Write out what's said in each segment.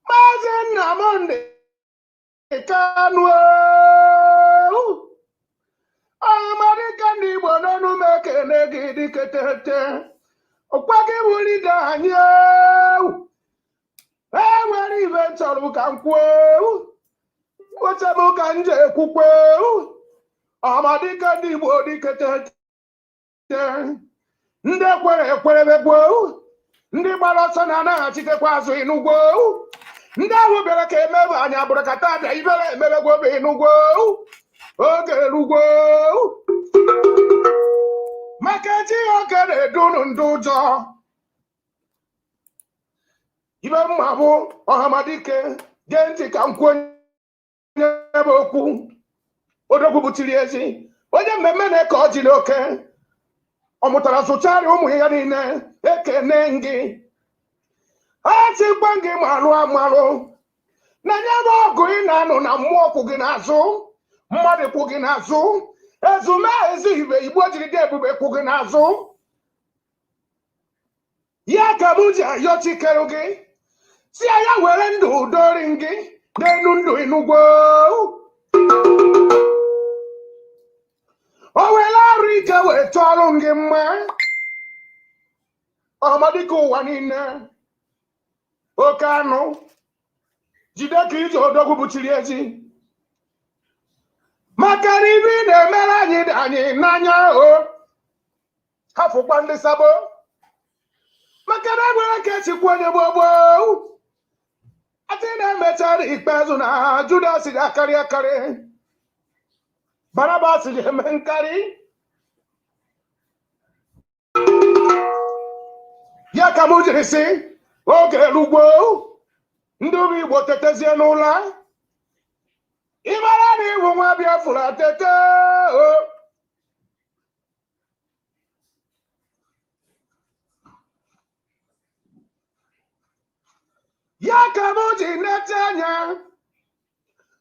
Mazi Nnamdi Kanu America ndị Igbo n'ọnụ m ekene gị dịketete ọkwa gị wulide anyị enwere ibe chọrọ ka m kwuo Ochamu kanje kukwe amadika di bodi kete nde kwere begwo ndị gbara ọsọ na-anaghachite azụ inugwo ndị ahụ bịara ka emebe anya bụrụ kata abịa ibere emebegwo bụ inugwo oge erugwo maka eji oge na-edunu ndị ụjọ ibe mma bụ ọhamadike gee ntị ka m kwuo onye ebe okwu odogwu butiri ezi onye mmemme na-eke ọ jiri oke ọ mụtara sụchara ụmụ ya niile ekene gị achịkwa gị marụ amarụ na nye bụ ọgụ ị na-anụ na mmụọ kwụ gị n'azụ mmadụ kwụ gị n'azụ ezumeezi ibe igbo jiri dị ebube kwụ gị n'azụ ya ka m ji ayọ chikeru gị si ya were ndụ udori gị n'elu ndụ inugwo o were arụ ike wee tụọrụ gị mma ọmadịka ụwa niile oke anụ jide ka ije odogwu butiri ezi maka na ibe ị na-emere anyị dị anyị n'anya o hafụkwa ndị sabo maka na egbere ka echikwa onye gbogbo atị na-emechara ikpeazụ na Judas ji akarị akarị Barabas ji eme nkarị ya ka m jiri sị oge erugbo ndị ụmụ Igbo tetezie n'ụla ịmara na ịhụ nwa Biafra tete ya ka m ji nete anya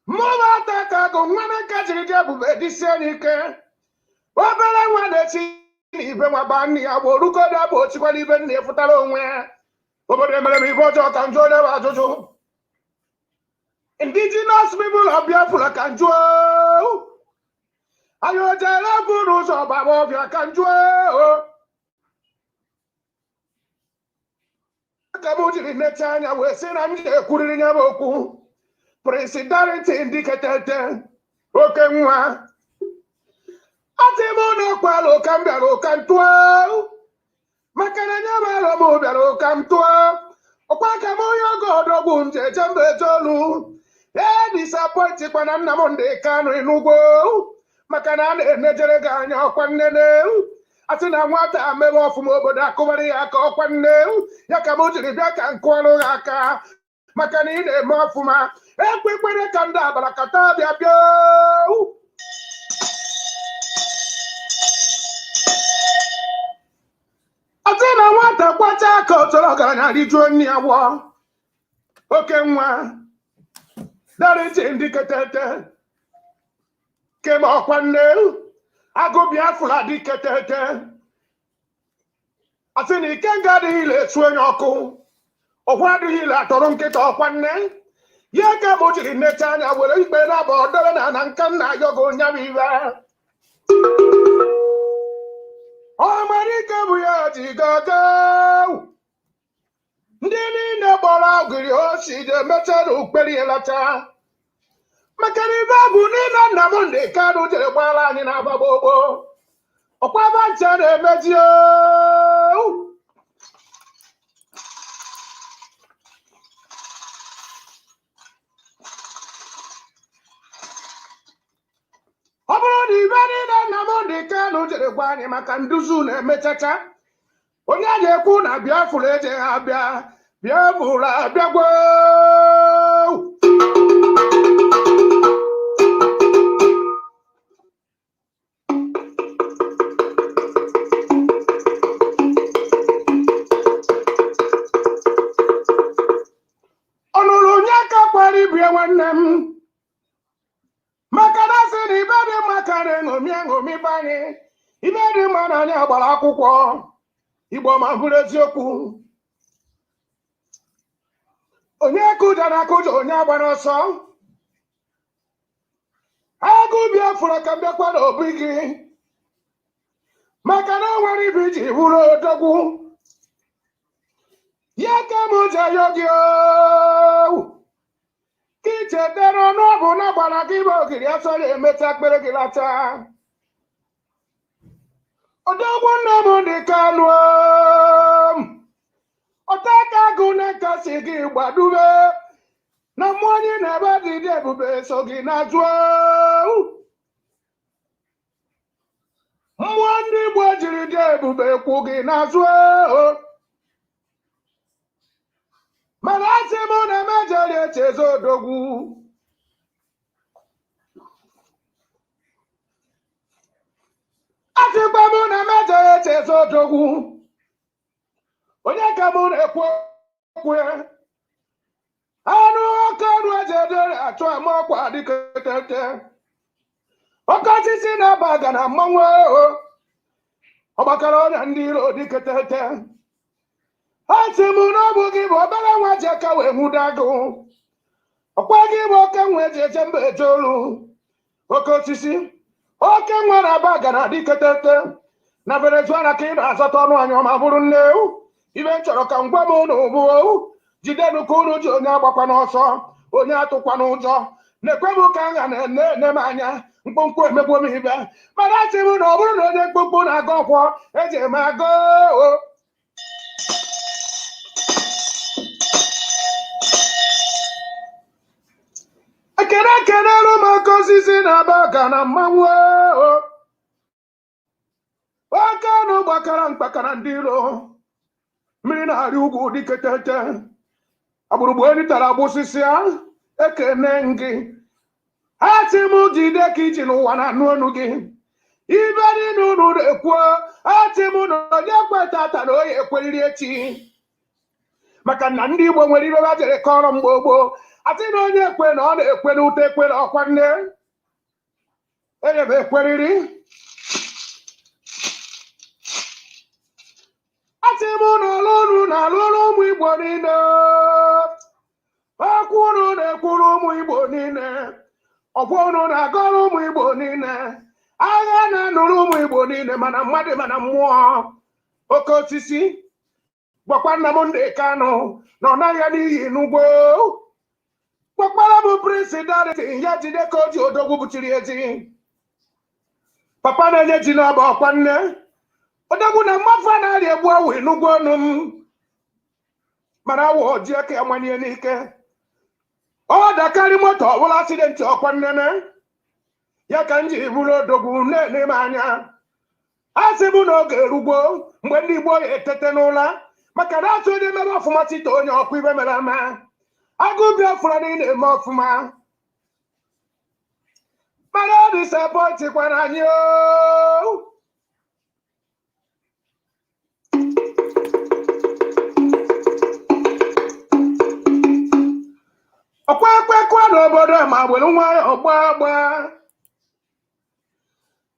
mmụba ata ka agụ nwana nka jiri dị ebube dịsie n'ike obere nwa na-echi n'ibe nwa ba nne ya bụ orugodo bụ ochikwala ibe nna efutara onwe ya obodo emere m ibe ọjọọ ka njụ onye bụ ajụjụ indigenous people of Biafra ka njụ anyị ojere bụ n'ụzọ ọgbaba ọbịa ka njụ ka m jiri nete anya wee sị na m ji ekwuriri ya bụ okwu presidarity ndiketete oke nwa atị m na ọkwala ụka m bịara ụka ntụọ maka na nye mara m bịara ụka m tụọ ọkwa ka m onye oge ọdọgwu nje eje mba etoolu disappointi kwana Nnamdi Kanu inugwo maka na a na-enejere gị anya ọkwa nnene atị na nwata amebe ọfụma obodo akụbara ya aka ọkwa nne ya ka m jiri bịa ka nkụọrụ ha aka maka na ị na-eme ọfụma ekwekwere ka ndị abarakata bịa bịa atị na nwata kwacha aka ọtọrọ ọgaranya rijuo nne ya gwọ oke nwa darịtị ndị ketete kema ọkwa nne agụ Biafra dị ketete asị na ike nga adịghị ile esu onye ọkụ ọkwa adịghị ile atọrọ nkịta ọkwa nne ya ka m jiri nnecha anya were ikpe na-aba ọdọrọ na nka nna yogo onyabụ ibe ọmarike bụ ya ji gaga ndị niile gbara ogiri osi ji emechara ukperi elata maka na ibe bụ niile Nnamdi Kanu jere gbara anyị na agbagbogbo ọkwaba ncha na-emeji ọ bụrụ na ibe niile Nnamdi Kanu jere gwa anyị maka nduzi na-emechacha onye a na-ekwu na Biafra eje ha bịa Biafra abịagwo ọnụrụ onye aka kwara ibie nwanne m maka na sị na ibe dị mma karịa ṅomi banye ibe dị mma na anyị gbara akwụkwọ Igbo ma bụrụ eziokwu onye kụja na akụja onye agbara ọsọ agụ Biafra ka mbịakwa n'obi gị maka na o nwere ibe iji bụrụ odogwu ya ka m ji ayọ gị chetara n'ọbụ na gbara gị bụ ogiri asọrọ emecha akpere gị lata odogwu Nnamdi Kanu ọtaka agụ na-ekasi gị gbadube na mmụọ onye na-ebe dị dị ebube so gị na-ajụ mmụọ ndị Igbo jiri dị ebube kwụ gị n'azụ mana asị m na mejọrị echeze odogwu asịkwa m na mejọrị echeze odogwu onye ka m na-ekwu okwu ya anụ oke ọnụ ejedere achụ ama ọkwa dịketete oke osisi na-aba aga na mmanwụ ọgbakọrọ ọnya ndị iro dịketete asị m na ọ bụ gị bụ obere nwa ji aka wee nwude agụ ọkwa gị bụ oke nwa eji eje mba eje olu oke osisi oke nwa na-aba aga na dịketete na Venezuela ka ị na-azọta ọnụ anya ọma bụrụ nne ibe m chọrọ ka m gwa m unu bụ jidenu ka unu ji onye agbakwa n'ọsọ onye atụkwa n'ụjọ na-ekwe m ka nha na-ene m anya mkpụmkpụ emegbuo m ibe mana asị m na ọ bụrụ na onye mkpụmkpụ na-aga ọkwọ eji eme agụ ekene elu m oke osisi na-aba aga na mmanwụ oke anụ gbakara mkpakara ndị iro mmiri na-arị ugwu dịketete agbụrụgbu enyi tara agbụsịsị ekene gị ha sị m jide ka iji n'ụwa na-anụ ọnụ gị ibe niile unu na-ekwu ha sị m na onye kwetata na onye ekweriri echi maka na ndị Igbo nwere ibe ha jere kọrọ mgbe gboo asị na onye ekwe na ọ na-ekwe n'ute ekwe na ọkwa nne enye m ekweriri asị m na ọlụrụ na-alụrụ ụmụ Igbo niile okwu unu na-ekwuru ụmụ Igbo niile ọgwụ unu na-agọrọ ụmụ Igbo niile agha na-anụrụ ụmụ Igbo niile mana mmadụ mana mmụọ oke osisi gwakwa Nnamdi Kanu na ọ naghị n'ihi n'ugbo gwakwara bụ presidarịtị ya jide ka o ji odogwu buchiri ezi papa na-enye ji n'ọba ọkwa nne odogwu na mmafu a na-arị egbu awụ n'ugwu ọnụ m mana awụ oji aka amanye n'ike ọ dakarị moto ọbụla asidenti ọkwa nnene ya ka m ji bụrụ odogwu na-ene m anya a sị bụ na oge erugbo mgbe ndị Igbo ya etete n'ụla maka na asụ onye mere ọfụma site onye ọkwa ibe mere ama agụ bịa ọfụma na ị na-eme ọfụma mana ọ disapọntikwana anyị ọkwa ekwekwa n'obodo ma gbere nwayọ gbagba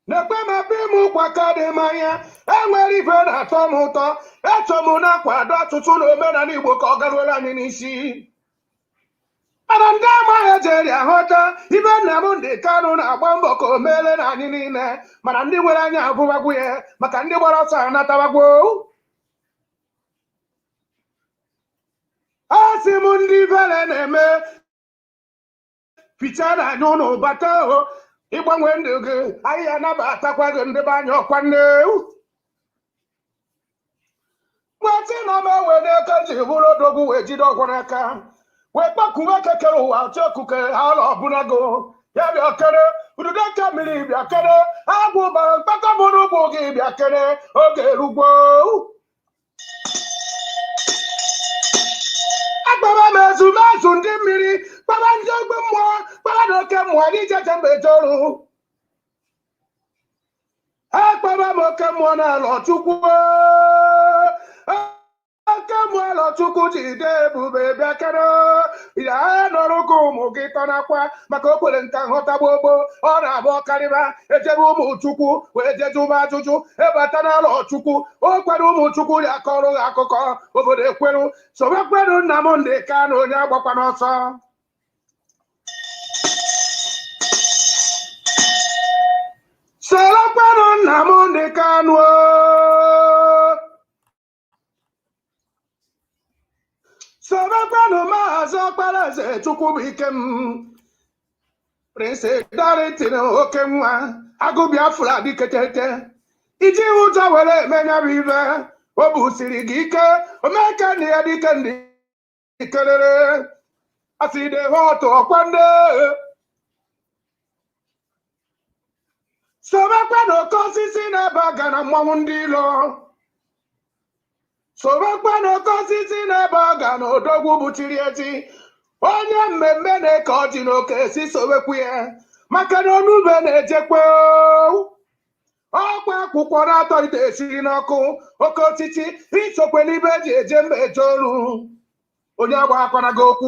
na-ekpe mepe ime ụkwa ka dị m anya enwere ife na-atọ m ụtọ eto m na-akwado ọtụtụ na omenala Igbo ka ọ garuola anyị n'isi mana ndị amaghị ejeri aghọta ibe Nnamdi Kanu na-agba mbọ ka o meere na anyị niile mana ndị nwere anya abụwagwu ya maka ndị gbara ọsọ anatawagwo a sị m ndị vele na-eme ficha na anya ụnụ bata ịgbanwe ndụ gị anyị anabatakwa gị ndị be anya ọkwa nne nwetị na ọma were eke ji bụrụ odogwu wee jide ọgwụ n'aka wee kpakuwe kekere ụwa ọchị okuke ala ọbụnago ya bịa kere ududo ka mmiri bịa kere agwụ bara mkpakọ bụrụ ugbo gị bịa kere oge erugbo agbaba m ezumezu ndị mmiri kpaba ndị ogbe mmụọ kpaba na oke mmụọ gị jeje mba eje ọrụ ha kpaba m oke mmụọ n'ala Chukwu oke mmụọ ala Chukwu jide ebube bịa kere ya nọrọ ka ụmụ gị tọ n'akwa maka o kwere nka nghọta gbogbo ọ na-abụ ọkarịba ejebe ụmụ Chukwu wee jeje ụmụ ajụjụ ebata n'ala Chukwu o kwere ụmụ Chukwu ya kọrọ ha akụkọ obodo ekweru sobekweru Nnamdi Kanu onye agbakwa n'ọsọ solokweru Nnamdi Kanu Sobekwanụ Maazị Okpalaeze Chukwubuikem Prince Darlington oke nwa agụ Biafra diketete iji ụjọ were emenya bụ ibe o busiri gị ike omeka na ya dike ndị ikelere aside otu ọkwande sobekwanụ oke osisi na-ebe aga na mmanwụ ndị ilo sobekwanụ oke osisi na-ebe aga na odogwu butiri ezi onye mmemme na-eke ọjị n'oke si sobekwu ya maka na onube na-ejekwe ọkwa akwụkwọ na-atọ ite esiri n'ọkụ oke osisi isokwe n'ibe eji eje mba eje olu onye agba akwana gị okwu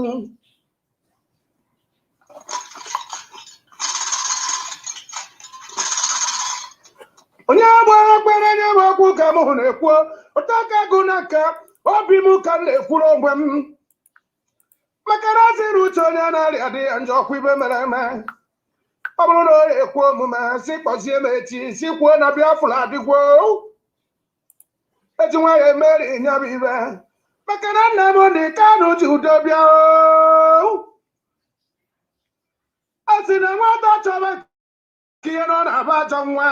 onye gbara okpere nye m okwu ka m na-ekwu ụtaka gụ na nka obi m ka m na-ekwuru onwe m maka na asịrị uche onye na-arịa dị ya njọ ọkwa ibe mere eme ọ bụrụ na ọ ekwu omume si kpọzie m echi si kwuo na Biafra adịgwo eji nwa ya emeri nya bụ ibe maka na Nnamdi Kanu ji udo bịa a sị na nwata chọrọ ka ihe nọ na-aba ajọ nwa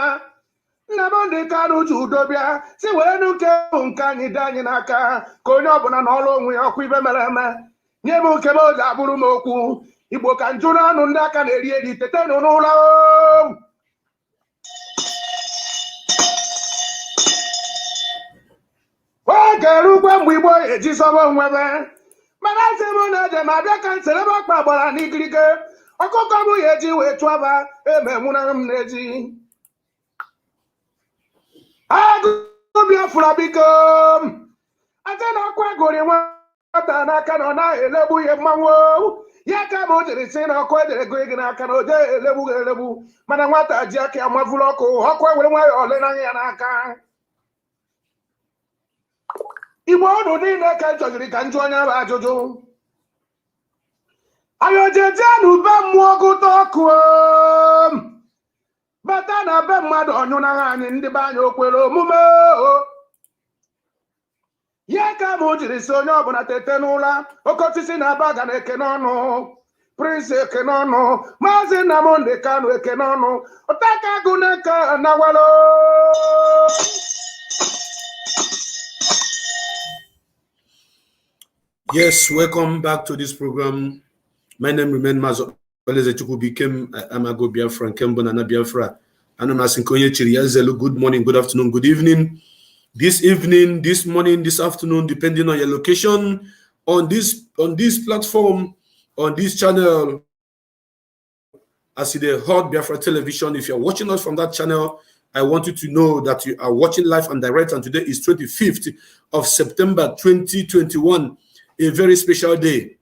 Nnamdi Kanu ji udo bịa si wee nuke bụ nke anyị dị anyị n'aka ka onye ọbụla n'ọrụ onwe ya ọkwa ibe mere eme nye m nke m oji abụrụ m okwu Igbo ka njụ n'anụ ndị aka na-eri eri tete n'ụlọ o ga-erukwa mgbe Igbo eji sọba onwebe mana asị m na-eje ma bịa ka nsere ebe ọkpa gbara n'igirige ọkụkọ bụ ya eji wee chụaba emenwụra m n'eji agụ Biafra biko aja na ọkwa gụrị nwata n'aka na ọ naghị elegbu ihe mmanwụ ya ka ma o jiri si na ọkụ ejere go gị n'aka na o jeghị elegbu gị elegbu mana nwata ji aka ya mavụrụ ọkụ ọkụ ewere nwayọọ ole n'anya ya n'aka Igbo ọnụ niile ka chọziri ka njụ onye bụ ajụjụ anyị ojeje na ube mmụọ gụta ọkụ bata na be mmadụ ọnyụnaghị anyị ndị be anyị okwere omume ya ka ma o jiri si onye ọbụla tete n'ụla oke osisi na-aba ga na eke n'ọnụ Prince eke n'ọnụ Mazi Nnamdi Kanu eke n'ọnụ ụtaka agụ na-eke nawalo Yes, welcome back to this program. My name remains Mazi Nnamdi Kanu. I'm a go Biafra and Kembo Nana Biafra. And I'm asking Konye Chiriyazelu. Good morning, good afternoon, good evening. This evening, this morning, this afternoon, depending on your location, on this platform, on this channel, as the Hot Biafra Television. If you're watching us from that channel, I want you to know that you are watching live and direct, and today is 25th of September 2021, a very special day.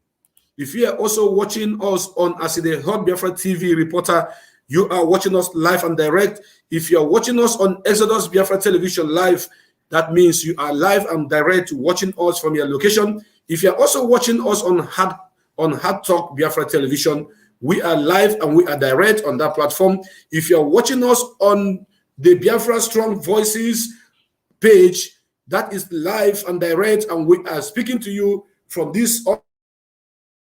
If you are also watching us on as the Hot Biafra TV reporter, you are watching us live and direct. If you are watching us on Exodus Biafra Television live, that means you are live and direct watching us from your location. If you're also watching us on Hard Talk Biafra Television, we are live and we are direct on that platform. If you're watching us on the Biafra Strong Voices page, that is live and direct, and we are speaking to you from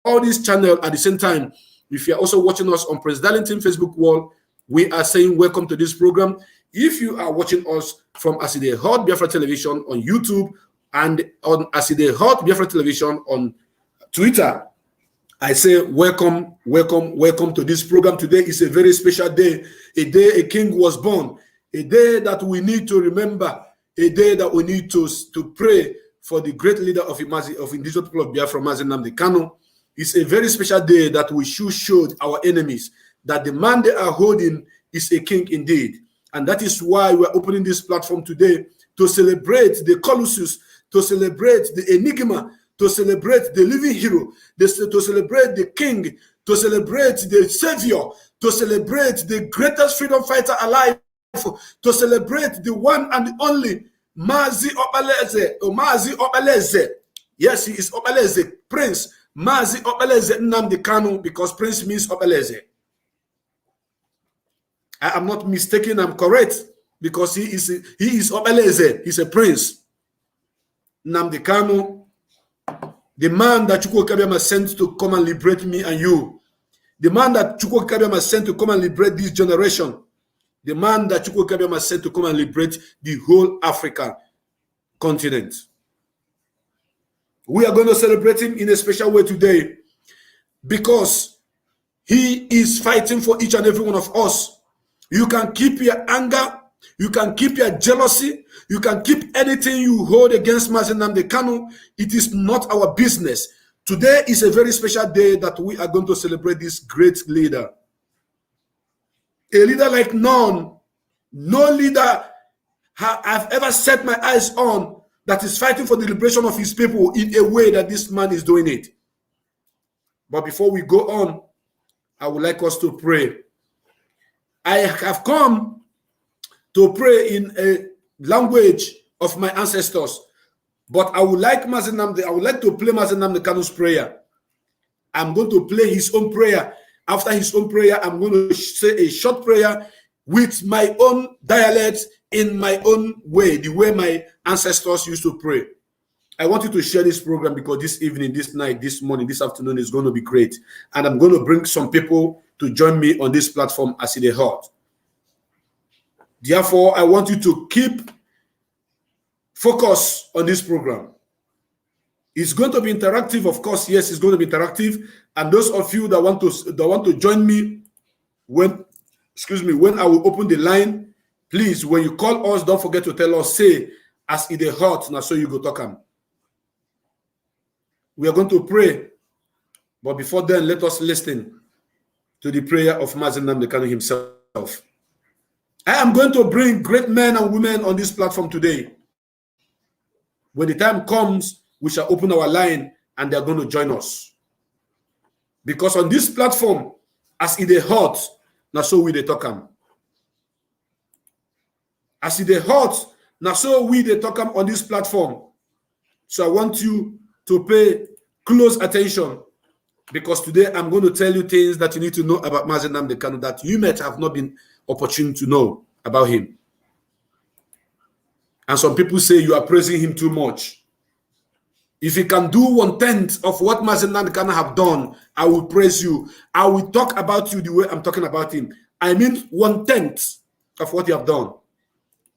all this channel at the same time. If you're also watching us on President Darlington Facebook wall, we are saying welcome to this program. If you are watching us from Aside Hot Biafra Television on YouTube and on Aside Hot Biafra Television on Twitter, I say welcome, welcome, welcome to this program. Today is a very special day, a day a king was born, a day that we need to remember, a day that we need to pray for the great leader of indigenous people of Biafra, Mazi Nnamdi Kanu. It's a very special day that we should show our enemies that the man they are holding is a king indeed. And that is why we're opening this platform today to celebrate the Colossus, to celebrate the Enigma, to celebrate the living hero, to celebrate the king, to celebrate the savior, to celebrate the greatest freedom fighter alive, to celebrate the one and only Mazi Okpalaeze. Yes, he is Okpalaeze, Prince Mazi Nnamdi Kanu, because Prince means Okpalaeze. I am not mistaken, I'm correct, because he is Okpalaeze, he's a prince. Nnamdi Kanu, the man that Chukwu Kabiama sent to come and liberate me and you, the man that Chukwu Kabiama sent to come and liberate this generation, the man that Chukwu Kabiama sent to come and liberate the whole African continent. We are going to celebrate him in a special way today because he is fighting for each and every one of us. You can keep your anger, you can keep your jealousy, you can keep anything you hold against Mazi Nnamdi Kanu. It is not our business. Today is a very special day that we are going to celebrate this great leader. A leader like none. No leader I've ever set my eyes on that is fighting for the liberation of his people in a way that this man is doing it. But before we go on, I would like us to pray. I have come to pray in a language of my ancestors, but I would like to play Mazi Nnamdi Kanu's prayer. I'm going to play his own prayer. After his own prayer, I'm going to say a short prayer with my own dialect, in my own way, the way my ancestors used to pray. I want you to share this program because this evening, this night, this morning, this afternoon is going to be great. And I'm going to bring some people to join me on this platform as it is hot. Therefore, I want you to keep focus on this program. It's going to be interactive, of course. Yes, it's going to be interactive. And those of you that want to join me when I will open the line, please, when you call us, don't forget to tell us, say, as it is hot, now so you go talk am. We are going to pray. But before then, let us listen to the prayer of Mazi Nnamdi Kanu himself. I am going to bring great men and women on this platform today. When the time comes, we shall open our line and they are going to join us. Because on this platform, as it is hot, now so we dey talk am. As it is hot, now so we dey talk am on this platform. So I want you to pay close attention because today I'm going to tell you things that you need to know about Mazi Nnamdi Kanu that you might have not been opportune to know about him. And some people say you are praising him too much. If you can do 1/10 of what Mazi Nnamdi Kanu have done, I will praise you. I will talk about you the way I'm talking about him. I mean 1/10 of what you have done.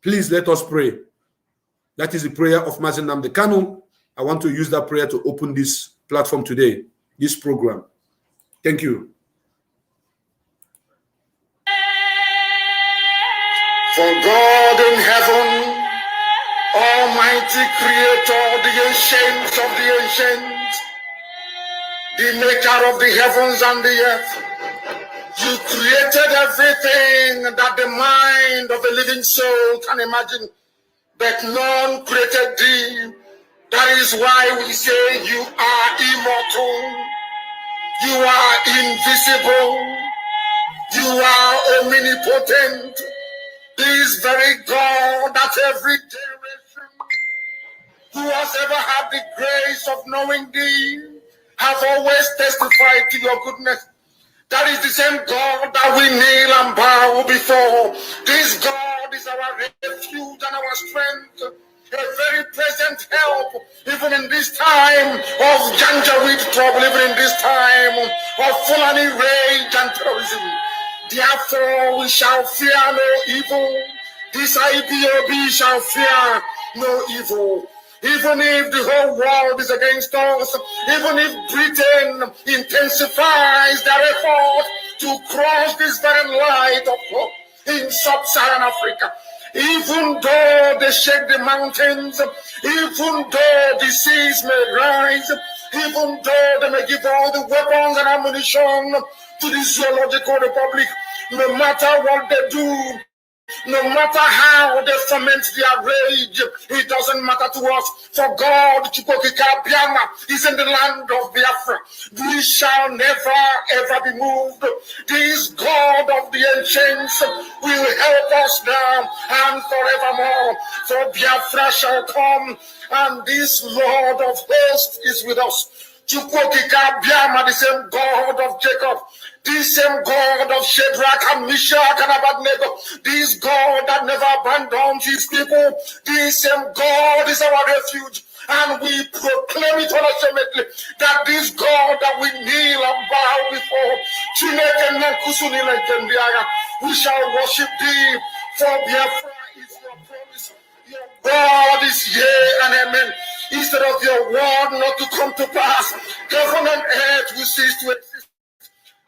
Please let us pray. That is the prayer of Mazi Nnamdi Kanu. I want to use that prayer to open this platform today, this program. Thank you. For God in heaven, Almighty Creator, the ancients of the ancients, the maker of the heavens and the earth, you created everything that the mind of a living soul can imagine, but none created thee. That is why we say you are immortal, you are invisible, you are omnipotent. This very God that every generation who has ever had the grace of knowing thee have always testified to your goodness. That is the same God that we kneel and bow before. This God is our refuge and our strength, a very present help, even in this time of Janjaweed trouble, even in this time of Fulani rage and terrorism. Therefore, we shall fear no evil. This IPOB shall fear no evil. Even if the whole world is against us, even if Britain intensifies their effort to cross this very light of hope in sub-Saharan Africa, even though they shake the mountains, even though the seas may rise, even though they may give all the weapons and ammunition to the Zoological Republic, no matter what they do, no matter how they foment their rage, it doesn't matter to us. For God, is in the land of Biafra. We shall never ever be moved. This God of the ancients will help us now and forevermore. For Biafra shall come, and this Lord of hosts is with us. The same God of Jacob, this same God of Shadrach and Meshach and Abednego, this God that never abandons his people, this same God is our refuge. and we proclaim it unashamedly that this God that we kneel and bow before, we shall worship thee, for Biafra is your promise. Your God is yea and amen. Instead of your word not to come to pass, heaven and earth will cease to exist.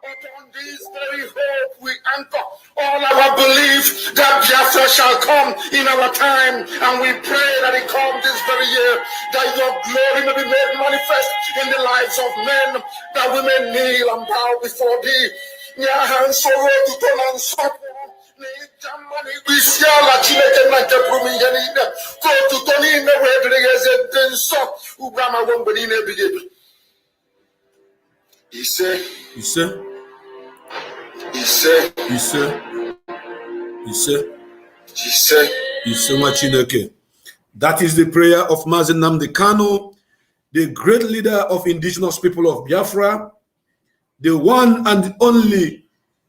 Upon this very hope we anchor all our belief that Biafra shall come in our time, and we pray that it comes this very year, that your glory may be made manifest in the lives of men, that we may kneel and bow before thee. He said, that is the prayer of Mazi Nnamdi Kanu, the great leader of indigenous people of Biafra, the one and only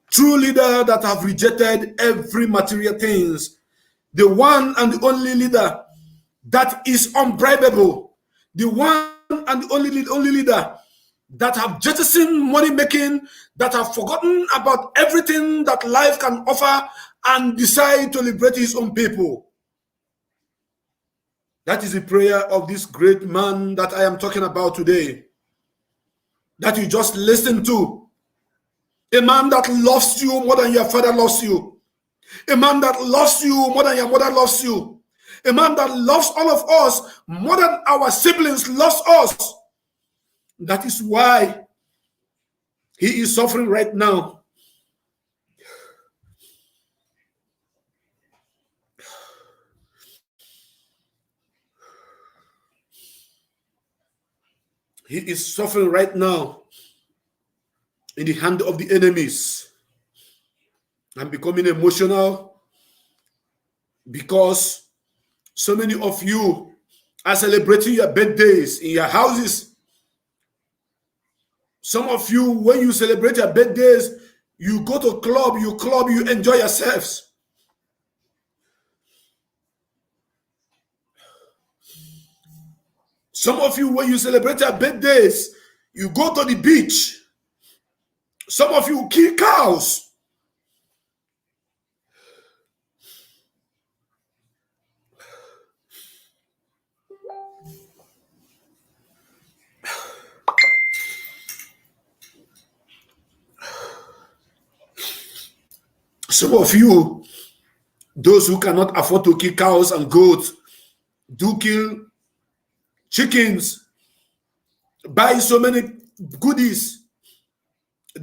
true leader that have rejected every material things, the one and only leader that is unbribable, the one and only leader that have jettisoned money making, that have forgotten about everything that life can offer and decide to liberate his own people. That is the prayer of this great man that I am talking about today, that you just listen to. A man that loves you more than your father loves you. A man that loves you more than your mother loves you. A man that loves all of us more than our siblings loves us. That is why he is suffering right now. He is suffering right now in the hand of the enemies. I'm becoming emotional because so many of you are celebrating your birthdays in your houses. Some of you, when you celebrate your birthdays, you go to club, you enjoy yourselves. Some of you, when you celebrate your birthdays, you go to the beach. Some of you kill cows. Some of you, those who cannot afford to kill cows and goats, do kill chickens, buy so many goodies,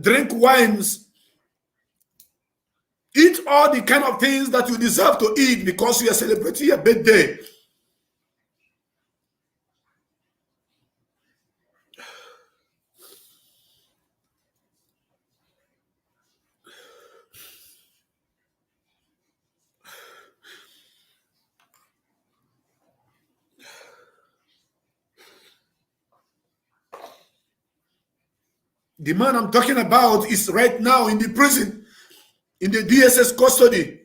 drink wines, eat all the kind of things that you deserve to eat because you are celebrating your birthday. The man I'm talking about is right now in the prison, in the DSS custody.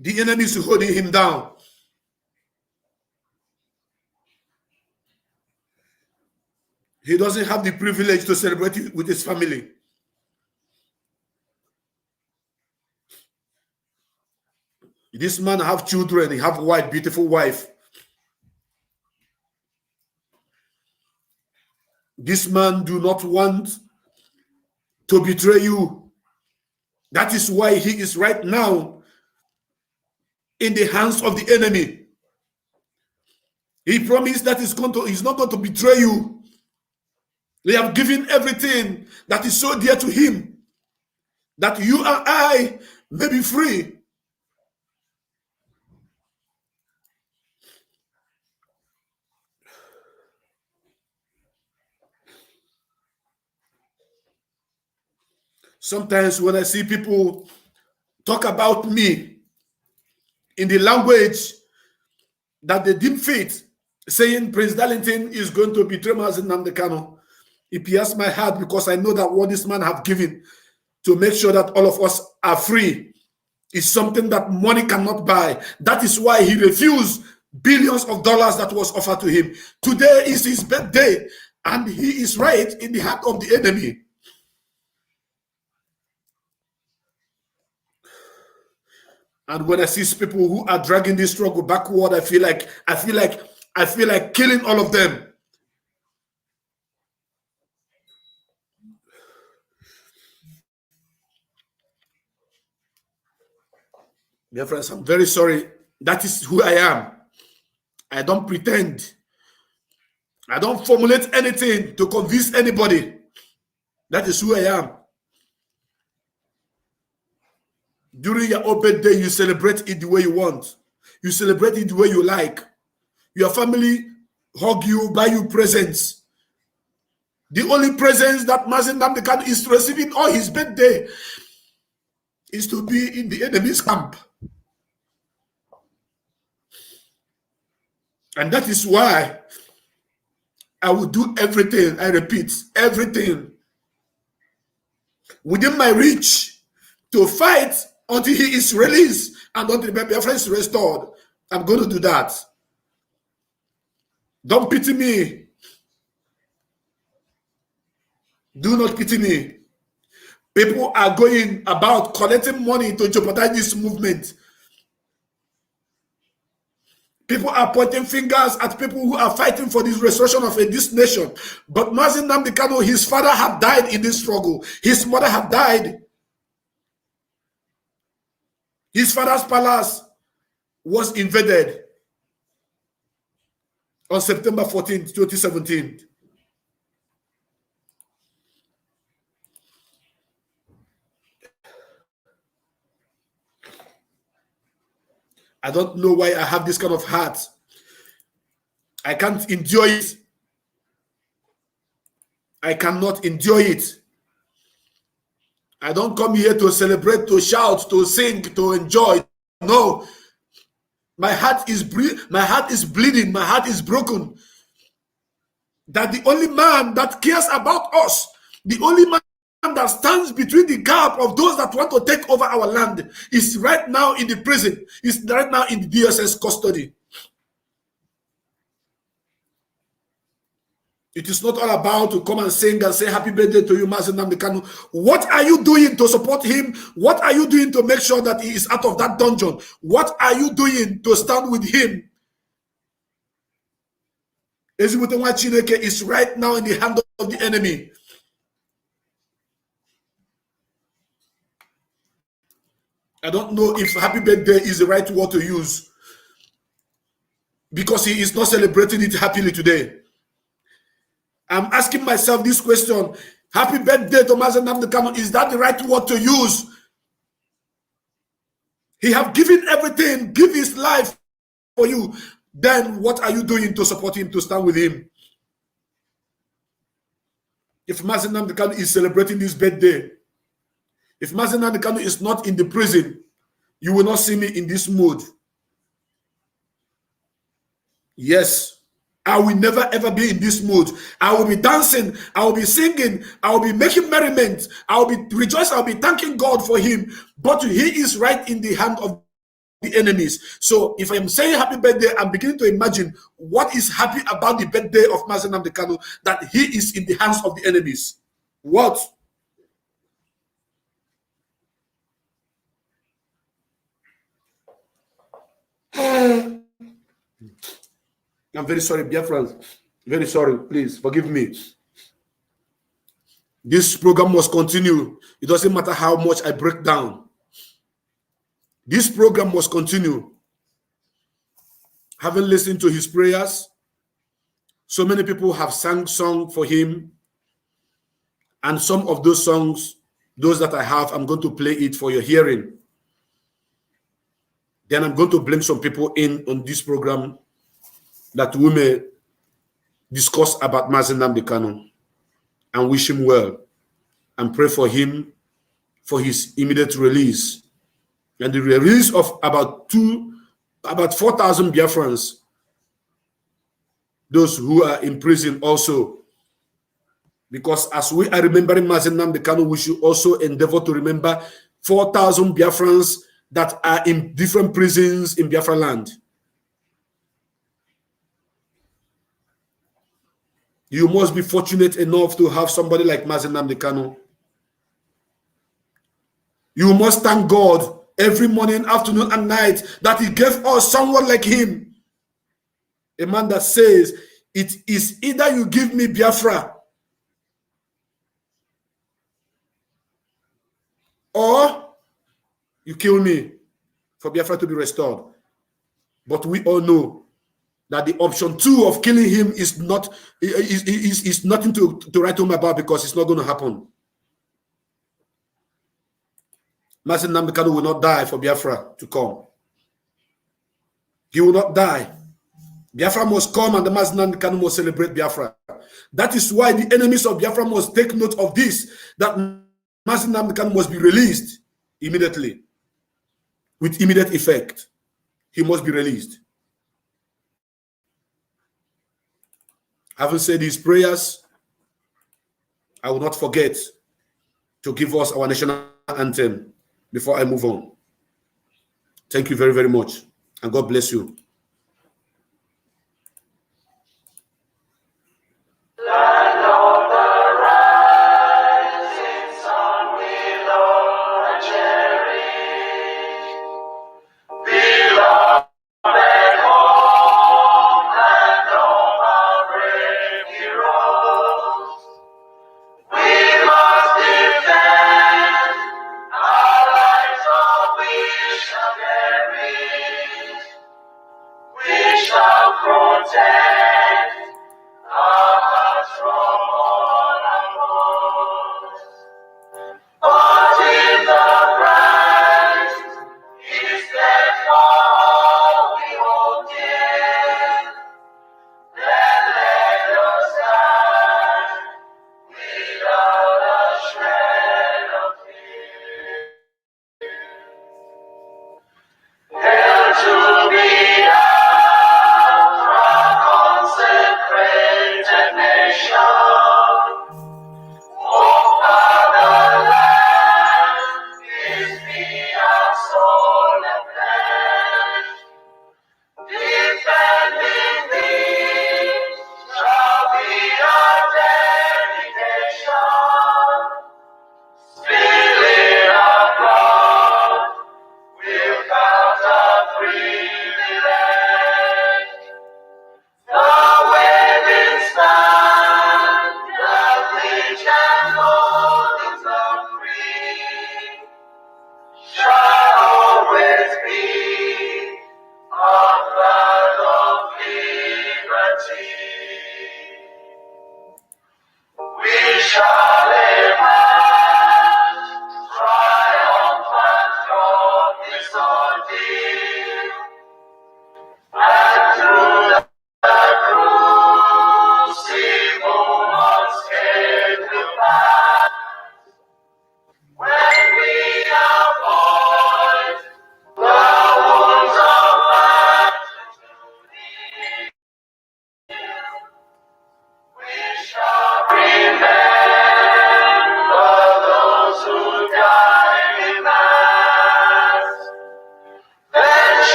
The enemy is holding him down. He doesn't have the privilege to celebrate with his family. This man have children, he have a wife, beautiful wife. This man do not want to betray you. That is why he is right now in the hands of the enemy. He promised that he's not going to betray you. They have given everything that is so dear to him, that you and I may be free. Sometimes when I see people talk about me in the language that they deem fit, saying Prince Darlington is going to betray Mazi Nnamdi Kanu, it pierces my heart because I know that what this man have given to make sure that all of us are free is something that money cannot buy. That is why he refused billions of dollars that was offered to him. Today is his birthday, and he is right in the heart of the enemy. And when I see people who are dragging this struggle backward, I feel like killing all of them. Dear friends, I'm very sorry. That is who I am. I don't pretend. I don't formulate anything to convince anybody. That is who I am. During your own birthday, you celebrate it the way you want. You celebrate it the way you like. Your family hug you, buy you presents. The only presents that Mazi Nnamdi Kanu is receiving on his birthday is to be in the enemy's camp. And that is why I will do everything, I repeat, everything within my reach to fight until he is released and until my friend is restored. I'm going to do that. Don't pity me. Do not pity me. People are going about collecting money to jeopardize this movement. People are pointing fingers at people who are fighting for this restoration of this nation. But Mazi Nnamdi Kanu, his father had died in this struggle. His mother had died. His father's palace was invaded on September 14th, 2017. I don't know why I have this kind of heart. I can't endure it. I cannot endure it. I don't come here to celebrate, to shout, to sing, to enjoy. No. My heart is bleeding. My heart is broken. That the only man that cares about us, the only man that stands between the gap of those that want to take over our land is right now in the prison, is right now in the DSS custody. It is not all about to come and sing and say happy birthday to you, Mazi Nnamdi Kanu. What are you doing to support him? What are you doing to make sure that he is out of that dungeon? What are you doing to stand with him? Ezigbote Chineke is right now in the hand of the enemy. I don't know if happy birthday is the right word to use, because he is not celebrating it happily today. I'm asking myself this question: happy birthday to Mazi Nnamdi Kanu, is that the right word to use? He have given everything, give his life for you. Then what are you doing to support him, to stand with him? If Mazi Nnamdi Kanu is celebrating this birthday, if Mazi Nnamdi Kanu is not in the prison, you will not see me in this mood. Yes, I will never ever be in this mood. I will be dancing, I will be singing, I will be making merriment, I will be rejoicing, I will be thanking God for him. But he is right in the hand of the enemies. So if I am saying happy birthday, I'm beginning to imagine what is happy about the birthday of Mazi Nnamdi Kanu, that he is in the hands of the enemies. What? I'm very sorry, dear friends. Very sorry. Please forgive me. This program must continue. It doesn't matter how much I break down. This program must continue. Having listened to his prayers, so many people have sang song for him. And some of those songs, those that I have, I'm going to play it for your hearing. Then I'm going to bring some people in on this program that we may discuss about Mazi Nnamdi Kanu and wish him well and pray for him for his immediate release and the release of about 4,000 Biafrans, those who are in prison also. Because as we are remembering Mazi Nnamdi Kanu, we should also endeavor to remember 4,000 Biafrans that are in different prisons in Biafra land. You must be fortunate enough to have somebody like Mazi Nnamdi Kanu. You must thank God every morning, afternoon, and night that He gave us someone like him. A man that says, it is either you give me Biafra or you kill me for Biafra to be restored. But we all know that the option 2 of killing him is not is nothing to write home about, because it's not going to happen. Mazi Nnamdi Kanu will not die for Biafra to come. He will not die. Biafra must come, and the Mazi Nnamdi Kanu must celebrate Biafra. That is why the enemies of Biafra must take note of this, that Mazi Nnamdi Kanu must be released immediately, with immediate effect. He must be released. Having said these prayers, I will not forget to give us our national anthem before I move on. Thank you very, very much, and God bless you. Consecrated nation.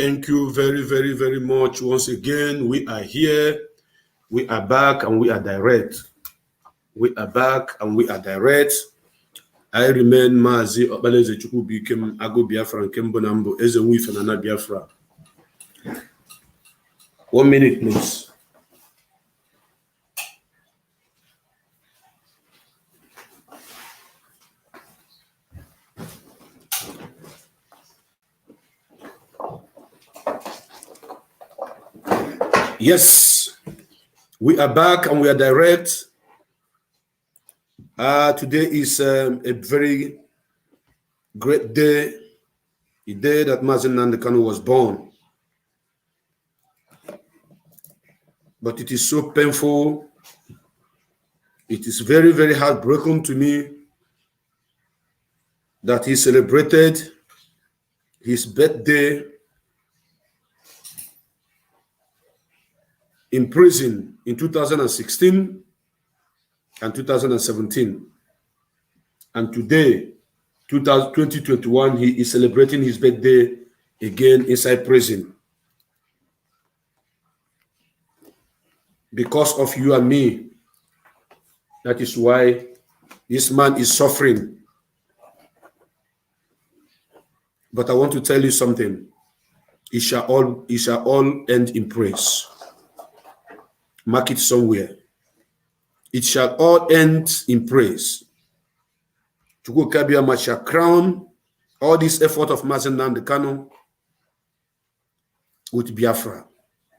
Thank you very, very, very much. Once again, we are here. We are back and we are direct. We are back and we are direct. I remain Mazi Nnamdi Kanu Ago Biafra Kembonambo Ezenwi Fenana Biafra. 1 minute, please. Yes, we are back and we are direct. Today is a very great day, the day that Mazi Nnamdi Kanu was born. But it is so painful. It is very, very heartbreaking to me that he celebrated his birthday in prison in 2016 and 2017. And today, 2021, he is celebrating his birthday again inside prison. Because of you and me, that is why this man is suffering. But I want to tell you something. It shall all end in praise. Mark it somewhere. It shall all end in praise. Chukwu Kabiyama shall crown all this effort of Mazi Nnamdi Kanu with Biafra,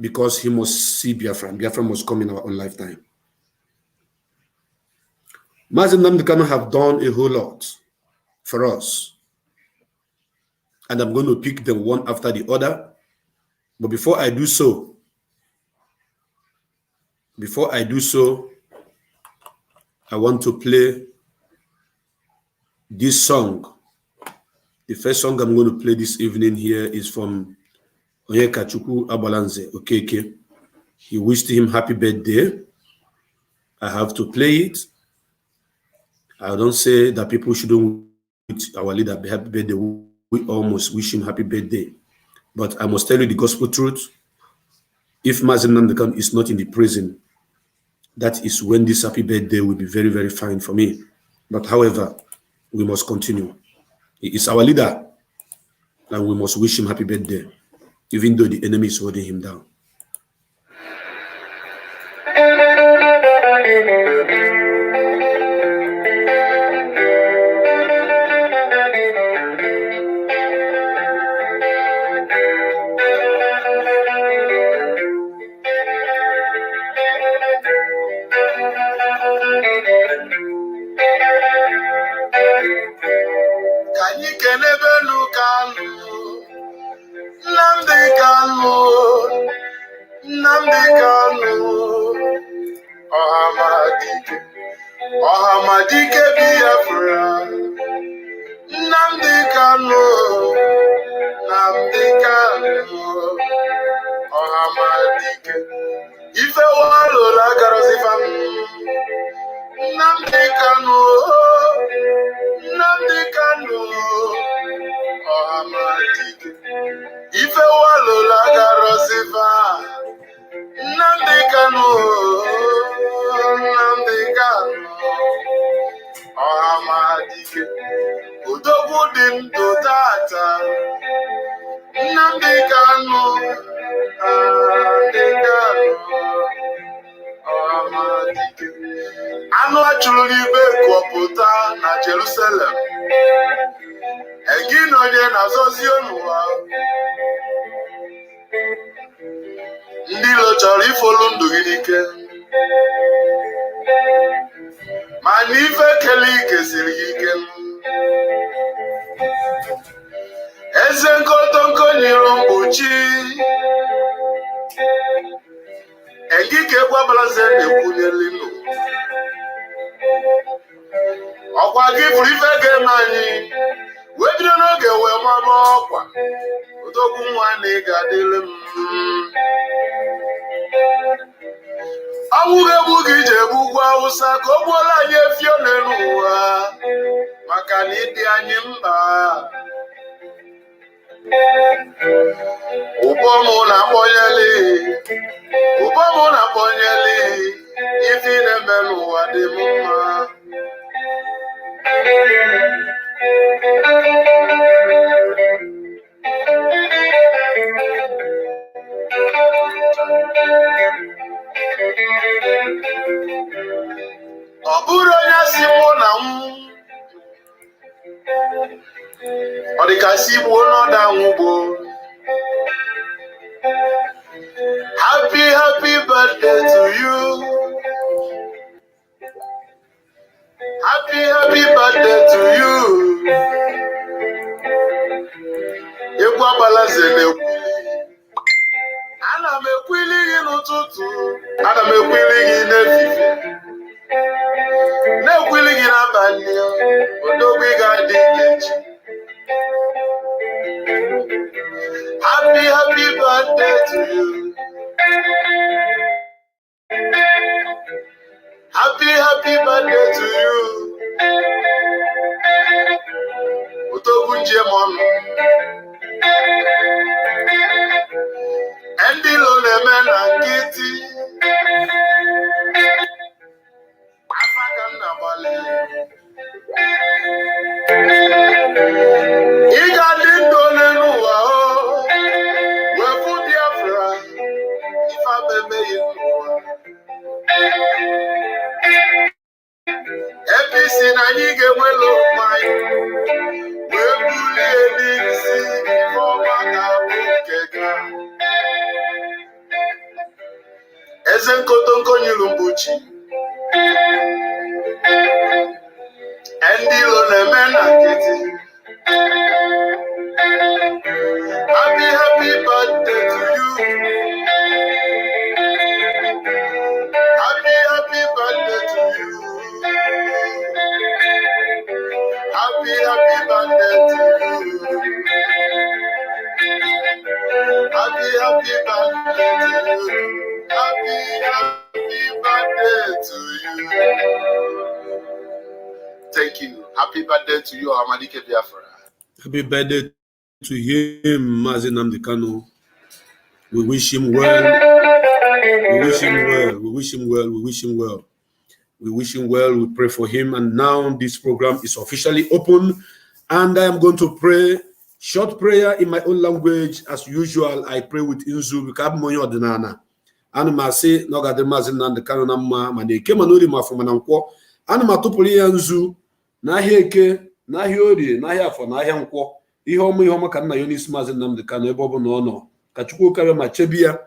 because he must see Biafra, and Biafra must come in our own lifetime. Mazi Nnamdi Kanu have done a whole lot for us, and I'm going to pick them one after the other. But before I do so, I want to play this song. The first song I'm going to play this evening here is from Onyekachukwu Abalanze Okeke. He wished him happy birthday. I have to play it. I don't say that people shouldn't wish our leader happy birthday. We almost wish him happy birthday. But I must tell you the gospel truth. If Mazi Nnamdi Kanu is not in the prison, that is when this happy birthday will be very, very fine for me. But however, we must continue. He is our leader, and we must wish him happy birthday, even though the enemy is holding him down. Nnamdi Kanu, Ohamadike Biafra. Nnamdi Kanu, Ohamadike. Ife walo la garosifam. Nnamdi Kanu, Ohamadike. Ife walo la garosifam. Nnamdi Kanu, Ohamadike. Udogwu dị ndụ tata. Nnamdi Kanu, Ohamadike. Anụ achụrụ n'igwe kọpụta na Jerusalem. Egi nọnye na-azọzi n'ụwa. Ndị ilo chọrọ ifolu ndụ gị n'ike, ma n'ife kele ike siri gị ike. Eze nkotonko nyere mgbochi, egike gwabalaze na-ekwunyeli ndụ. Ọkwa gị bụrụ ife ga-eme anyị, wee bido n'oge wee mama ọkwa. Odogwu nwa na ị ga-adịrị m. Awụghị egbu gị ji egbu ugwu Awụsa ka o gbuola anyị efi ọ n'elu ụwa, maka na ịdị anyị mba. Ubomu na ponyeli, ubomu na ponyeli, ifi nemenu wadimuma. Oburo nyasimu na odikasibu onoda ngubo. Happy birthday to you. Happy birthday to you. Ekwa balazele. Ana m ekwili gị n'ụtụtụ, ana m ekwili gị n'efifie, na-ekwili gị n'abalị, odogwu ga-adị echi. Happy birthday to you. Happy birthday to you. Odogwu Jemon. Ndị lo na-eme na nkịtị. Afaka nna gbalị. Ị ga-adị ndụ n'ụwa o. Wefu Biafra. Ife amemeghị n'ụwa. APC na anyị ga-enwelo mmanya. Wee bulie n'isi ọma ga-abụ nke ga. Eze nkotonko nyuru mbuchi. Ndị lo na-eme na nkịtị. Happy birthday to you. Happy birthday to you. Happy birthday to you. Happy birthday to you. Happy birthday to you. Thank you. Happy birthday to you, Amadike Biafra. Happy birthday to him, Mazi Nnamdi Kanu. We wish him well. We wish him well. We wish him well. We wish him well. We wish him well. We pray for him. And now this program is officially open. And I am going to pray short prayer in my own language. As usual, I pray with Inzu. Ana m asị na ọ ga-adị Mazi Nnamdi Kanu na mma ma na-eke ma n'ori ma afọ ma na nkwọ. Ana m atụpụrụ ya nzu n'ahịa eke, n'ahịa orie, n'ahịa afọ, n'ahịa nkwọ. Ihe ọma ka nna ya onyeisi Mazi Nnamdi Kanu ebe ọ bụ na ọ nọ. Ka Chukwu okabịa ma chebi ya,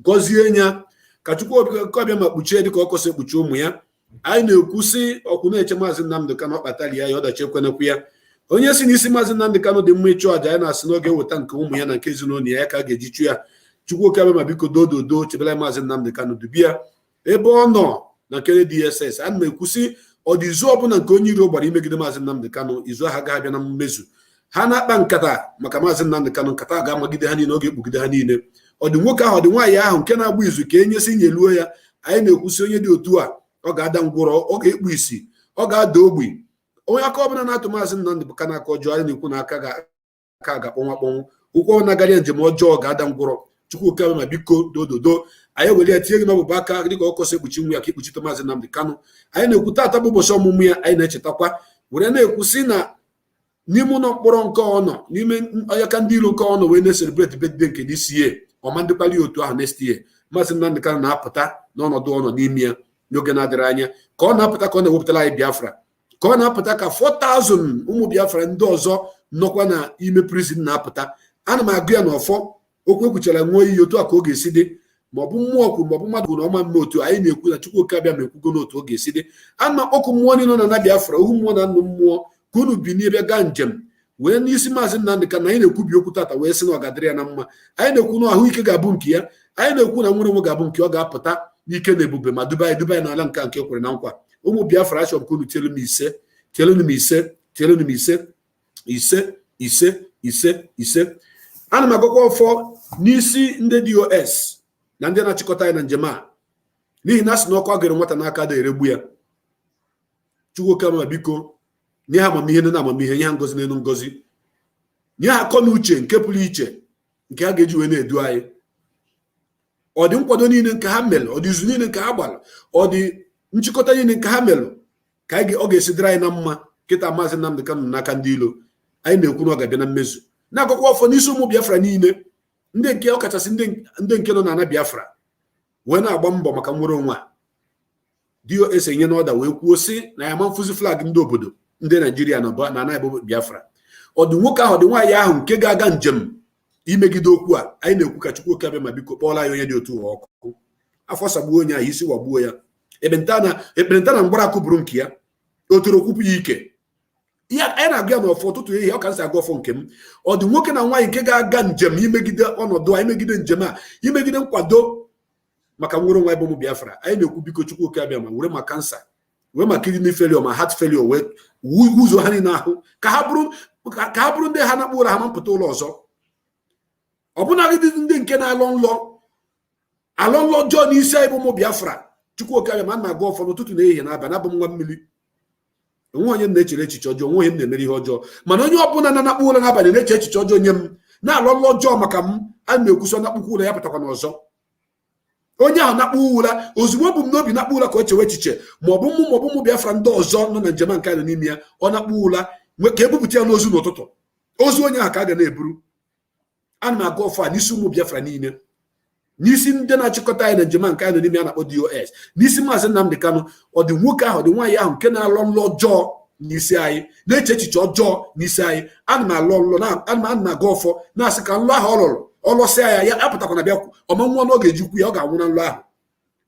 gọzie ya. Ka Chukwu okabịa ma kpuchie dịka ọ kọsị ekpuchi ụmụ ya. Anyị na-ekwusị ọkwụ na-eche Mazi Nnamdi Kanu ọkpatali ya ọdachi ekwenekwu ya. Onye si n'isi Mazi Nnamdi Kanu dị mma ịchụ aja, anyị na-asị na ọ ga-eweta nke ụmụ ya na nke ezinụlọ ya ka a ga-eji chụ ya. Chukwu okabịa ma biko dododo chebela Mazi Nnamdi Kanu dubia ebe ọ nọ na nkere DSS. Ana m ekwusị ọ dị izu ọbụla nke onye iro gbara imegide Mazi Nnamdi Kanu, izu ha ga-abịa na mmezu. Ha na-akpa nkata maka Mazi Nnamdi Kanu, nkata ga-amagide ha niile, ọ ga-ekpugide ha niile. Ọ dị nwoke ahụ, ọ dị nwaanyị ahụ nke na-agba izu ka enyesi nyeluo ya. Anyị na-ekwusị onye dị otu a ọ ga-ada ngwụrọ, ọ ga-ekpu isi, ọ ga-ada ogbi. Onye aka ọbụla na-atụ Mazi Nnamdi Kanu aka ọjọọ, anyị na-ekwu na aka ga-akpọnwakpọnwụ. Ụkwụ na-agaghị njem ọjọọ ga-ada ngwụrọ. Chukwu okabịa ma biko dododo anyị were ya tinye gị n'ọbụba aka dịka ọkọsọ ekpuchi nwa ya ka ikpuchite Mazi Nnamdi Kanu. Anyị na-ekwu taata bụ ụbọchị ọmụmụ ya, anyị na-echetakwa were na-ekwusị na n'ime ụlọ mkpọrọ nke ọ nọ, n'ime ọyaka ndị iro nke ọ nọ wee na-eselebreti birthday nke this year, ọma ndịkwali otu ahụ next year. Mazi Nnamdi Kanu na-apụta n'ọnọdụ ọ nọ n'ime ya n'oge na-adịrị anya, ka ọ na-apụta ka ọ na-ewepụtara anyị Biafra, ka ọ na-apụta ka 4,000 ụmụ Biafra ndị ọzọ nọkwa na ime prison na-apụta. Ana m agụ ya n'ọfọ okwu ekwuchara nwa iyi otu a ka ọ ga-esi dị, ma ọ bụ mmụọ kwuru ma ọ bụ mmadụ na ọma mme otu anyị na-ekwu na Chukwu okabịa ma ekwugo n'otu ọ ga-esi dị. Ana ọkụ mmụọ niile nọ na Biafra, ohu mmụọ na nnụ mmụọ ka unu bi n'ebe gaa njem wee n'isi Mazi Nnamdi Kanu. Anyị na-ekwubi okwu tata wee sị na ọ ga-adịrị ya na mma. Anyị na-ekwu na ahụike ga-abụ nke ya. Anyị na-ekwu na nwere onwe ga-abụ nke ọ ga-apụta n'ike na ebube ma duba n'ala nke kwere na nkwa. Ụmụ Biafra achọrọ m ka unu tielu m ise, tielu m ise, tielu m ise, ise ise ise ise. Ana m agakwa ọfọ n'isi ndị DOS na ndị na-achịkọta anyị na njem a, n'ihi na asị na ọkụ agịrị nwata n'aka da eregbu ya. Chukwu okabịa ma biko nye ha amamihe na amamihe, nye ha ngozi n'elu ngozi, nye akọ na uche nke pụrụ iche nke ha ga-eji wee na-edu anyị. Ọ dị nkwado niile nke ha mere, ọ dị izu niile nke ha gbara, ọ dị nchịkọta niile nke ha mere ka ọ ga-esi dịrị anyị na mma. Kịta Mazi Nnamdi Kanu n'aka ndị ilo, anyị na-ekwu na ọ ga-abịa na mmezu. Na-agakwa ọfọ n'isi ụmụ Biafra niile, ndị nke ọkachasị ndị nke nọ n'ala Biafra wee na-agba mbọ maka nwere onwe a. DOS enye n'ọda wee kwuo sị na ya ma mfụzi flag ndị obodo ndị Naijiria na ana Biafra. Ọ dị nwoke ahụ, ọ dị nwaanyị ahụ nke ga-aga njem imegide okwu a. Anyị na-ekwu ka Chukwu abịa ma biko kpọọla anyị onye dị otu ọkụ. Afọ sagbuo onye ahụ, isi wagbuo ya. Ekpenta na mgbara akụburu nke ya, o toro okwupụ ya ike. Anyị na-agụ ya n'ọfọ ụtụtụ ehihie, ọ ka nsị agụ ọfọ nke m. Ọ dị nwoke na nwaanyị nke ga-aga njem imegide ọnọdụ a, imegide njem a, imegide nkwado maka nwere onwe bụ ụmụ Biafra. Anyị na-ekwu biko Chukwu abịa ma were ma kansa, wee ma kidney failure, ma heart failure, wee wuzo ha niile ahụ ka ha bụrụ ndị ha na-akpụ ụra ha ma mpụta ụlọ ọzọ. Ọbụnagịdị ndị nke na-alọ nlọ ọjọọ n'isi anyị bụ ụmụ Biafra. Chukwu abịa ma na-agụ ọfọ n'ụtụtụ na ehihie na-abịa, na-abụ nwa mmiri. Onwe onye na-echere echiche ọjọọ, onwe onye m na-emere ihe ọjọọ, mana onye ọbụla na-anakpụ ụra n'abalị na-eche echiche ọjọọ nye m, na-alọ nlọ ọjọọ maka m, a na-ekwuso nakpụkwa ụra ya pụtakwa n'ọzọ. Onye ahụ nakpụ ụra ozugbo bụ m n'obi nakpụ ụra ka o chewe echiche, maọbụ ụmụ Biafra ndị ọzọ nọ na njem nke a nọ n'ime ya, ọ nakpụ ụra ka ebupụta ya n'ozu n'ụtụtụ. Ozu onye ahụ ka a ga na-eburu. Ana m aga ọfọ a n'isi ụmụ Biafra niile, n'isi ndị na-achịkọta anyị na njem nke anyị nọ n'ime a na-akpọ DOS, n'isi Mazi Nnamdi Kanu. Ọ dị nwoke ahụ, ọ dị nwaanyị ahụ nke na-alọ nlọ ọjọọ n'isi anyị, na-eche echiche ọjọọ n'isi anyị. Ana m alọ nlọ, ana m aga ọfọ na-asị ka nlọ ahụ ọ lụrụ ọlọsịa ya apụtakwa na bịa ọma nwa n'oge ejikwu ya, ọ ga-anwụ na nlọ ahụ.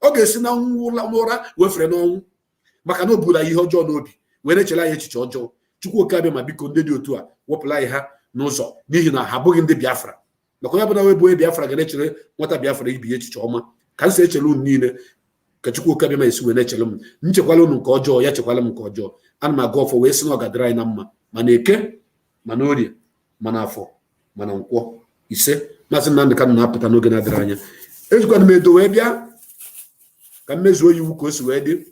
Ọ ga-esi na n'ụra wefere n'ọnwụ maka na o buru anyị ihe ọjọọ n'obi, wee na-echere anyị echiche ọjọọ. Chukwu abịa ma biko ndị dị otu a wepụla anyị ha n'ụzọ, n'ihi na ha abụghị ndị Biafra. Maka onye bụla wee bụ onye Biafra ga na-echere nwata Biafra ibi echiche ọma. Ka m si echere unu niile ka Chukwu abịa ma esi wee na-echere m, nchekwala unu nke ọjọọ, ya chekwala m nke ọjọọ. Ana m aga ọfọ wee sị na ọ ga-adịrị anyị na mma, mana Eke, mana Orie, mana Afọ, mana Nkwọ. Ise Mazi Nnamdi Kanu na-apụta n'oge na-adịrị anya. Ejikwana m edo wee bịa ka m mezuo iwu ka o si wee dị.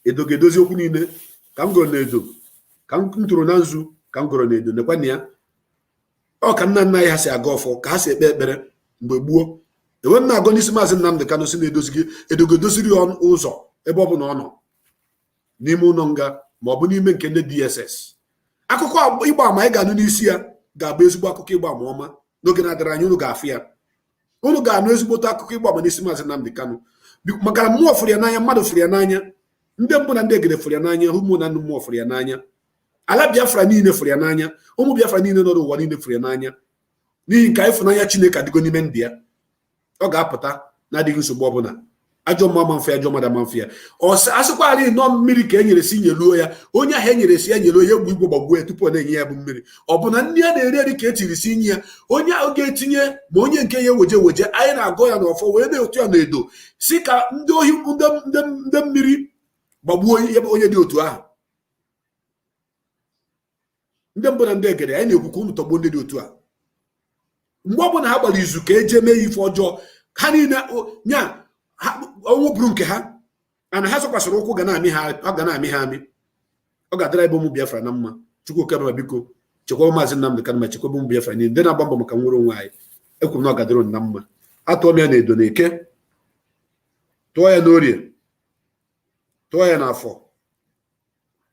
Edo ga-edozi okwu niile. Ka m gụrụ na edo, ka m tụrụ na nzu, ka m gụrụ na edo, nekwana ya. Ọ ka nna nna anyị ha si aga ọfọ, ka ha si ekpe ekpere mgbe gboo. Enwe m na-agụ n'isi Mazi Nnamdi Kanu si na-edozi edo ga-edoziri ụzọ ebe ọ bụla ọ nọ, n'ime ụlọ nga ma ọ bụ n'ime nke ndị DSS. Akụkọ ịgba ama anyị ga-anụ n'isi ya ga-abụ ezigbo akụkọ ịgba ama ọma. N'oge na-adịrị anya unu ga-afụ ya, unu ga-anụ ezigbote akụkọ ịgba ama n'isi Mazi Nnamdi Kanu. Maka na mmụọ fụrụ ya n'anya, mmadụ fụrụ ya n'anya, ndị mbụ na ndị egede fụrụ ya n'anya, ụmụ na ndị mmụọ fụrụ ya n'anya, ala Biafra niile fụrụ ya n'anya, ụmụ Biafra niile nọ n'ụwa niile fụrụ ya n'anya. N'ihi nke anyị fụnanya Chineke adịgo n'ime ndị ya. Ọ ga-apụta na-adịghị nsogbu ọbụla. Ajọ mma ma mfe ya, ajọ mmadụ ma mfe ya. Asịkwarị nọ mmiri ka e nyere si nyeluo ya, onye ahụ e nyere si ya nyeluo ya, egwu igwe gbagbuo ya tupu ọ na-enye ya bụ mmiri. Ọ bụ na ndị a na-eri eri ka etiri si nye ya, onye ahụ ga-etinye ma onye nke ya weje anyị na-agọ ya n'ọfọ wee na-etu ya n'edo si ka ndị ohi ndị mmiri gbagbuo onye dị otu ahụ. Ndị mbụ na ndị egere anyị na-ekwu ka unu tọgbuo ndị dị otu a. Mgbe ọbụla ha gbara izu ka eje mee ife ọjọọ, ha niile nya ọnwụ bụrụ nke ha, ana ha sọkwasịrị ụkwụ ga na-amị ha amị. Ọ ga-adịra ebe ụmụ Biafra na mma. Chukwu abịa biko chekwaba Mazi Nnamdi Kanu ma chekwaba ụmụ Biafra niile ndị na-agba mbọ maka nwere onwe anyị. Ekwuru na ọ ga-adịrị unu na mma. Atụọ m ya na edo na Eke, tụọ ya na Orie, tụọ ya na Afọ,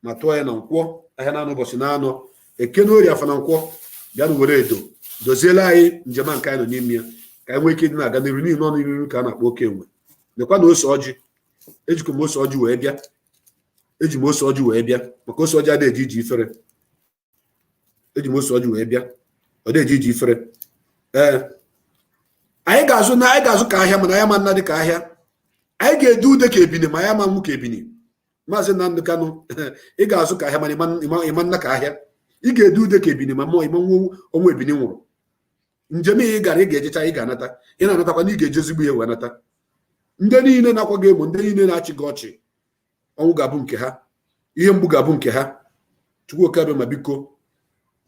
ma tụọ ya na Nkwọ. Ahịa na-anọ ụbọchị na-anọ Eke na Orie, Afọ na Nkwọ bịa na were edo doziela anyị njem nke anyị nọ n'ime ya, ka anyị nwee ike dị na-aga n'iru, n'ihi na ọnụ iru ka a na-akpọ oke enwe. Lekwa na ose ọjị, ejikwa m ose ọjị wee bịa, eji m ose ọjị wee bịa maka ose ọjị adịghị eji ifere. Eji m ose ọjị wee bịa, ọ dịghị eji ifere. Anyị ga-azụ ka ahịa, mana ya ma nna dị ka ahịa. Anyị ga-edu ude ka ebini, ma ya ma nwụ ka ebini. Mazi Nnamdi Kanu, ị ga-azụ ka ahịa mana ịma nna ka ahịa. Ị ga-edu ude ka ebini ma ịma nwụ ọnwụ ebini nwụrụ. Njem ị gara, ị ga-ejecha, ị ga-anata, ị na-anatakwa na ị ga-eje ezigbo ihe wee nata. Ndị niile na-akwa gị emo, ndị niile na-achị gị ọchị, ọnwụ ga-abụ nke ha, ihe mgbu ga-abụ nke ha. Chukwu abịa ma biko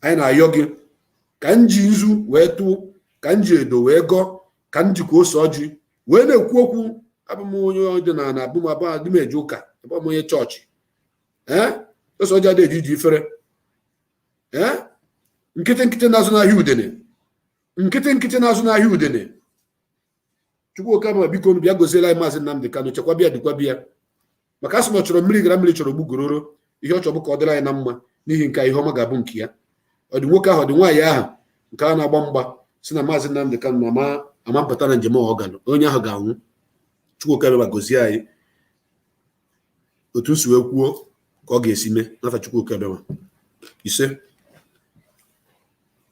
anyị na-ayọ gị ka m ji nzu wee tụ, ka m ji edo wee gọ, ka m jikwa ose ọjị wee na-ekwu okwu. Abụ m onye ọdịnala, abụ m adị m eje ụka, abụ m onye chọọchị. Ose ọjị adịghị eji ifere. nkịtị na-azụ n'ahịa udene nkịtị na-azụ n'ahịa udene Chukwuka ma biko bịa goziela anyị Mazi Nnamdi Kanu chekwa bịa dịkwa bịa maka asị m ọ chọrọ mmiri gara mmiri chọrọ gbugororo ihe ọ chọrọ ka ọ dịrị anyị na mma n'ihi nke ihe ọma ga-abụ nke ya ọ dị nwoke ahụ ọ dị nwaanyị ahụ nke a na-agba mgba si na Mazi Nnamdi Kanu ama mpụta na njem ọ gara onye ahụ ga-anwụ Chukwuka bịa gozie anyị otu si wee kwuo ka ọ ga-esi mee n'afa Chukwuka bịa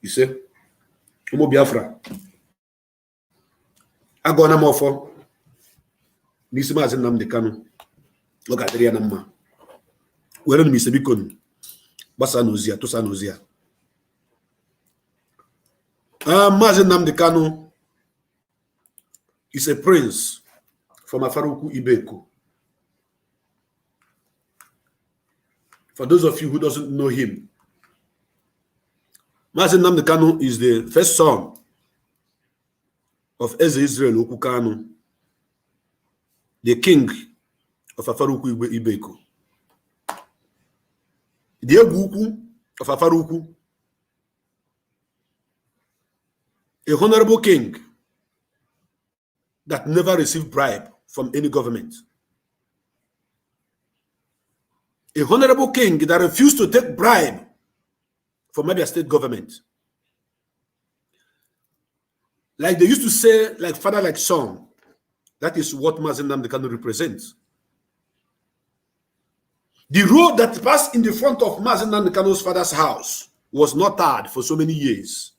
ise ụmụ Biafra agọna m ọfọ n'isi Mazi Nnamdi Kanu ọ ga-adịrị ya na mma were m ise biko gbasa n'ozi ya tụsa n'ozi ya Mazi Nnamdi Kanu is a prince from Afaruku Ibeko. For those of you who doesn't know him, Mazi Nnamdi Kanu is the first son of Eze Israel Okwu Kanu, the king of Afaruku Ibeko. The Egwu of Afaruku, a honorable king that never received bribe from any government. A honorable king that refused to take bribe from maybe a state government. Like they used to say, like father, like son. That is what Mazi Nnamdi Kanu represents. The road that passed in the front of Mazi Nnamdi Kanu's father's house was not tarred for so many years.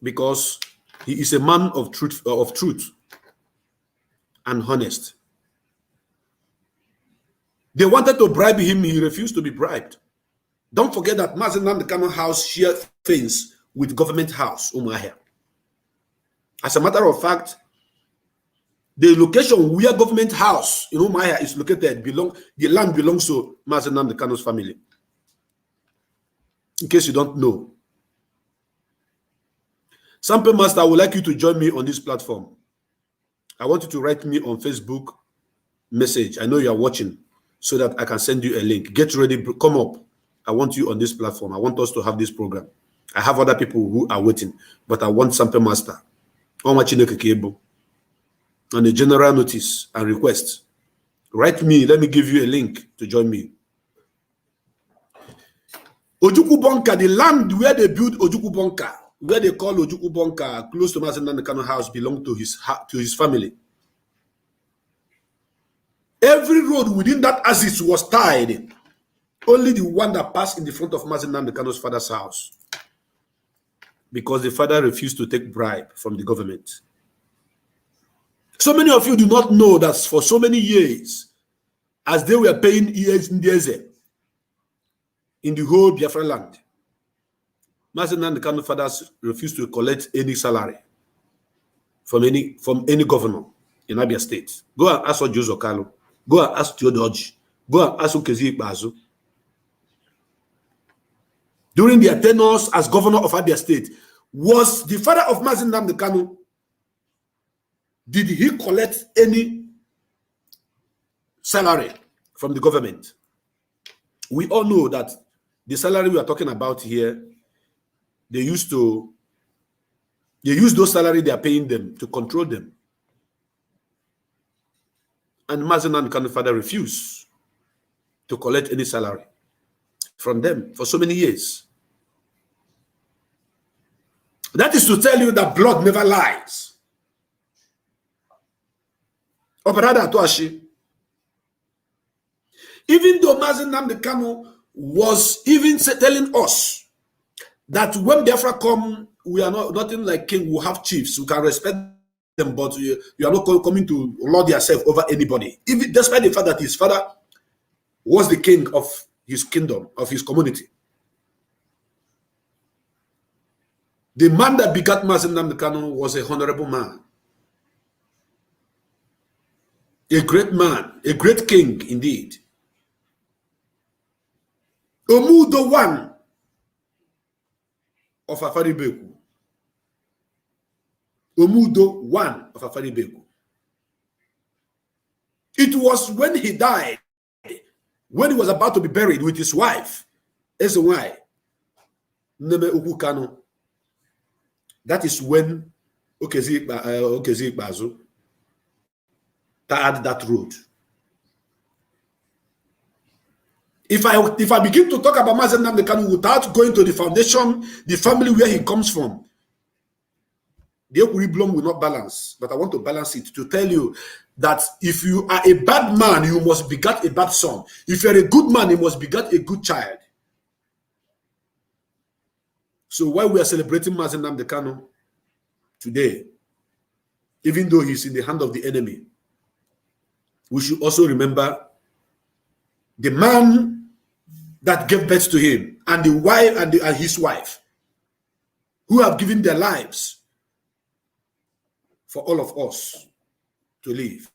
Because he is a man of truth and honest. They wanted to bribe him, he refused to be bribed. Don't forget that Mazi Nnamdi Kanu house shared fence with government house, Umahia. As a matter of fact, the location where government house in Umahia is located, the land belongs to Mazi Nnamdi Kanu's family. In case you don't know. Sample Master, I would like you to join me on this platform. I want you to write me on Facebook message. I know you are watching, so that I can send you a link. Get ready, come up. I want you on this platform. I want us to have this program. I have other people who are waiting, but I want Sample Master on a general notice and request. Write me, let me give you a link to join me. Ojukwu Bunker, the land where they built Ojukwu Bunker, where they call Ojukwu Bunker, close to Mazi Nnamdi Kanu house, belonged to his family. Every road within that axis was tied. Only the one that passed in the front of Mazi Nnamdi Kanu's father's house. Because the father refused to take bribe from the government. So many of you do not know that for so many years, as they were paying Ndieze in the whole Biafra land, Mazi Nnamdi Kanu fathers refused to collect any salary from any governor in Abia State. Go and ask Joseph Kalu. Go and ask Theodoji. Go and ask Ukezi Ikpeazu. During their tenures as governor of Abia State, was the father of Mazi Nnamdi Kanu, did he collect any salary from the government? We all know that the salary we are talking about here, they use those salary they are paying them to control them. And Mazi Nnamdi Kanu's father refused to collect any salary from them for so many years. That is to tell you that blood never lies. Operada Atuashi. Even though Mazi Nnamdi Kanu was even telling us that when Biafra come, we are nothing like king, we have chiefs, we can respect them, but you are not coming to lord yourself over anybody. Even despite the fact that his father was the king of his kingdom, of his community. The man that begat Mazi Nnamdi Kanu was a honorable man. A great man, a great king indeed. Omudo one of Afaribeku. Omudo one of Afaribeku. It was when he died, when he was about to be buried with his wife, Eze why Neme Ukwu Kanu. That is when Okezi Ikpeazu tarred that road. If I begin to talk about Mazi Nnamdi Kanu without going to the foundation, the family where he comes from, the equilibrium will not balance. But I want to balance it to tell you that if you are a bad man, you must beget a bad son. If you're a good man, you must beget a good child. So while we are celebrating Mazi Nnamdi Kanu today, even though he's in the hand of the enemy, we should also remember the man that gave birth to him and the wife and his wife, who have given their lives for all of us to live.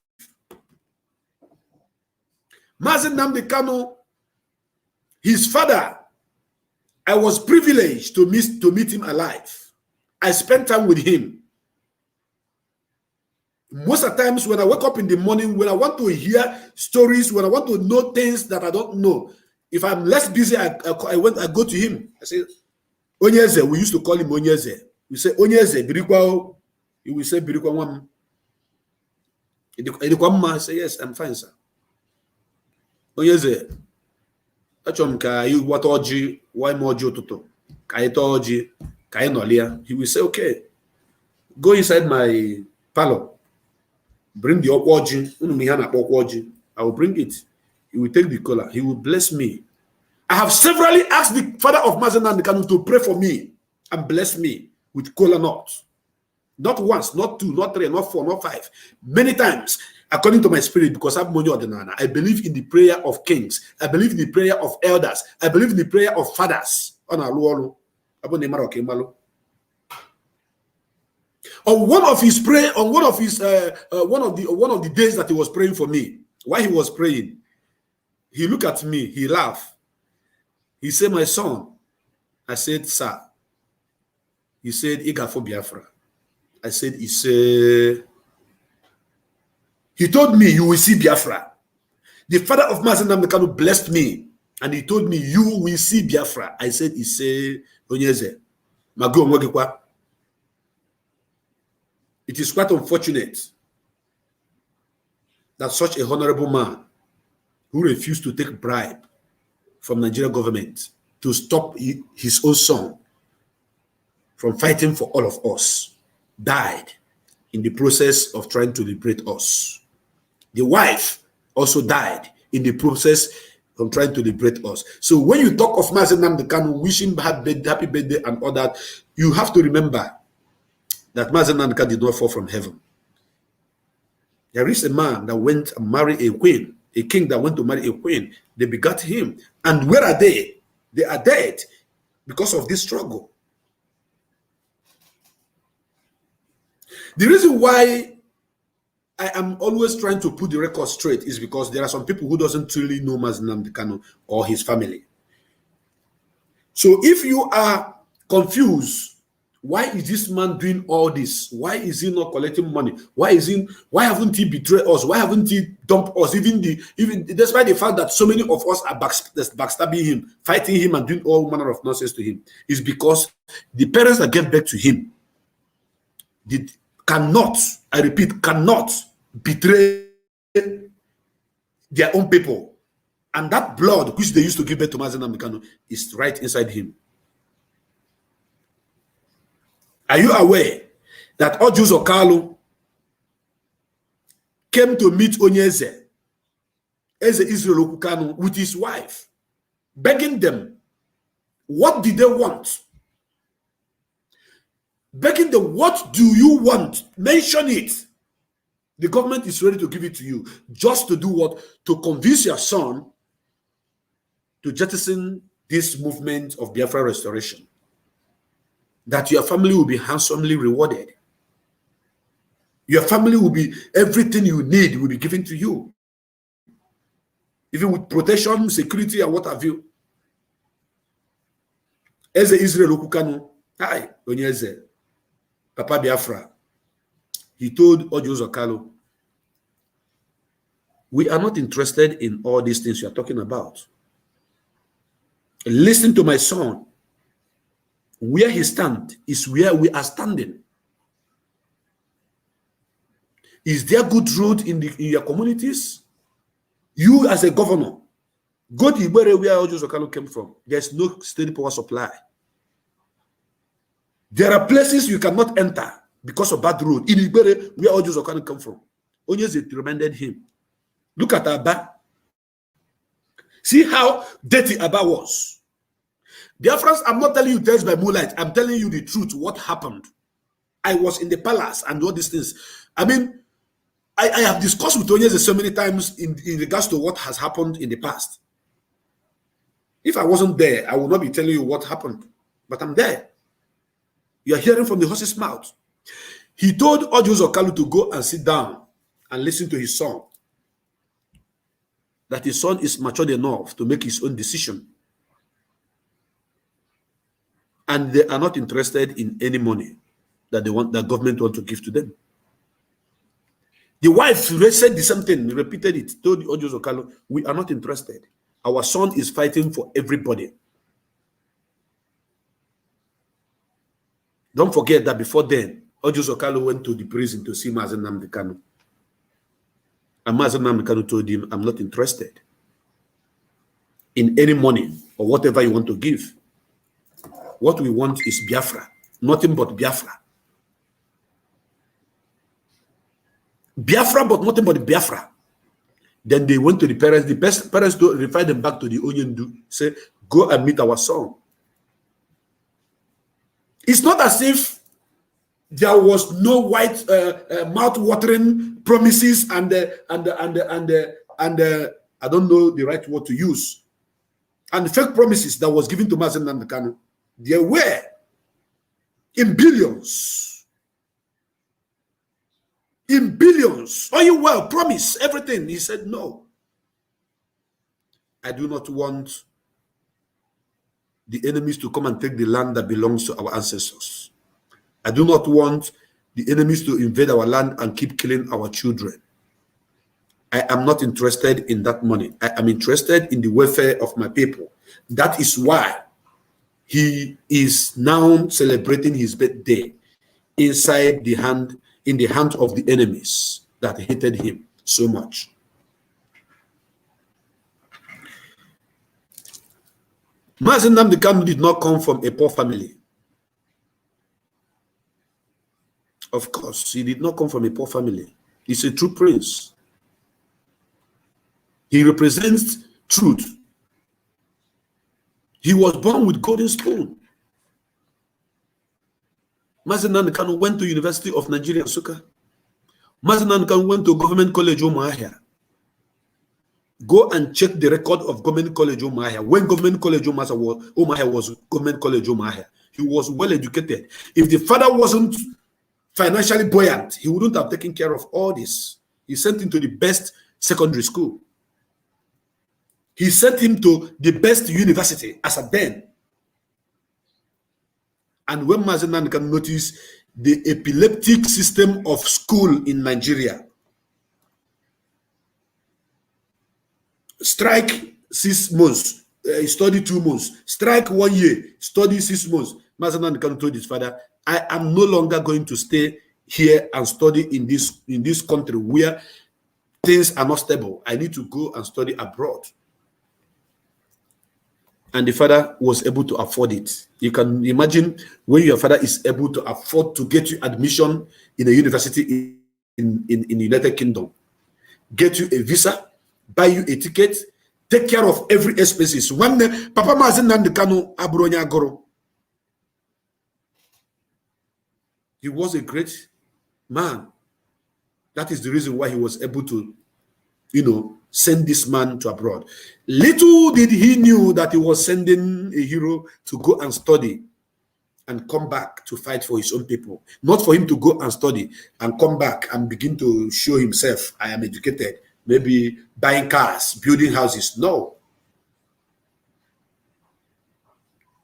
Mazi Nnamdi Kanu, his father, I was privileged to meet him alive. I spent time with him. Most of the times when I wake up in the morning, when I want to hear stories, when I want to know things that I don't know, if I'm less busy, I go to him. I say, Onyeze, we used to call him Onyeze. We say, Onyeze, Birikwa. He will say, Birikwa Wam. I say, yes, I'm fine, sir. Onyeze, achom ka you what oji, why mojo toto? Ka ito oji, ka inolia. He will say, okay, go inside my parlor. Bring the okwoji. I will bring it. He will take the collar. He will bless me. I have severally asked the father of Mazi Nnamdi Kanu to pray for me and bless me with kola nuts. Not once, not two, not three, not four, not five. Many times, according to my spirit, because I believe in the prayer of kings. I believe in the prayer of elders. I believe in the prayer of fathers. On one of his prayer, on one of his one of the days that he was praying for me, while he was praying, he looked at me, he laughed. He said, my son. I said, sir. He said, Iga for Biafra. I said, he told me, you will see Biafra. The father of Mazi Nnamdi Kanu blessed me, and he told me, you will see Biafra. I said, Onyeze, Mago Mwagikwa. It is quite unfortunate that such a honorable man who refused to take bribe from Nigerian government to stop his own son from fighting for all of us died in the process of trying to liberate us. The wife also died in the process of trying to liberate us. So when you talk of Mazi Nnamdi Kanu wishing happy birthday and all that, you have to remember that Mazi Nnamdi Kanu did not fall from heaven. There is a man that went and married a queen, a king that went to marry a queen. They begat him. And where are they? They are dead because of this struggle. The reason why I am always trying to put the record straight is because there are some people who doesn't really know Mazi Nnamdi Kanu or his family. So if you are confused, why is this man doing all this? Why is he not collecting money? Why haven't he betrayed us? Why haven't he dumped us? Even despite the fact that so many of us are backstabbing him, fighting him, and doing all manner of nonsense to him, is because the parents that gave birth to him cannot betray their own people. And that blood which they used to give birth to Mazi Nnamdi Kanu is right inside him. Are you aware that Ojus Okalu came to meet Onyeze, Eze Israel Kanu, with his wife, begging them, what did they want? Begging them, what do you want? Mention it. The government is ready to give it to you. Just to do what? To convince your son to jettison this movement of Biafra restoration. That your family will be handsomely rewarded. Your family will be, everything you need will be given to you. Even with protection, security, and what have you. Eze Israel Kanu, hi, Onyeze, Papa Biafra. He told Ojus Okalu, we are not interested in all these things you are talking about. Listen to my son. Where he stands is where we are standing. Is there good road in your communities? You as a governor, go to Ibere where Ojo Zokalo came from. There's no steady power supply. There are places you cannot enter because of bad road. In Ibere where Ojo Zokalo came from. Onyeze reminded him. Look at Aba. See how dirty Aba was. Dear friends, I'm not telling you tales by moonlight. I'm telling you the truth, what happened. I was in the palace and all these things. I mean, I have discussed with Onyeze so many times in regards to what has happened in the past. If I wasn't there, I would not be telling you what happened. But I'm there. You are hearing from the horse's mouth. He told Ojo Zokalo to go and sit down and listen to his son. That his son is matured enough to make his own decision. And they are not interested in any money that the government want to give to them. The wife said the same thing, repeated it, told Ojo Zokalo, we are not interested. Our son is fighting for everybody. Don't forget that before then, Ojo Zokalo went to the prison to see Mazi Nnamdi Kanu. And Mazi Nnamdi Kanu told him, I'm not interested in any money or whatever you want to give. What we want is Biafra, nothing but Biafra. Biafra, but nothing but Biafra. Then they went to the parents. The parents referred them back to the Onyendu, say, go and meet our son. It's not as if there was no white mouth-watering promises and I don't know the right word to use, and fake promises that was given to Mazi Nnamdi Kanu. There were in billions. In billions. Oh, you will promise everything. He said, no. I do not want the enemies to come and take the land that belongs to our ancestors. I do not want the enemies to invade our land and keep killing our children. I am not interested in that money. I am interested in the welfare of my people. That is why he is now celebrating his birthday inside the hand, in the hand of the enemies that hated him so much. Mazi Nnamdi Kanu did not come from a poor family. Of course, he did not come from a poor family. He's a true prince. He represents truth. He was born with golden spoon. Mazi Nnamdi Kanu went to University of Nigeria, Nsukka. Mazi Nnamdi Kanu went to Government College Umuahia. Go and check the record of Government College Umuahia. When Government College Umuahia was Government College Umuahia, he was well educated. If the father wasn't financially buoyant, he wouldn't have taken care of all this. He sent him to the best secondary school. He sent him to the best university as a then. And when Mazi Nnamdi Kanu noticed the epileptic system of school in Nigeria, strike 6 months, study 2 months, strike 1 year, study 6 months, Mazi Nnamdi Kanu told his father, I am no longer going to stay here and study in this country where things are not stable. I need to go and study abroad. And the father was able to afford it. You can imagine when your father is able to afford to get you admission in a university in the United Kingdom, get you a visa, buy you a ticket, take care of every expenses. When Papa Mazi Nnamdi Kanu Abronya Goro, he was a great man. That is the reason why he was able to, send this man to abroad. Little did he knew that he was sending a hero to go and study and come back to fight for his own people. Not for him to go and study and come back and begin to show himself, I am educated, maybe buying cars, building houses. No.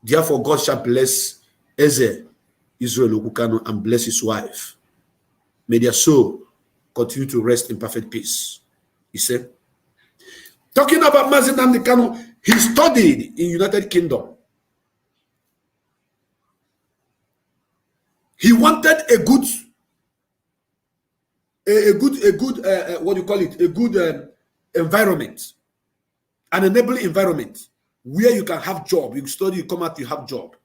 Therefore, God shall bless Eze Israel Okukano and bless his wife. May their soul continue to rest in perfect peace. He said, talking about Mazi Nnamdi Kanu, He studied in United Kingdom. He wanted a good what do you call it? A good environment, an enabling environment where you can have job. You study, you come out, you have job.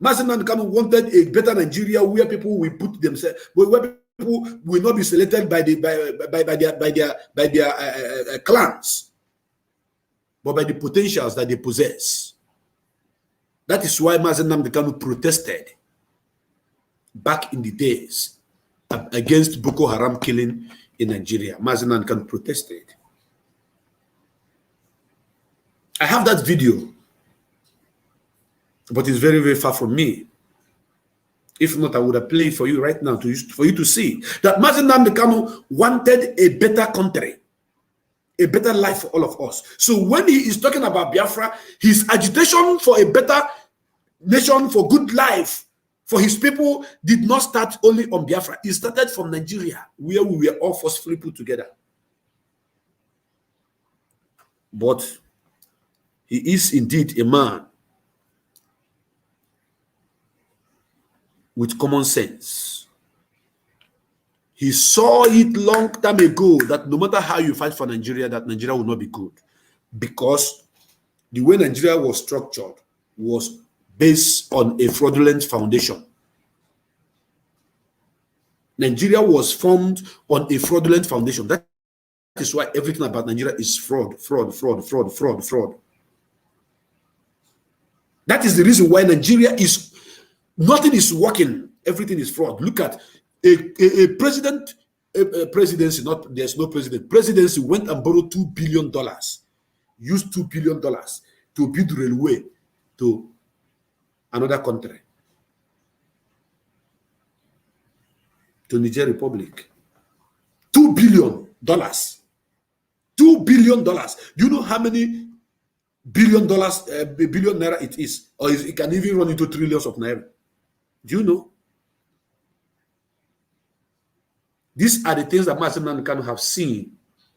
Mazi Nnamdi Kanu wanted a better Nigeria where people will put themselves, where people will not be selected by their clans, but by the potentials that they possess. That is why Mazi Nnamdi Kanu protested back in the days against Boko Haram killing in Nigeria. Mazi Nnamdi Kanu protested. I have that video, but it's very, very far from me. If not, I would have played for you right now for you to see that Mazi Nnamdi Kanu wanted a better country, a better life for all of us. So when he is talking about Biafra, his agitation for a better nation, for good life, for his people did not start only on Biafra. It started from Nigeria, where we were all forcefully put together. But he is indeed a man with common sense. He saw it long time ago that no matter how you fight for Nigeria, that Nigeria will not be good. Because the way Nigeria was structured was based on a fraudulent foundation. Nigeria was formed on a fraudulent foundation. That is why everything about Nigeria is fraud. That is the reason why Nigeria is, nothing is working. Everything is fraud. Look at a president, a presidency, there's no president. Presidency went and borrowed $2 billion, used $2 billion to build railway to another country, to Niger Republic. $2 billion. $2 billion. Do you know how many billion naira it is? Or it can even run into trillions of naira. Do you know? These are the things that Mazi Nnamdi Kanu have seen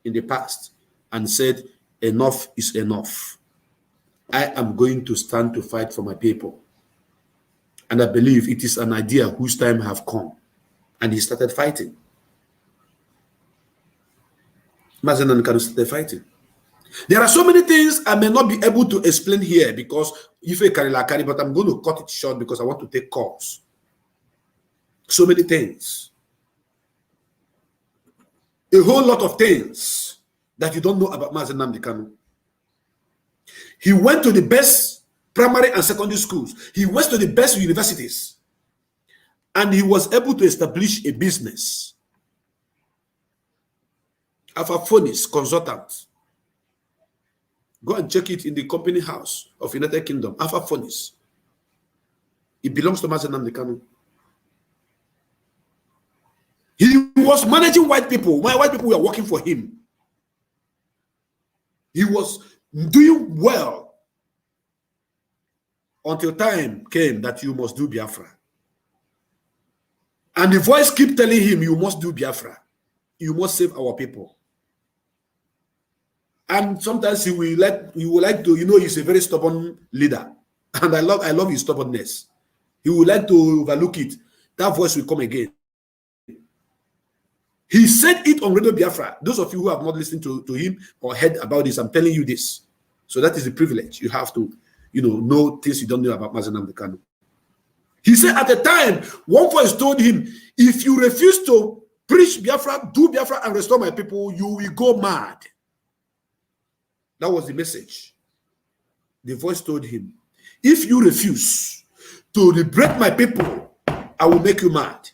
in the past and said, enough is enough. I am going to stand to fight for my people. And I believe it is an idea whose time have come. And he started fighting. Mazi Nnamdi Kanu started fighting. There are so many things I may not be able to explain here because if I carry la carry, but I'm going to cut it short because I want to take calls. So many things. A whole lot of things that you don't know about Mazi Nnamdi Kanu. He went to the best primary and secondary schools. He went to the best universities. And he was able to establish a business. Afafonis consultant. Go and check it in the company house of United Kingdom. Afafonis. It belongs to Mazi Nnamdi Kanu. He was managing white people. My white people were working for him. He was doing well until time came that you must do Biafra. And the voice kept telling him, you must do Biafra. You must save our people. And sometimes he will like to, you know, he's a very stubborn leader. And I love his stubbornness. He would like to overlook it. That voice will come again. He said it on Radio Biafra. Those of you who have not listened to him or heard about this, I'm telling you this. So that is the privilege. You have to, know things you don't know about Mazi Nnamdi Kanu. He said at the time, one voice told him, if you refuse to preach Biafra, do Biafra and restore my people, you will go mad. That was the message. The voice told him, if you refuse to liberate my people, I will make you mad.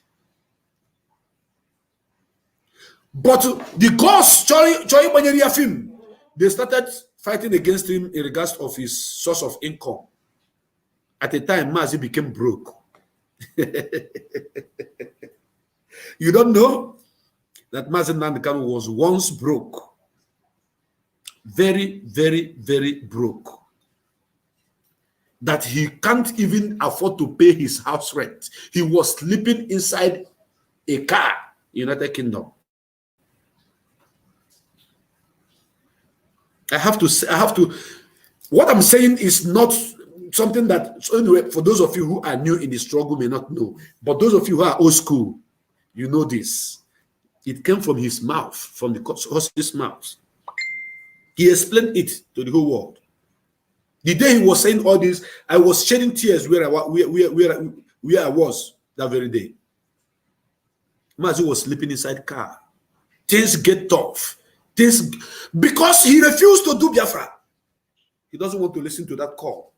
But the cause, Choi Banyeria film, they started fighting against him in regards of his source of income. At the time, Mazi became broke. You don't know that Mazi Nnamdi Kanu was once broke. Very, very, very broke. That he can't even afford to pay his house rent. He was sleeping inside a car in the United Kingdom. I have to What I'm saying is not something that, so anyway, for those of you who are new in the struggle may not know, but those of you who are old school, you know this. It came from his mouth, from the horse's mouth. He explained it to the whole world. The day he was saying all this, I was shedding tears where I was that very day. Mazi was sleeping inside car. Things get tough. Because he refused to do Biafra. He doesn't want to listen to that call.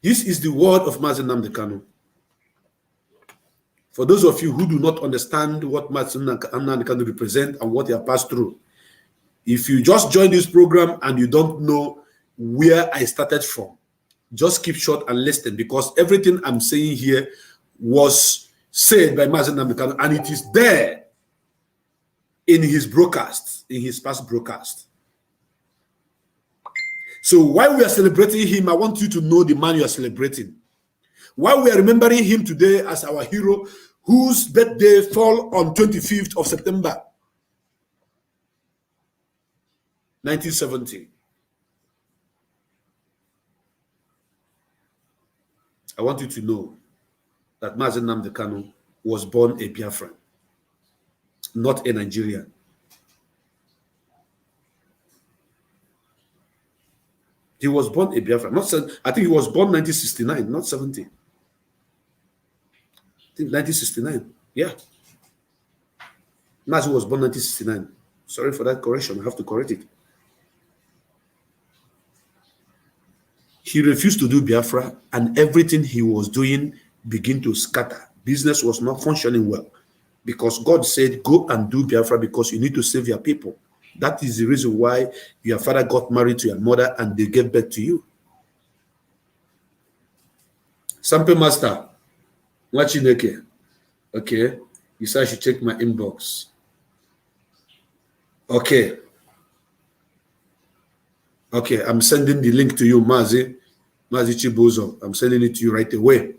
This is the word of Mazi Nnamdi Kanu. For those of you who do not understand what Mazi Nnamdi Kanu represents and what he has passed through, if you just join this program and you don't know where I started from, just keep short and listen, because everything I'm saying here was said by Mazi Nnamdi Kanu, and it is there in his broadcast, in his past broadcast. So while we are celebrating him, I want you to know the man you are celebrating. While we are remembering him today as our hero, whose birthday fall on 25th of September, 1970. I want you to know that Mazi Nnamdi Kanu was born a Biafran, not a Nigerian. He was born a Biafran. I think he was born 1969, not 70. I think 1969. Yeah. Mazi was born 1969. Sorry for that correction. I have to correct it. He refused to do Biafra, and everything he was doing began to scatter. Business was not functioning well because God said, go and do Biafra because you need to save your people. That is the reason why your father got married to your mother and they gave birth to you. Sample Master, watching okay. You said I should check my inbox. Okay, I'm sending the link to you, Mazi Chibuzo. I'm sending it to you right away.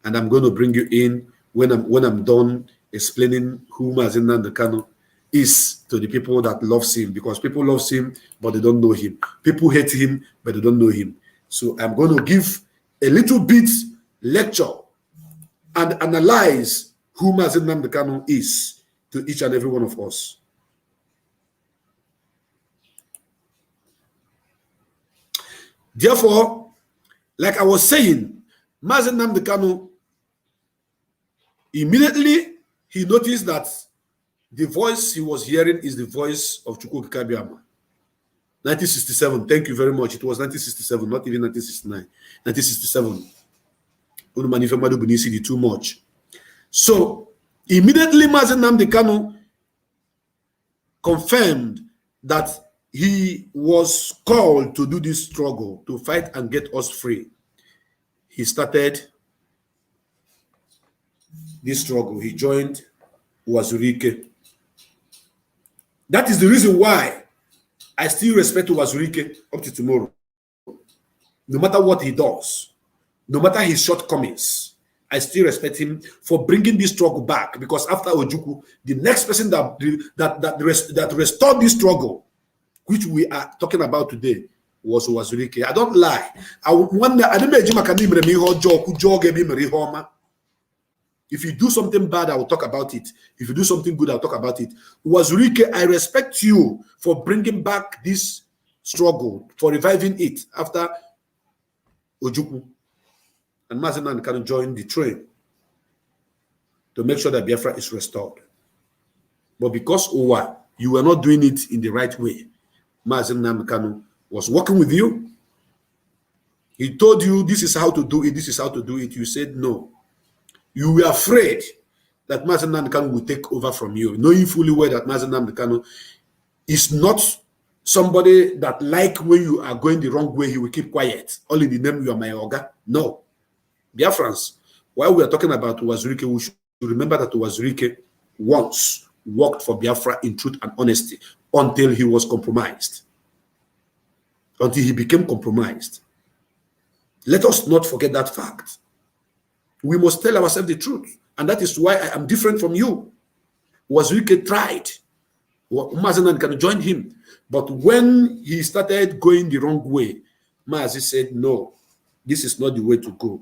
And I'm going to bring you in when I'm done explaining who Mazi Nnamdi Kanu is to the people that loves him, because people love him, but they don't know him. People hate him, but they don't know him. So I'm going to give a little bit lecture and analyze who Mazi Nnamdi Kanu is to each and every one of us. Therefore, like I was saying, Mazi Nnamdi Kanu, immediately he noticed that the voice he was hearing is the voice of Chukwu Kikabiama. 1967, thank you very much. It was 1967, not even 1969. 1967. Too much. So, immediately Mazi Nnamdi Kanu confirmed that he was called to do this struggle, to fight and get us free. He started this struggle. He joined Wazurike. That is the reason why I still respect Wazurike up to tomorrow. No matter what he does, no matter his shortcomings, I still respect him for bringing this struggle back. Because after Ojukwu, the next person that restored this struggle, which we are talking about today, was Wazurike. I don't lie. If you do something bad, I will talk about it. If you do something good, I'll talk about it. Wazurike, I respect you for bringing back this struggle, for reviving it after Ojukwu. And Mazi Nnamdi Kanu joined the train to make sure that Biafra is restored. But because Owa, you were not doing it in the right way, Mazi Nnamdi Kanu was working with you. He told you this is how to do it, this is how to do it. You said no. You were afraid that Mazi Nnamdi Kanu will take over from you, knowing fully well that Mazi Nnamdi Kanu is not somebody that, like, when you are going the wrong way, he will keep quiet. All in the name, you are my Oga. No. Biafrans, while we are talking about Wazurike, we should remember that Wazurike once worked for Biafra in truth and honesty until he was compromised. Until he became compromised. Let us not forget that fact. We must tell ourselves the truth. And that is why I am different from you. Wazurike tried. Mazi Nnamdi Kanu joined him. But when he started going the wrong way, Mazi said, no, this is not the way to go.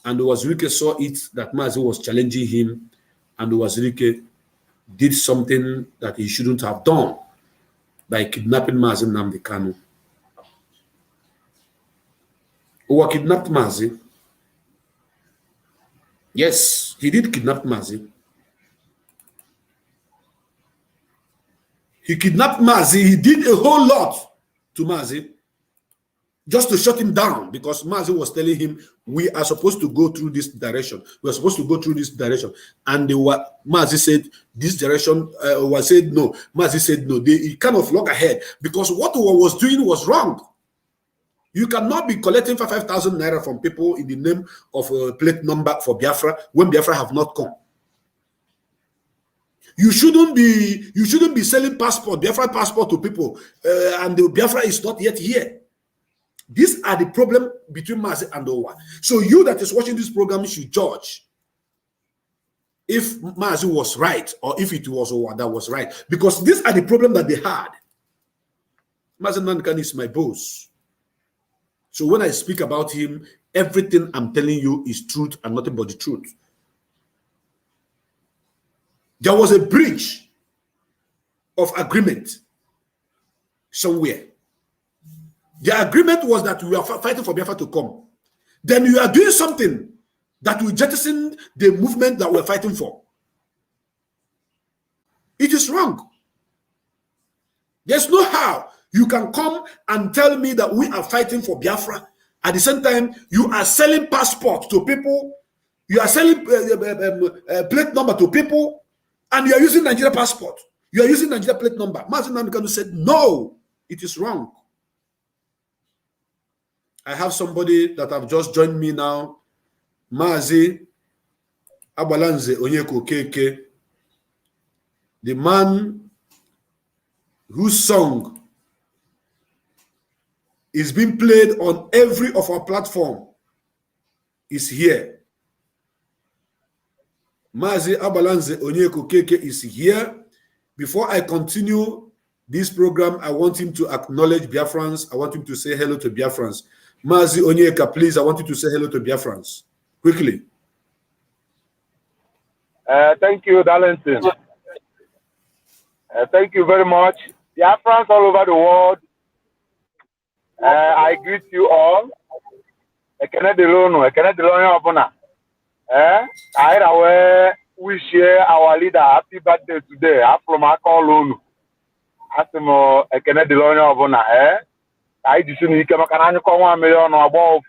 And Wazirike saw it that Mazi was challenging him, and Wazirike did something that he shouldn't have done by kidnapping Mazi Nnamdi Kanu. Who kidnapped Mazi? Yes, he did kidnap Mazi. He kidnapped Mazi. He did a whole lot to Mazi just to shut him down, because Mazi was telling him, we are supposed to go through this direction. We are supposed to go through this direction. And Mazi said, this direction was said no. Mazi said no. He kind of looked ahead, because what he was doing was wrong. You cannot be collecting 5,000 naira from people in the name of a plate number for Biafra when Biafra have not come. You shouldn't be selling passport, Biafra passport to people, and the Biafra is not yet here. These are the problem between Mazi and Owa. So you that is watching this program should judge if Mazi was right or if it was Owa that was right, because these are the problem that they had. Mazi Nnamdi Kanu is my boss. So when I speak about him, everything I'm telling you is truth and nothing but the truth. There was a breach of agreement somewhere. The agreement was that we are fighting for Biafra to come. Then you are doing something that will jettison the movement that we're fighting for. It is wrong. There's no how you can come and tell me that we are fighting for Biafra. At the same time, you are selling passport to people. You are selling plate number to people. And you are using Nigeria passport. You are using Nigeria plate number. Mazi Nnamdi Kanu said, no, it is wrong. I have somebody that have just joined me now. Mazi Abalanze Onyeko Keke. The man whose song is being played on every of our platform is here. Mazi Abalanze Onyeko Keke is here. Before I continue this program, I want him to acknowledge Biafrans. I want him to say hello to Biafrans. Mazi Onyeka, please, I want you to say hello to Biafrans. Quickly. Thank you, Darlington. Thank you very much. Biafrans all over the world, I greet you all. I wish our leader happy birthday today. From our call, Asimo Ekene Delonia Obona. I just need to come 1 million or above.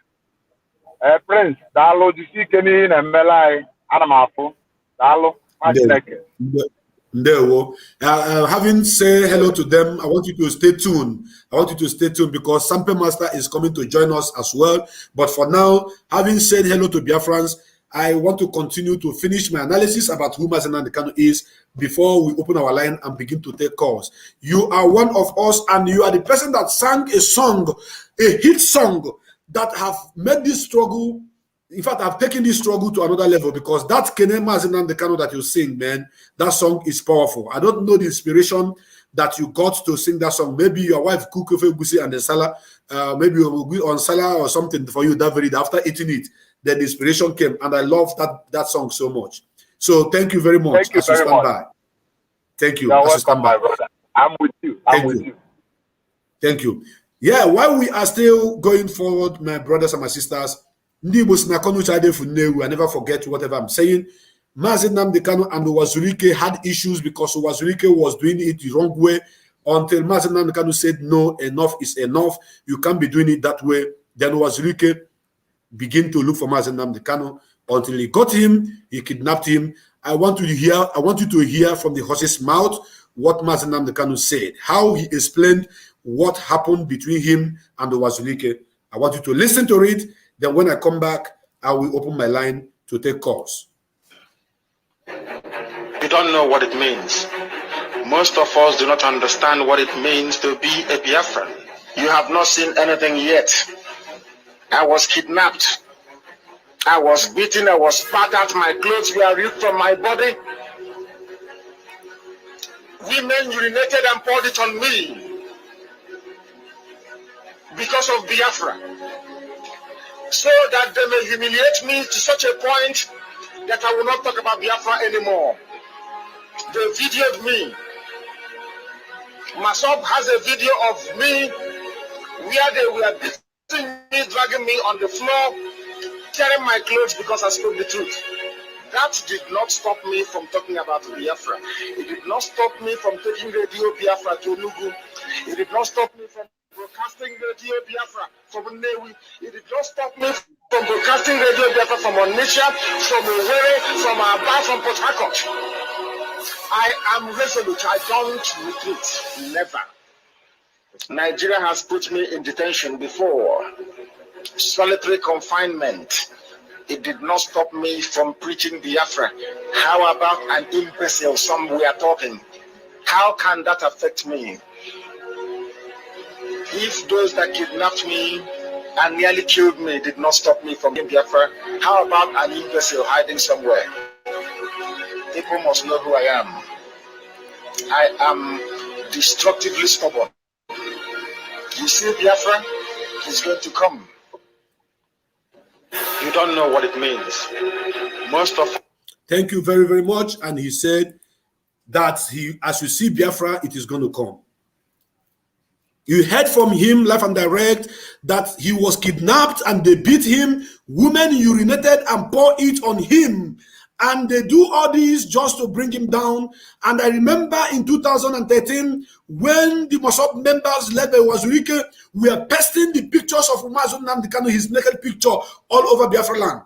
Prince, Dalo, you see Kenny and Melai, Adamafu, Dalo, having said hello to them, I want you to stay tuned. I want you to stay tuned because Sampe Master is coming to join us as well. But for now, having said hello to Biafrans, I want to continue to finish my analysis about who Mazi Nnamdi Kanu is before we open our line and begin to take calls. You are one of us, and you are the person that sang a song, a hit song, that have made this struggle. In fact, I've taken this struggle to another level because that Kene Mazi Nnamdi Kanu that you sing, man, that song is powerful. I don't know the inspiration that you got to sing that song. Maybe your wife cooked Gusi and the Salah, maybe you will be on Salah or something for you that very day. After eating it, then the inspiration came, and I love that song so much. So thank you very much. Thank you very much. By. Thank you. You're welcome, my brother. I'm with you. I'm with you. Thank you. Yeah, while we are still going forward, my brothers and my sisters, I never forget whatever I'm saying. Mazi Nnamdi Kanu and Wazirike had issues because Wazirike was doing it the wrong way until Mazi Nnamdi Kanu said, no, enough is enough. You can't be doing it that way. Then Wazirike begin to look for Mazi Nnamdi Kanu until he got him, he kidnapped him. I want you to hear from the horse's mouth what Mazi Nnamdi Kanu said, how he explained what happened between him and the Wazirike. I want you to listen to it. Then when I come back, I will open my line to take calls. You don't know what it means. Most of us do not understand what it means to be a Biafran. You have not seen anything yet. I was kidnapped. I was beaten. I was spat out. My clothes were ripped from my body. Women urinated and poured it on me because of Biafra, so that they may humiliate me to such a point that I will not talk about Biafra anymore. They videoed me. Masop has a video of me where they were beating me, dragging me on the floor, tearing my clothes because I spoke the truth. That did not stop me from talking about Biafra. It did not stop me from taking Radio Biafra to Onugu. It did not stop me from broadcasting Radio Biafra from Nnewi. It did not stop me from broadcasting Radio Biafra from Onitsha, from Owerri, from Aba, from Port Harcourt. I am resolute. I don't retreat. Never. Nigeria has put me in detention before. Solitary confinement. It did not stop me from preaching Biafra. How about an imbecile? Some we are talking. How can that affect me? If those that kidnapped me and nearly killed me did not stop me from being Biafra, how about an imbecile hiding somewhere? People must know who I am. I am destructively stubborn. You see, Biafra is going to come. You don't know what it means. Most of. Thank you very, very much. And he said that as you see Biafra, it is going to come. You heard from him live and direct that he was kidnapped and they beat him. Women urinated and poured it on him. And they do all this just to bring him down. And I remember in 2013, when the Masop members led by Wazurike were pasting the pictures of Mazi Nnamdi Kanu, his naked picture, all over Biafra land.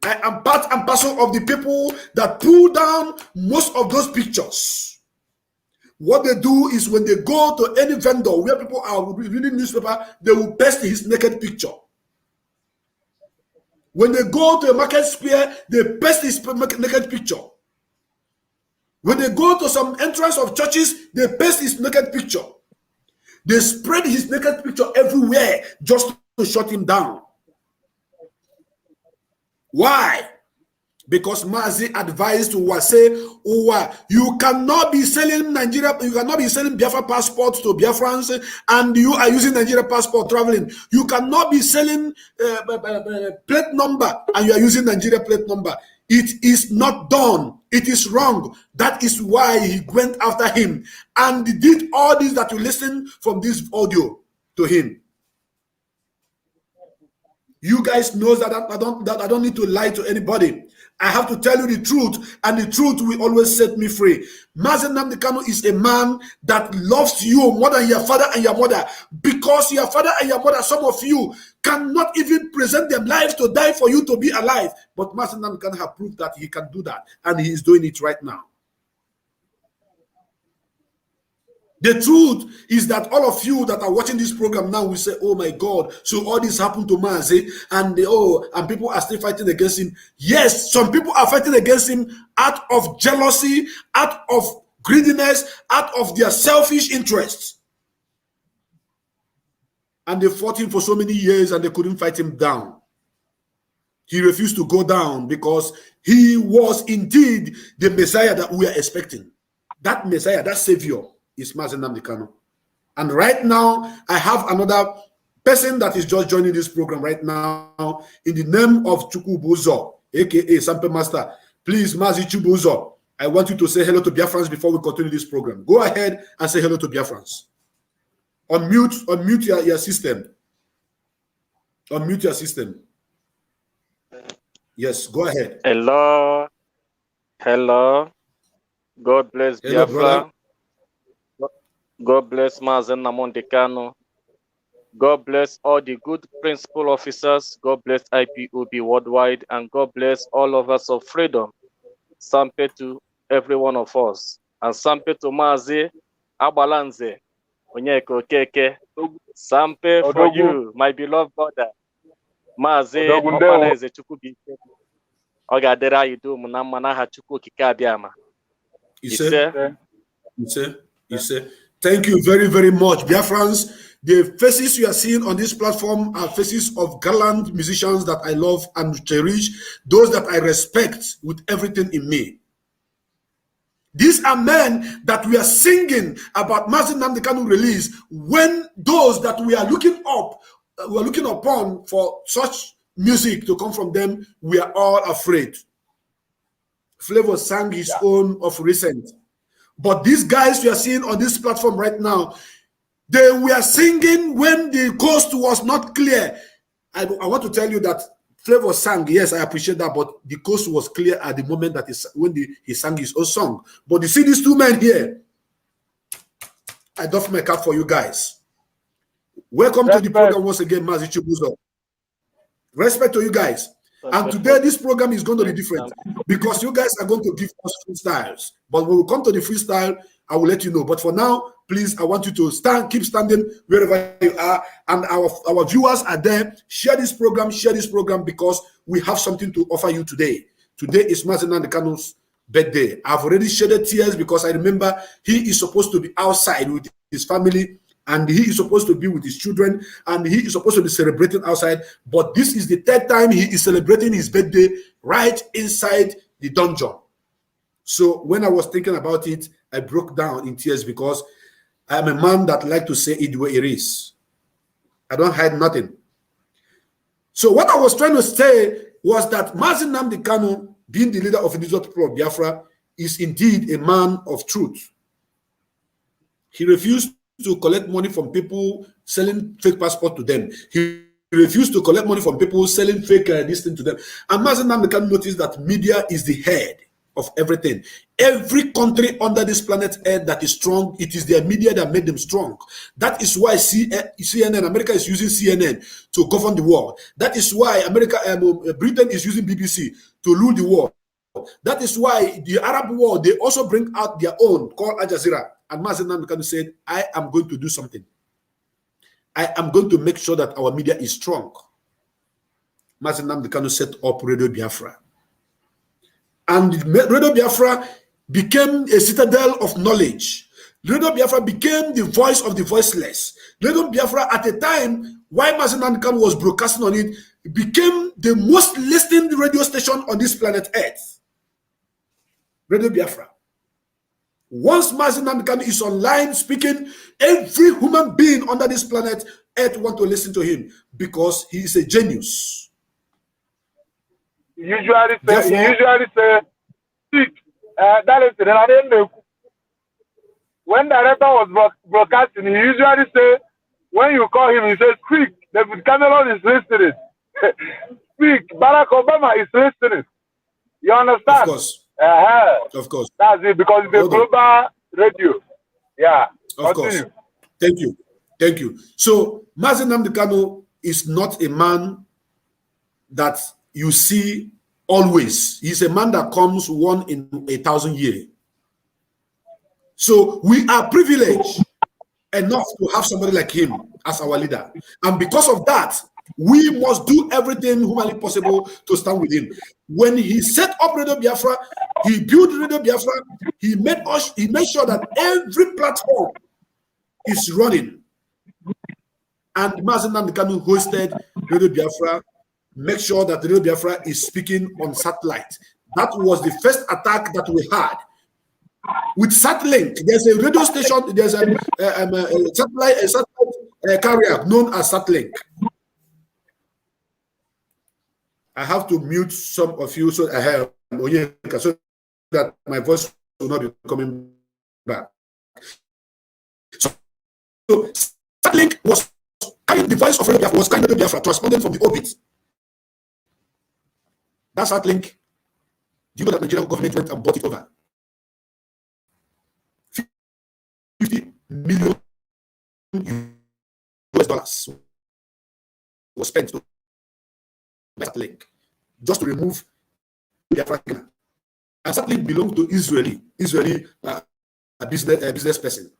I am part and parcel of the people that pull down most of those pictures. What they do is when they go to any vendor where people are reading newspaper, they will paste his naked picture. When they go to a market square, they paste his naked picture. When they go to some entrance of churches, they paste his naked picture. They spread his naked picture everywhere just to shut him down. Why? Because Mazi advised to Wase, you cannot be selling Nigeria, you cannot be selling Biafra passports to Biafrans, and you are using Nigeria passport traveling. You cannot be selling plate number, and you are using Nigeria plate number. It is not done. It is wrong. That is why he went after him and did all this that you listen from this audio to him. You guys know that I don't need to lie to anybody. I have to tell you the truth, and the truth will always set me free. Mazi Nnamdi Kanu is a man that loves you more than your father and your mother, because your father and your mother, some of you, cannot even present their lives to die for you to be alive. But Mazi Nnamdi Kanu has proved that he can do that, and he is doing it right now. The truth is that all of you that are watching this program now will say, oh my God, so all this happened to Mazi, and people are still fighting against him. Yes, some people are fighting against him out of jealousy, out of greediness, out of their selfish interests. And they fought him for so many years and they couldn't fight him down. He refused to go down because he was indeed the Messiah that we are expecting. That Messiah, that Savior, is Mazi Nnamdi Kanu. And right now, I have another person that is just joining this program right now in the name of Chukwubuzo, aka Sample Master. Please, Mazi Chubuzo, I want you to say hello to Biafrans before we continue this program. Go ahead and say hello to Biafrans. Unmute your system. Unmute your system. Yes, go ahead. Hello. Hello. God bless Hello, Biafra. brother. God bless Mazi Nnamdi Kanu. God bless all the good principal officers. God bless IPOB worldwide. And God bless all of us of freedom. Sampe to every one of us. And Sampe to Mazi Abalanze. Onyeko Keke. Sampe for you, my beloved brother. Mazi Obaleze Chukwubi. Ogadera Idu Munamana Hachuku Kikabiama. You say, thank you very, very much. Biafrans, the faces you are seeing on this platform are faces of gallant musicians that I love and cherish, those that I respect with everything in me. These are men that we are singing about Mazi Nnamdi Kanu release when those that we are looking upon for such music to come from them, we are all afraid. Flavor sang his own of recent. But these guys we are seeing on this platform right now, they were singing when the coast was not clear. I want to tell you that Flavor sang, yes, I appreciate that, but the coast was clear at the moment that he sang his own song. But you see these two men here, I doff my cap for you guys. Welcome to the program once again, Mazi Chibuzo. Respect to you guys. And today this program is going to be different because you guys are going to give us freestyles. But when we come to the freestyle, I will let you know. But for now, please, I want you to keep standing wherever you are. And our viewers are there. Share this program because we have something to offer you today. Today is Mazi Nnamdi Kanu's birthday. I've already shedded tears because I remember he is supposed to be outside with his family, and he is supposed to be with his children, and he is supposed to be celebrating outside. But this is the third time he is celebrating his birthday right inside the dungeon. So when I was thinking about it, I broke down in tears because I'm a man that like to say it the way it is. I don't hide nothing. So what I was trying to say was that Mazi Nnamdi Kanu, being the leader of the indigenous people of Biafra, is indeed a man of truth. He refused to collect money from people selling fake passport to them. He refused to collect money from people selling fake this thing to them. And Mazi Nnamdi Kanu noticed that media is the head of everything. Every country under this planet Earth that is strong, it is their media that made them strong. That is why CNN, America is using CNN to govern the world. That is why Britain is using BBC to rule the world. That is why the Arab world, they also bring out their own called Al Jazeera. And Mazi Nnamdi Kanu said, I am going to do something. I am going to make sure that our media is strong. Mazi Nnamdi Kanu set up Radio Biafra. And Radio Biafra became a citadel of knowledge. Radio Biafra became the voice of the voiceless. Radio Biafra, at a time, while Mazi Nnamdi Kanu was broadcasting on it, became the most listened radio station on this planet Earth. Radio Biafra. Once Mazi Nnamdi Kanu is online speaking, every human being under this planet Earth want to listen to him because he is a genius. He usually say, that is, when the director was broadcasting, he usually say, when you call him, he says, quick, David Cameron is listening. Speak, Barack Obama is listening. You understand? Of course. Of course. That's it, because it's a global radio. Yeah. Of course. Thank you. Thank you. So, Mazi Nnamdi Kanu is not a man that you see always. He's a man that comes one in 1,000 years. So we are privileged enough to have somebody like him as our leader. And because of that, we must do everything humanly possible to stand with him. When he set up Radio Biafra, he built Radio Biafra, he made sure that every platform is running. And Mazi Nnamdi Kanu hosted Radio Biafra, make sure that Radio Biafra is speaking on satellite. That was the first attack that we had. With Satlink, there's a radio station, there's a satellite carrier known as Satlink. I have to mute some of you so that my voice will not be coming back. So Satlink was carrying the voice of Radio Biafra, was carrying Radio Biafra, transponding from the orbit. That's Satlink. Do you know that the Nigerian government went and bought it over? 50 million US dollars was spent to buy Satlink just to remove the African. And Satlink belonged to Israeli business person.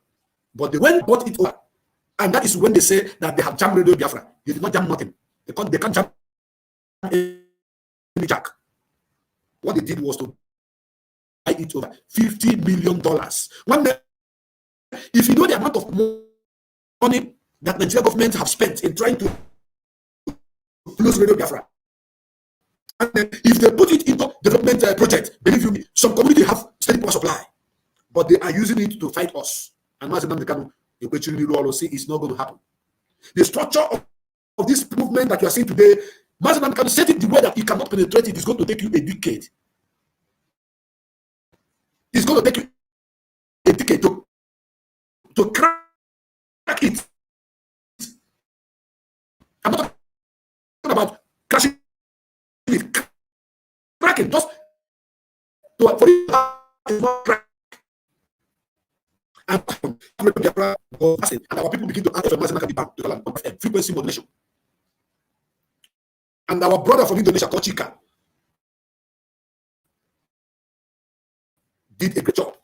But they went and bought it over. And that is when they say that they have jammed Radio Biafra. They did not jam nothing. They can't jam any jack. What they did was to buy it over $50 million. If you know the amount of money that the Nigerian government have spent in trying to close Radio Biafra, and then if they put it into development project, believe you me, some community have steady power supply. but they are using it to fight us. And Mazi Nnamdi Kanu, will say it's not going to happen. The structure of this movement that you are seeing today, Mazi Nnamdi Kanu said it the way that he cannot penetrate it. It's going to take you a decade. It's going to take you a decade to crack it. I'm not talking about crashing it, cracking, just for it to not crack. And our people begin to ask for Mazi Nnamdi Kanu frequency modulation. And our brother from Indonesia called Chika did a great job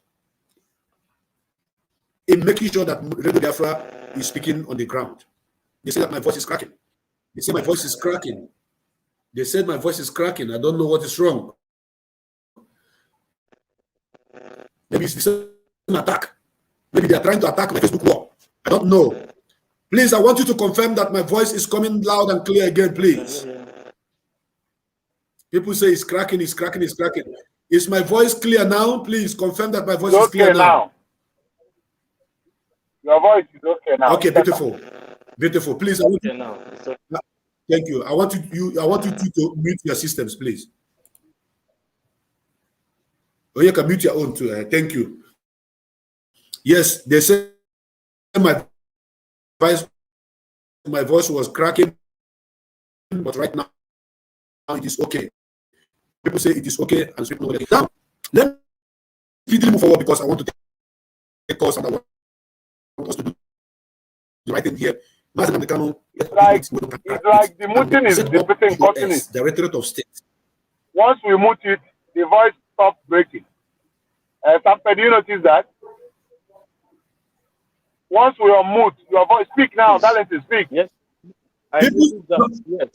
in making sure that Radio Biafra is speaking on the ground. They say that my voice is cracking. They say my voice is cracking. They said my voice is cracking. I don't know what is wrong. Maybe it's an attack. Maybe they are trying to attack my Facebook wall. I don't know. Please, I want you to confirm that my voice is coming loud and clear again, please. People say it's cracking, it's cracking, it's cracking. Is my voice clear now? Please confirm that my voice is clear now. Your voice is okay now. Okay, beautiful. Beautiful. Please, I want you, thank you. I want you to mute your systems, please. Oh, you can mute your own too. Thank you. Yes, they said my voice was cracking, but right now it is okay. People say it is okay, and so people know that. Now, let me move forward because I want to take calls and I want us to do the right thing here. Mazi Nnamdi Kanu, it's like the muting is defeating continuity. Directorate of State. Once we mute it, the voice stops breaking. Sampe, do you notice that? Once we are mute, your voice speak now. Darling, speak. Yes. Yes.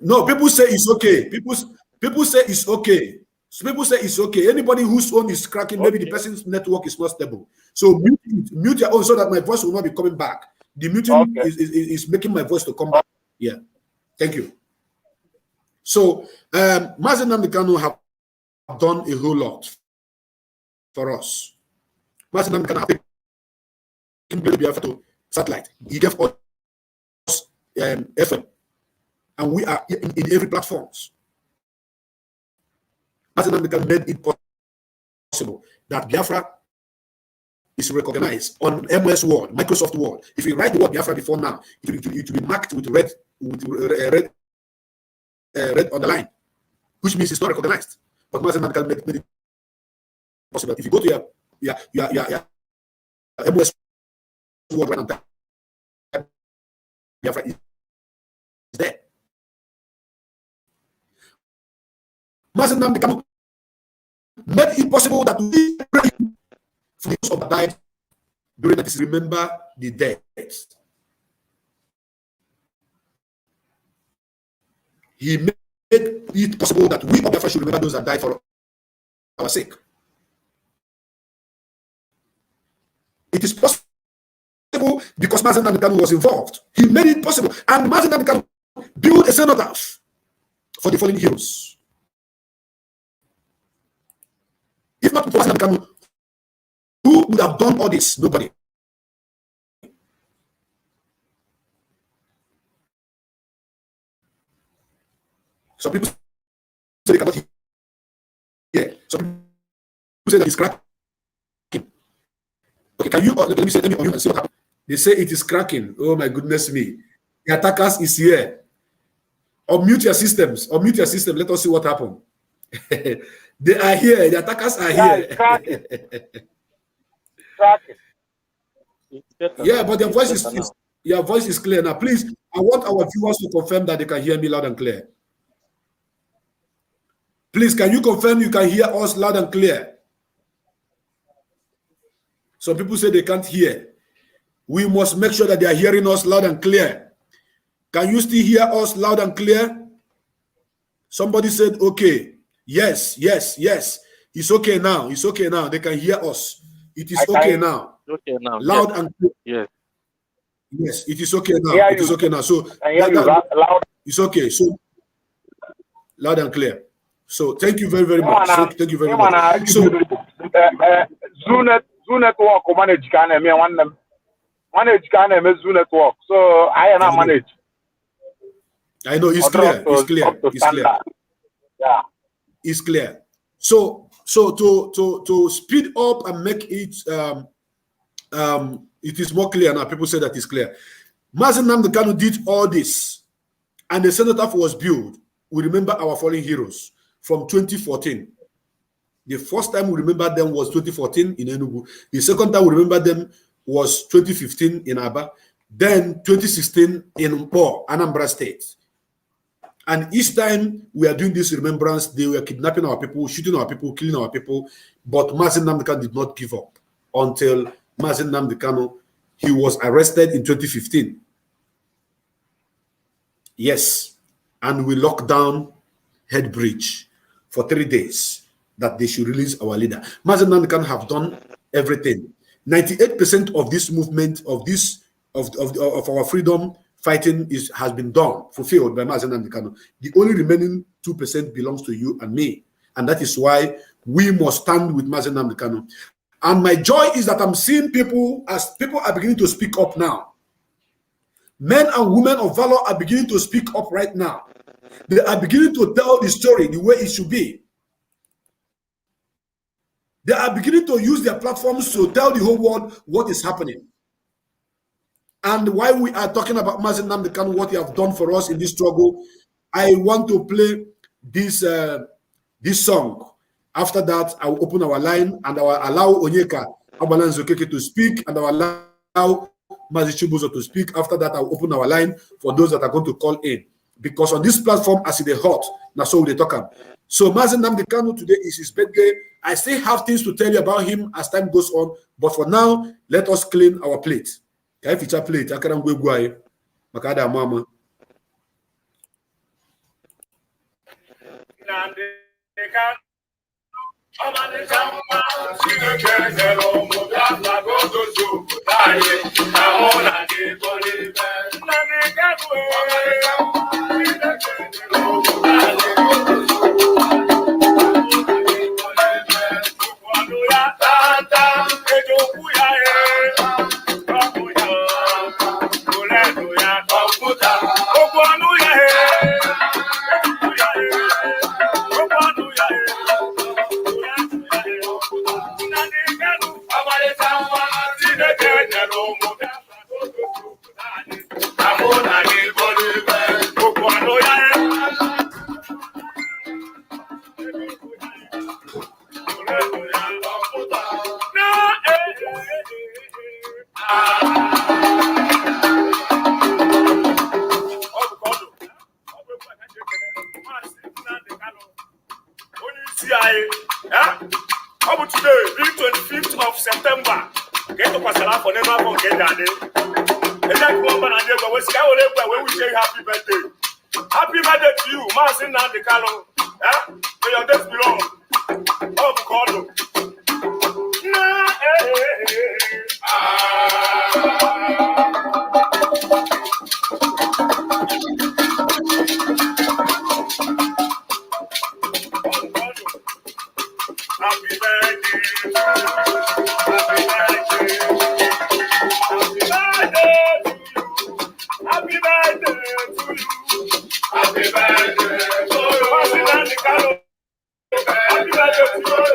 No, people say it's okay. People say it's okay. So people say it's okay. Anybody whose phone is cracking, maybe the person's network is not stable. So mute your own so that my voice will not be coming back. The muting is making my voice to come back. Yeah. Thank you. So Mazi Nnamdi Kanu have done a whole lot for us. Mazi Nnamdi Kanu have taken Biafra to satellite. He gave us FM. And we are in every platforms. Mazi Nnamdi Kanu made it possible that Biafra is recognized on MS Word, Microsoft Word. If you write the word Biafra before now, it will be marked with red on the line, which means it's not recognized. But Mazi Nnamdi Kanu made it possible. If you go to your MS Word right now, Biafra is there. Mazi Nnamdi Kanu made it possible that we pray for those who died during that is remember the dead. He made it possible that we of should remember those that died for our sake. It is possible because Mazi Nnamdi Kanu was involved. He made it possible, and Mazi Nnamdi Kanu built a cenotaph for the fallen heroes. If not for Mazi Nnamdi Kanu, who would have done all this? Nobody. Some people say they cannot hear. Some people say that it's cracking. Okay, can you let me on you and see what happened? They say it is cracking. Oh my goodness me. The attackers is here. Unmute your systems. Unmute your system. Let us see what happened. They are here. The attackers are here. Yeah, but your voice is clear now. Please, I want our viewers to confirm that they can hear me loud and clear. Please, can you confirm you can hear us loud and clear? Some people say they can't hear. We must make sure that they are hearing us loud and clear. Can you still hear us loud and clear? Somebody said, okay. Yes. It's okay now. It's okay now. They can hear us. It is okay now. Okay now. Loud and clear. Yes. Yes, it is okay now. It is okay now. So it's okay. So loud and clear. So thank you very much. Thank you very much. So Zoo Network manage can me one them. Manage can Zoo Network. So I am not manage. I know it's clear. It's clear. It's clear. Yeah. It's clear. So to speed up and make it it is more clear now. People say that it's clear. Mazi Nnamdi Kanu did all this, and the cenotaph was built. We remember our fallen heroes from 2014. The first time we remember them was 2014 in Enugu. The second time we remember them was 2015 in Aba. Then 2016 in Mpo, Anambra State. And each time we are doing this remembrance, they were kidnapping our people, shooting our people, killing our people. But Mazi Nnamdi Kanu did not give up until Mazi Nnamdi Kanu, he was arrested in 2015. Yes. And we locked down Head Bridge for 3 days that they should release our leader. Mazi Nnamdi Kanu have done everything. 98% of this movement, of our freedom fighting has been done, fulfilled by Mazi Nnamdi Kanu. The only remaining 2% belongs to you and me. And that is why we must stand with Mazi Nnamdi Kanu. And my joy is that I'm seeing people, as people are beginning to speak up now. Men and women of valor are beginning to speak up right now. They are beginning to tell the story the way it should be. They are beginning to use their platforms to tell the whole world what is happening. And while we are talking about Mazi Nnamdi Kanu, what he have done for us in this struggle, I want to play this song. After that, I will open our line and I will allow Onyeka Abalanzokeke to speak, and I will allow Mazi Chibuzo to speak. After that, I will open our line for those that are going to call in. Because on this platform, as it is hot, now so they talk. So Mazi Nnamdi Kanu, today is his birthday. I still have things to tell you about him as time goes on. But for now, let us clean our plate. Kai feature plate, I can't go guay. Makada mama. Today, the 25th of September, get to Pasala for never forget that day. And that woman and they go, we say happy birthday. Happy birthday to you, Mazi Nnamdi Kanu. May your days belong. Oh, Bukodo. Happy birthday. Happy birthday. Happy birthday to you. Happy birthday to you. Mazi Nnamdi Kanu. Happy birthday to you.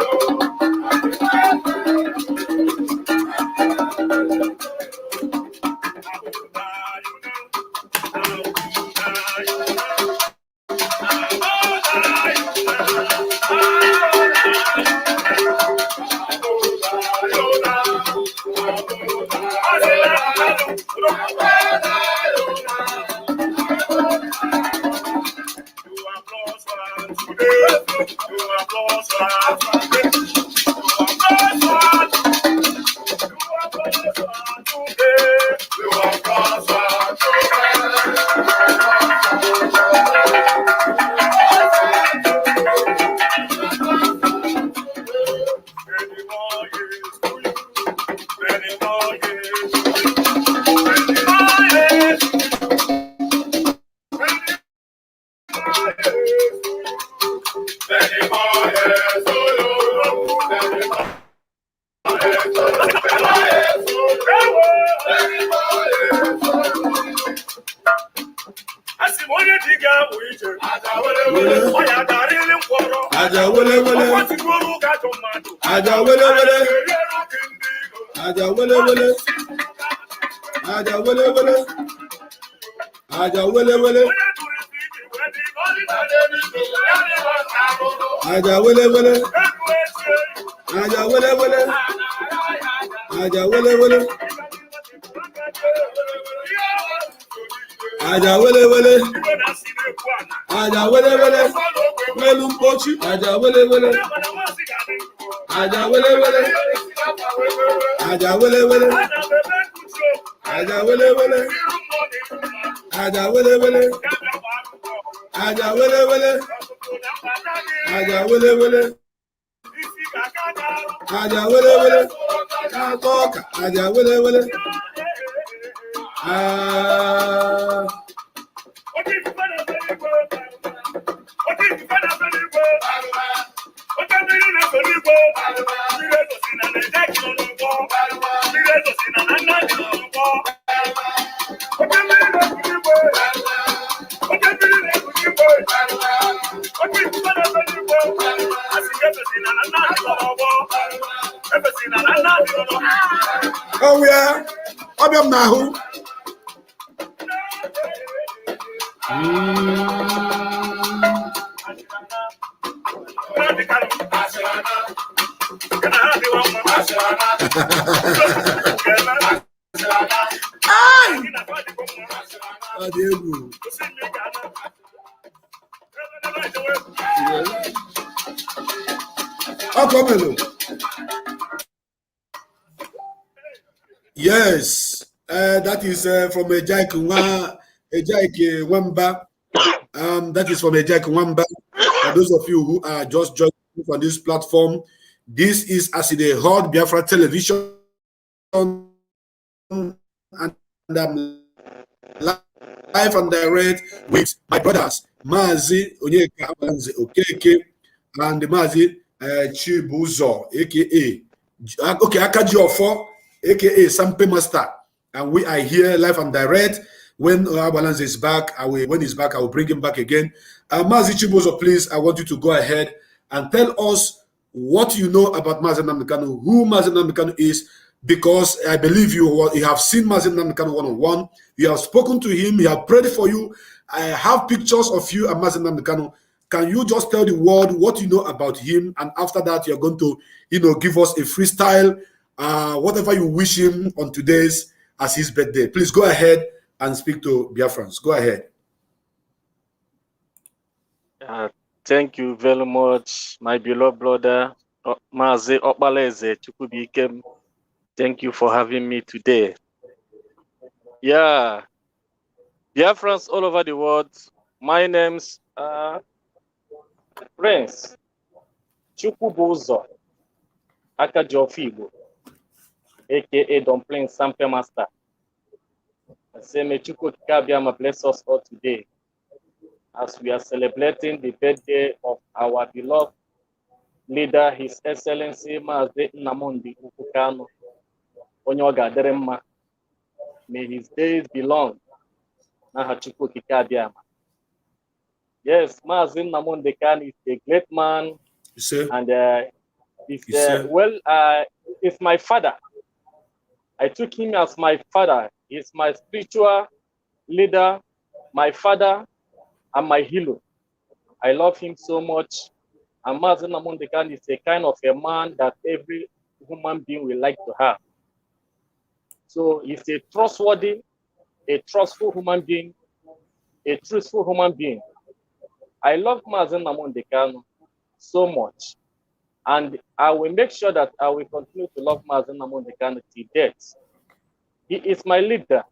Oh yeah, I'm now. Yes, that is from Ejike Wamba. That is from Ejike Wamba. For those of you who are just joining on this platform, this is as they heard Biafra television, and I'm live and direct with my brothers Mazi Okeke and Mazi Chibuzo, aka Akajiofo, aka Sampe Master, and we are here live and direct. When our balance is back, when he's back, I will bring him back again. Mazi Chibuzo, please, I want you to go ahead and tell us what you know about Mazi Nnamdi Kanu, who Mazi Nnamdi Kanu is, because I believe you have seen Mazi Nnamdi Kanu one-on-one. You have spoken to him. He has prayed for you. I have pictures of you and Mazi Nnamdi Kanu. Can you just tell the world what you know about him? And after that, you're going to, give us a freestyle, whatever you wish him on today's as his birthday. Please go ahead and speak to Biafrans. Go ahead. Thank you very much, my beloved brother, Mazi Okbaleze Chukwubikem. Thank you for having me today. Yeah, Biafrans all over the world, my name's Prince Chukwubuzo Akajofibo, aka Dumpling Sampe Master. I say, may Chukwu Kikabiama bless us all today as we are celebrating the birthday of our beloved leader, His Excellency Mazi Nnamdi Kanu. May his days be long. Yes, Mazi Nnamdi Kanu is a great man, and it's my father. I took him as my father. He's my spiritual leader, my father, and my hero. I love him so much. And Mazi Nnamdi Kanu is a kind of a man that every human being will like to have. So he's a trustworthy, a trustful human being, a truthful human being. I love Mazi Nnamdi Kanu so much. And I will make sure that I will continue to love Mazi Nnamdi Kanu till death. He is my leader.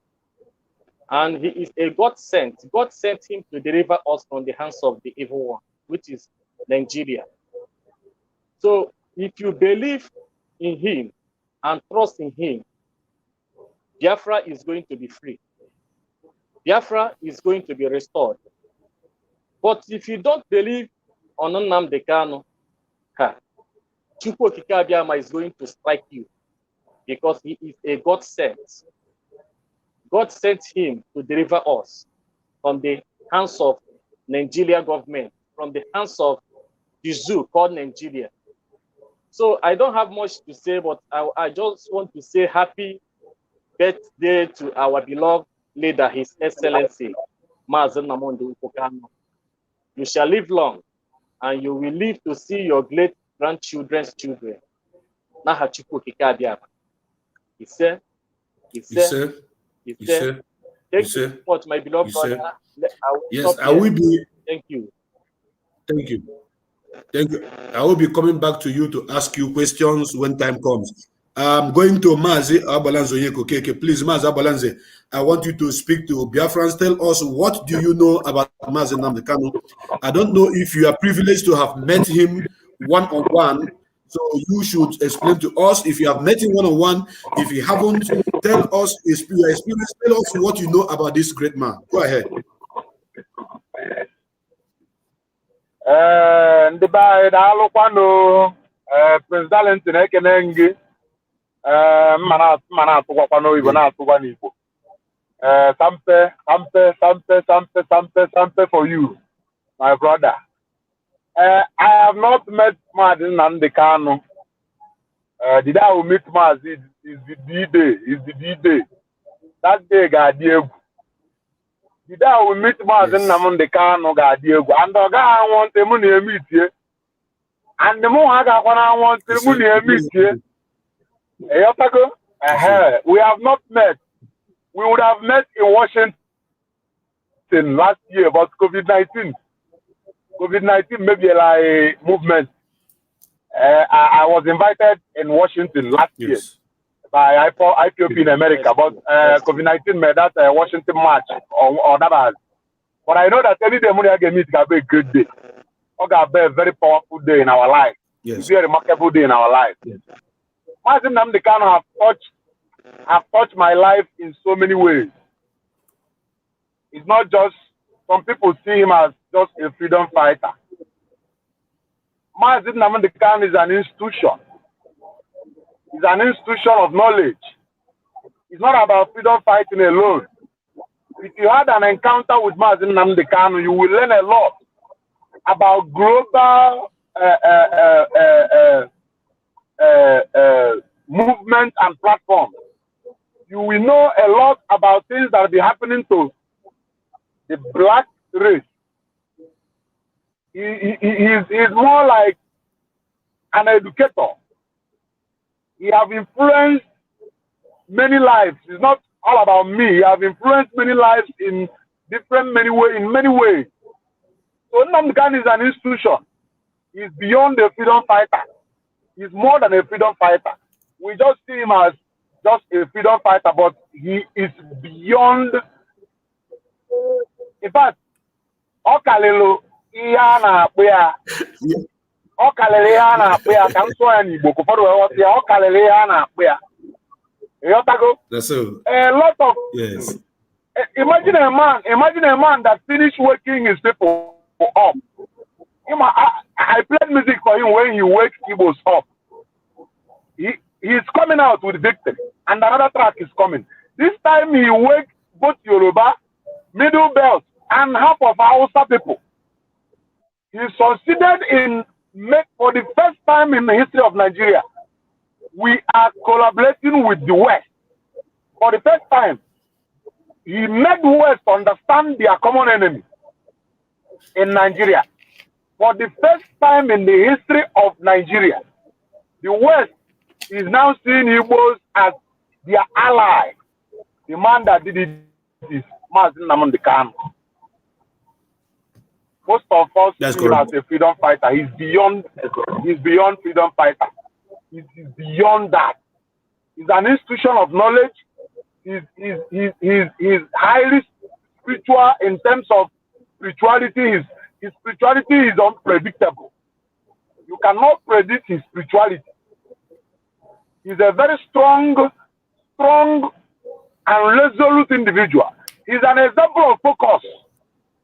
And he is a God sent. God sent him to deliver us from the hands of the evil one, which is Nigeria. So if you believe in him and trust in him, Biafra is going to be free. Biafra is going to be restored. But if you don't believe on Nnamdi Kanu, Chukwu Kikabiama is going to strike you because he is a God sent. God sent him to deliver us from the hands of Nigeria government, from the hands of the zoo called Nigeria. So I don't have much to say, but I just want to say happy birthday to our beloved leader, His Excellency, Mazi Nnamdi Kanu. You shall live long, and you will live to see your great grandchildren's children. Nahachuku Kikabiaba. He said, thank you so much, my beloved brother. I will be. Thank you. Thank you. Thank you. I will be coming back to you to ask you questions when time comes. I'm going to Mazi Abalanze Onyeko. Please, Mazi Abalanze, I want you to speak to Biafrans. Tell us, what do you know about Mazi Nnamdi Kanu? I don't know if you are privileged to have met him one-on-one, so you should explain to us if you have met him one-on-one. If you haven't, tell us your experience. Tell us what you know about this great man. Go ahead. Ndị be anyị daalụkwanụ President na-ekene gị mma na-atụgwakwa n'oyibo na-atụgwa n'Igbo sampe for you, my brother. I have not met Mazi Nnamdi Kanu. The day I will meet Mazi is the D-Day. That day ga-adị egwu. The day I will meet Mazi Nnamdi Kanu ga-adị egwu. And ọ gaghị anwụnte mụ na-eme itie. And mụ ha ga-akwana anwụnte mụ na-eme itie. We have not met. We would have met in Washington last year, but COVID-19 maybe like a movement. I was invited in Washington last year by IPOB in America, but COVID-19 made that Washington march or that. But I know that any day money I get meet can be a great day. It can be a very powerful day in our life. Yes. It's a remarkable day in our life. Yes. Mazi Nnamdi Kanu have touched my life in so many ways. It's not just, some people see him as just a freedom fighter. Mazi Nnamdi Kanu is an institution. It's an institution of knowledge. It's not about freedom fighting alone. If you had an encounter with Mazi Nnamdi Kanu, you will learn a lot about global movement and platforms. You will know a lot about things that will be happening to the black race. He's more like an educator. He has influenced many lives. It's not all about me. He has influenced many lives in many ways. So Nnamdi Kanu is an institution. He's beyond a freedom fighter. He's more than a freedom fighter. We just see him as just a freedom fighter, but he is beyond. In fact, Okalelo Iana Pia, Okaleleana Pia, Kansoani Boko, Okaleleana Pia. That's so. A lot of yes. Imagine a man that finished waking his people up. I played music for him when he wakes Igbos up. He's coming out with victory, and another track is coming. This time he wakes both Yoruba, Middle Belt, and half of Hausa people. He succeeded in for the first time in the history of Nigeria. We are collaborating with the West. For the first time, he made the West understand their common enemy in Nigeria. For the first time in the history of Nigeria, the West is now seeing Igbos as their ally. The man that did it is Mazi Nnamdi Kanu. Most of us see him as a freedom fighter. He's beyond freedom fighter. He's beyond that. He's an institution of knowledge. He's highly spiritual in terms of spirituality. His spirituality is unpredictable. You cannot predict his spirituality. He's a very strong and resolute individual. He's an example of focus.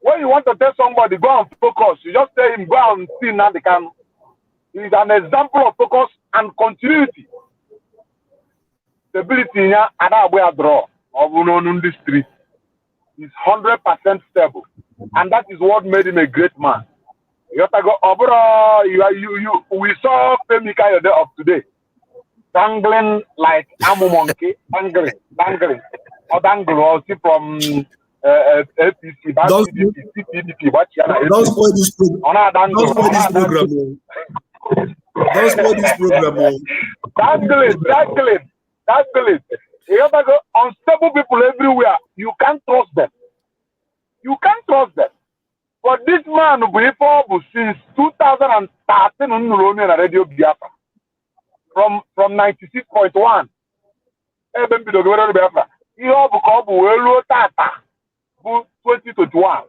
When you want to tell somebody, go and focus, you just tell him, go and see Nnamdi Kanu. He's an example of focus and continuity. Stability in Adabwe draw of the street. is 100% stable. And that is what made him a great man. We saw Femi Kayode of today dangling like Amu monkey, dangling. Or dangle also from APC, PDP, Don't spoil this program. Don't spoil this program. Don't spoil this program. Dangling. You have to go unstable people everywhere. You can't trust them. But this man, since 2013, on Radio Biafra, from 96.1, he 2021.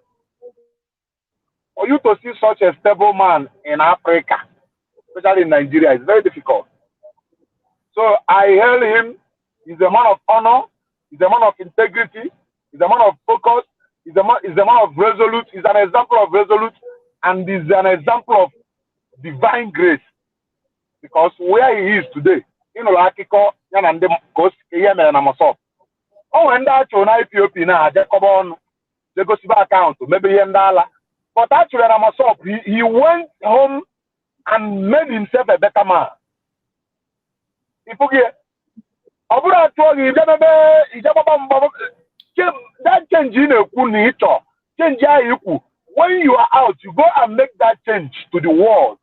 For you to see such a stable man in Africa, especially in Nigeria, is very difficult. So I hail him. He's a man of honor. He's a man of integrity. He's a man of focus. He's a man of resolute. He's an example of resolute, and he's an example of divine grace. Because where he is today, oh, and that's on IPOB now. They go to account, maybe $1. But actually, he went home and made himself a better man. If you get, that change in a change when you are out, you go and make that change to the world.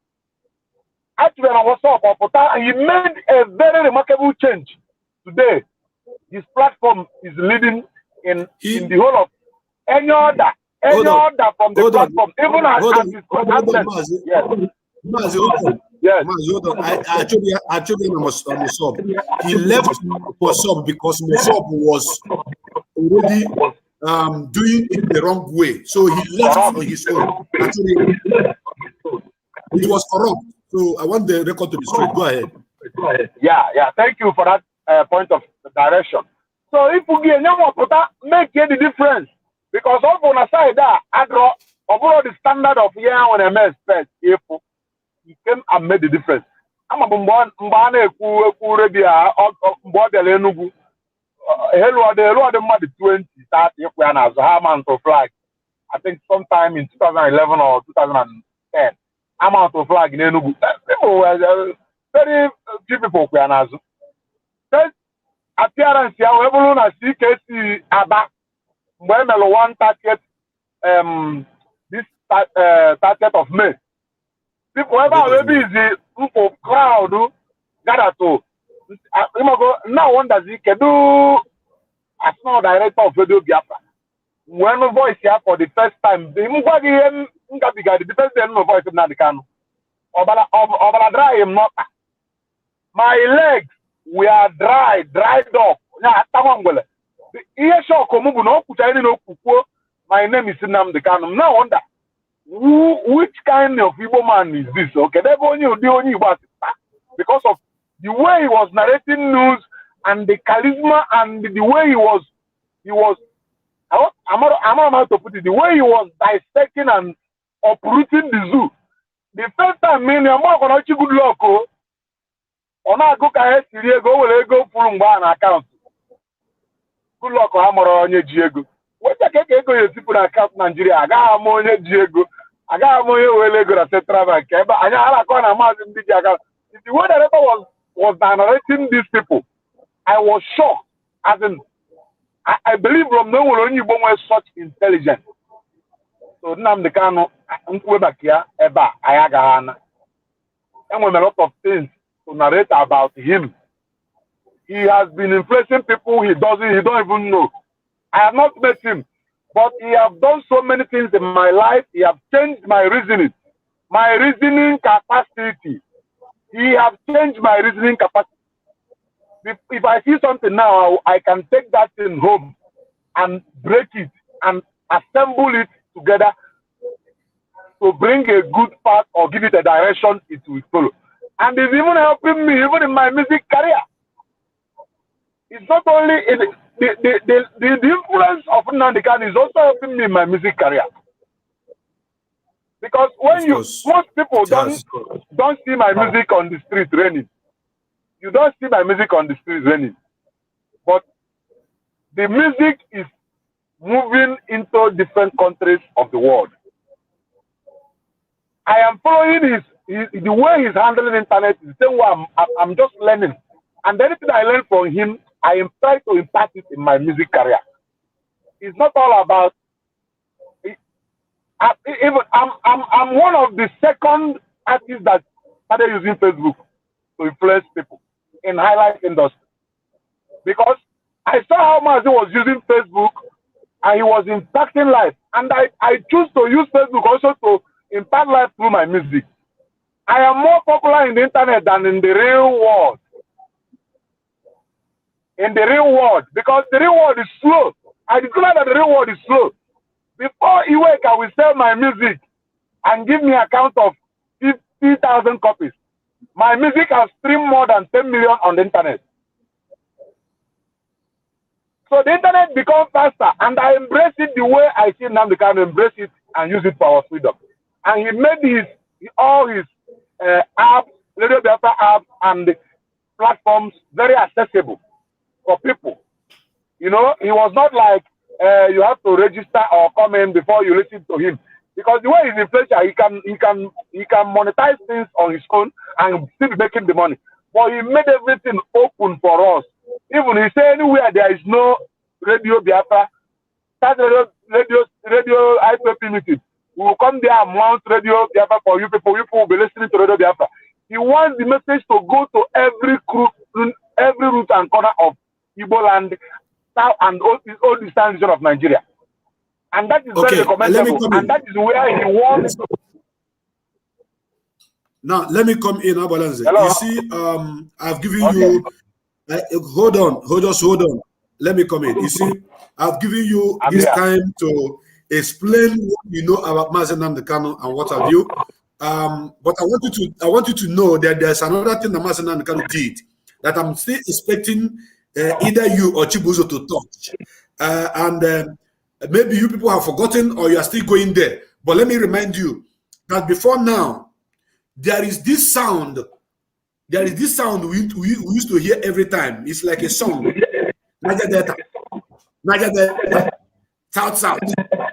Actually, he made a very remarkable change today. His platform is leading in the whole of any other from the platform, even as his content. Mazi, hold on. I actually on Mosob. He left Mosob because Mosob was already doing it the wrong way. So he left on his own. Actually, it was corrupt. So I want the record to be straight. Go ahead. Yeah. Thank you for that point of direction. So if we get make any difference, because on the side that overall the standard of when MS if he came and made the difference. I'm a Mbane Kurebia Enugu. Hello, the 20 start if we are as a amount of flag. I think sometime in 2011 or 2010. Amount of flag in Enugu. People were very few people were as appearance here, everyone as CKC Aba when one target this 30th of May. People ever maybe is the crowd gather to now one does he can do as no director of Radio Biafra. When no voice here for the first time, the first time no voice of Nnamdi Kanu. Obala dry him not. My legs were dried up. My name is Nnamdi Kanu. Now wonder which kind of Igbo man is this? Okay, because of the way he was narrating news and the charisma and the way he was I'm about to put it, the way he was dissecting and uprooting the zoo. The first time I'm not good luck. On a go ahead, go from one account. Good luck, I'm on Diego. What the heck you people account Nigeria? I got more Diego. I got more Lego at Central Bank. But I got a Mazi Nnamdi Kanu. The way that was narrating these people, I was shocked. As in, I believe from no one only was such intelligence. So Nnamdi Kanu, and when a lot of things to narrate about him, he has been influencing people he don't even know. I have not met him, but he has done so many things in my life. He has changed my reasoning capacity. He has changed my reasoning capacity. If I see something now, I can take that thing home and break it and assemble it together to bring a good path or give it a direction it will follow. And it's even helping me even in my music career. It's not only in the influence of Nnamdi Kanu is also helping me in my music career. Because when most people don't see my music on the street raining. You don't see my music on the street raining. But the music is moving into different countries of the world. I am following the way he's handling internet is the same way I'm just learning. And anything I learn from him, I am trying to impact it in my music career. It's not all about I'm one of the second artists that started using Facebook to influence people in highlight industry. Because I saw how Mazi was using Facebook and he was impacting life. And I choose to use Facebook also to impact life through my music. I am more popular in the internet than in the real world. In the real world, because the real world is slow. I discovered that the real world is slow. Before Iweka will sell my music and give me a count of 50,000 copies, my music has streamed more than 10 million on the internet. So the internet becomes faster, and I embrace it the way I see Nnamdi Kanu embrace it and use it for our freedom. And he made all his apps, Radio Biafra apps, and platforms very accessible for people. You know, he was not like you have to register or come in before you listen to him, because the way he's influential, he can monetize things on his own and still be making the money. But he made everything open for us. Even he say anywhere there is no Radio Biafra, start radio IPOB meeting. We will come there and mount Radio Biafra for you people. You people will be listening to Radio Biafra. He wants the message to go to every root and corner of Igbo land, south and all the southern region of Nigeria. And that is very recommendable. And that is where he wants to. Now, let me come in, Abalanze. You see, I've given you, hold on. Let me come in. You see, I've given you this time to explain what you know about Mazi Nnamdi Kanu and what have you. But I want you to know that there's another thing that Mazi Nnamdi Kanu did that I'm still expecting either you or Chibuzo to touch. Maybe you people have forgotten or you are still going there. But let me remind you that before now, there is this sound. There is this sound we used to hear every time. It's like a song. Niger Delta. Niger Delta. South South.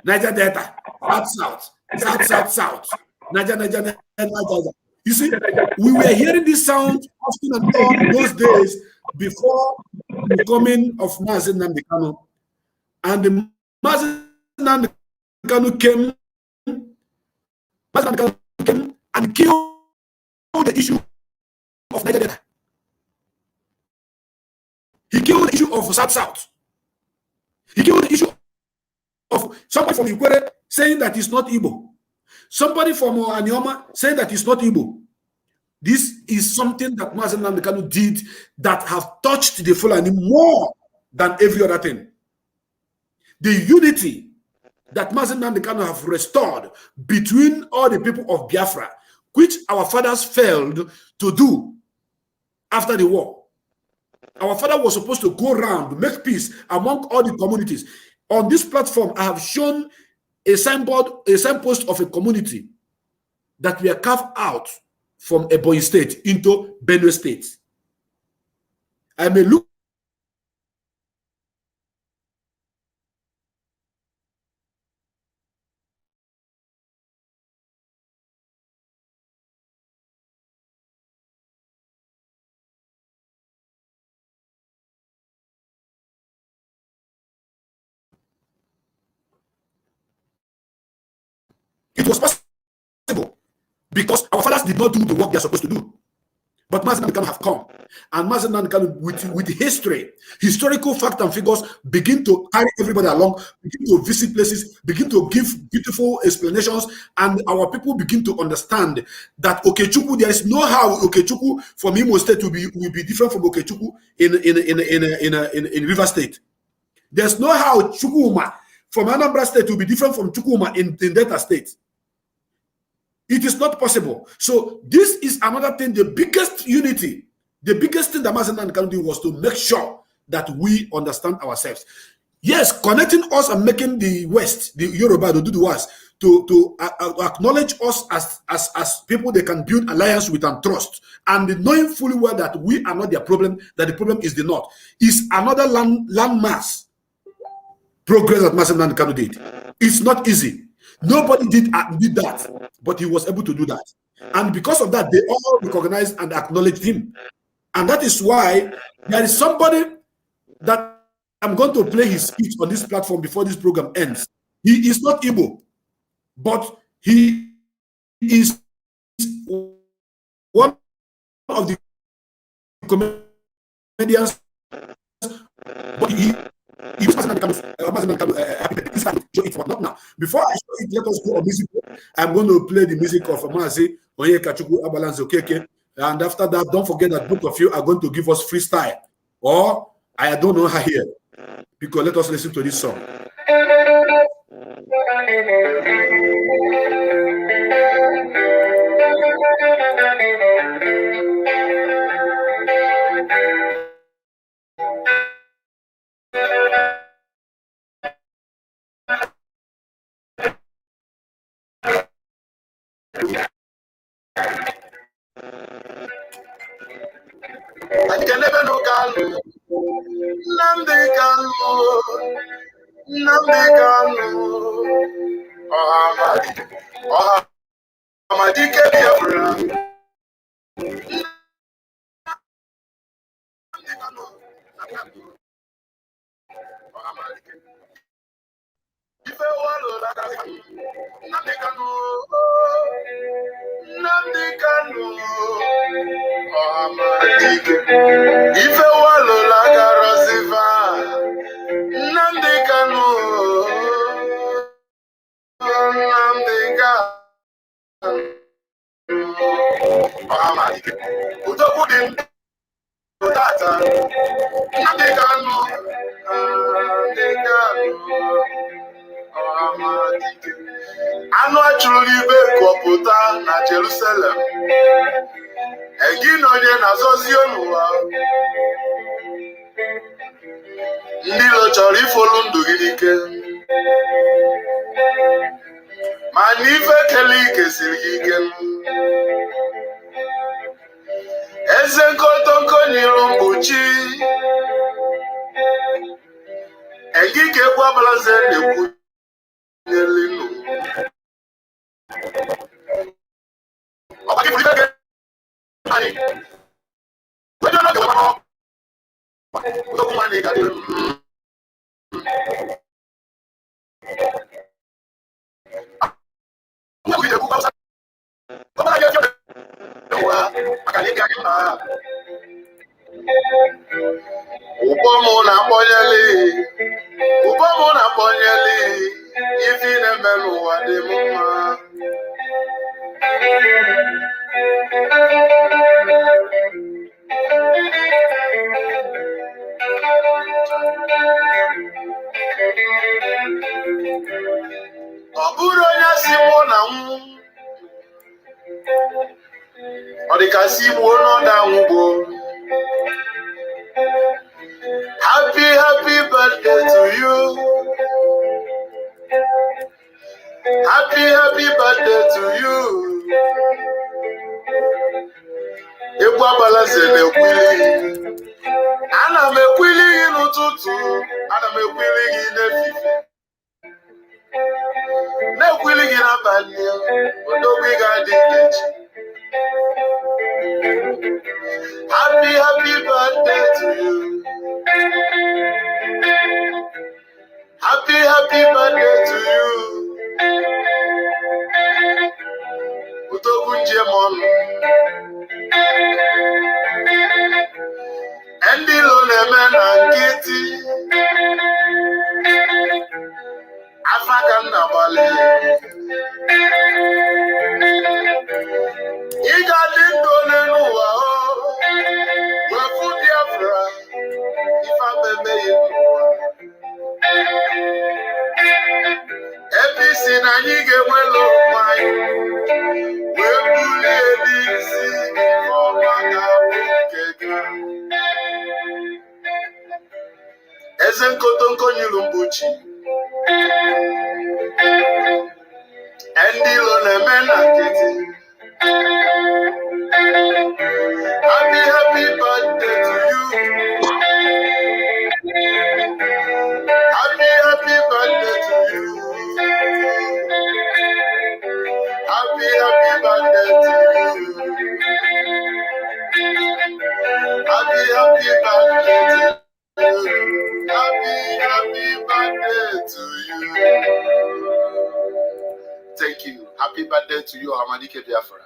Niger Delta. South South. South South South. Niger. You see, we were hearing this sound often and on those days before the coming of Mazi Nnamdi Kanu. And the Mazi Nnamdi Kanu came and killed the issue of Niger Delta. He killed the issue of South South. He killed the issue of somebody from Ikwere saying that it's not Igbo. Somebody from Anioma saying that it's not Igbo. This is something that Mazi Nnamdi Kanu did that have touched the Fulani more than every other thing. The unity that Mazi Nnamdi Kanu have restored between all the people of Biafra, which our fathers failed to do after the war. Our father was supposed to go around, make peace among all the communities. On this platform, I have shown a signpost of a community that we are carved out from Ebonyi State into Benue State. I may look it was possible because our fathers did not do the work they are supposed to do. But Mazi Nnamdi Kanu have come. And Mazi Nnamdi Kanu, with history, historical facts and figures, begin to carry everybody along, begin to visit places, begin to give beautiful explanations, and our people begin to understand that Okechukwu, there is no how Okechukwu from Imo State will be different from Okechukwu in River State. There's no how Chukwuma from Anambra State will be different from Chukwuma in Delta State. It is not possible. So this is another thing, the biggest unity, the biggest thing that Mazi Nnamdi Kanu did was to make sure that we understand ourselves. Yes, connecting us and making the West, the Yoruba, to do the West, to acknowledge us as people they can build alliance with and trust, and knowing fully well that we are not their problem, that the problem is the North, is another land mass progress that Mazi Nnamdi Kanu did. It's not easy. Nobody did that, but he was able to do that. And because of that, they all recognized and acknowledged him. And that is why there is somebody that I'm going to play his speech on this platform before this program ends. He is not Igbo, but he is one of the comedians. But he not now. Before I show it, let us go on music. I'm going to play the music of Mazi Nnamdi Kanu. And after that, don't forget that both of you are going to give us freestyle. Or I don't know how here. Because let us listen to this song. Nnamdi Kanu, Ọhamadike Biafra. Ife walo laka Nnamdi Kanu, Ọhamadike. Ife walo laka Rosiva, Nnamdi Kanu, Nnamdi Kanu, Ọhamadike. Udogwu dị tata, Nnamdi Kanu, Ọhamadike. Anụ achụrụ ibe kọpụta na Jerusalem. Egi na onye na-azọzi n'ụwa. Ndị ilo chọrọ ifolu ndụ gị n'ike. Ma n'ife kele ike siri gị ike. Eze nkotonko n'iru mkpuchi. Egi ka egwu abalaze na-ekwu n'elu. Ọkwa gị bụrụ ife anyị. Wedo n'oge wepụ. Udogwu nwanne ka dị. Ụgbọ m na-akpọnyeli ife na-eme n'ụwa dị m mma. Ọ bụrụ onye si mụ na nwụ, ọ dịka si gbuo n'ọda nwụgbo. Happy birthday to you. Happy birthday to you. Egwu abalaze na-ekwili. Ana m ekwili gị n'ụtụtụ, ana m ekwili gị n'efifie. Na-ekwili gị n'abalị, odogwu ị ga-adị echi. Happy birthday to you. Happy birthday to you. Udogwu njem ọnụ. Ndị ilo na-eme na nkịtị. Afa ka m na-agbalị. Ị ga-adị ndụ ole n'ụwa wefu Biafra ife abeme ya n'ụwa. Ebe isi na anyị ga-enwela onwe anyị wee bulie n'isi ọma ga-abụ nke gị. Eze nkotonko nyiru mgbochi. Ndị ilo na-eme na nkịtị. Happy birthday to you. Happy happy birthday to you. Happy birthday to you. Thank you. Happy birthday to you, Amadike Biafra.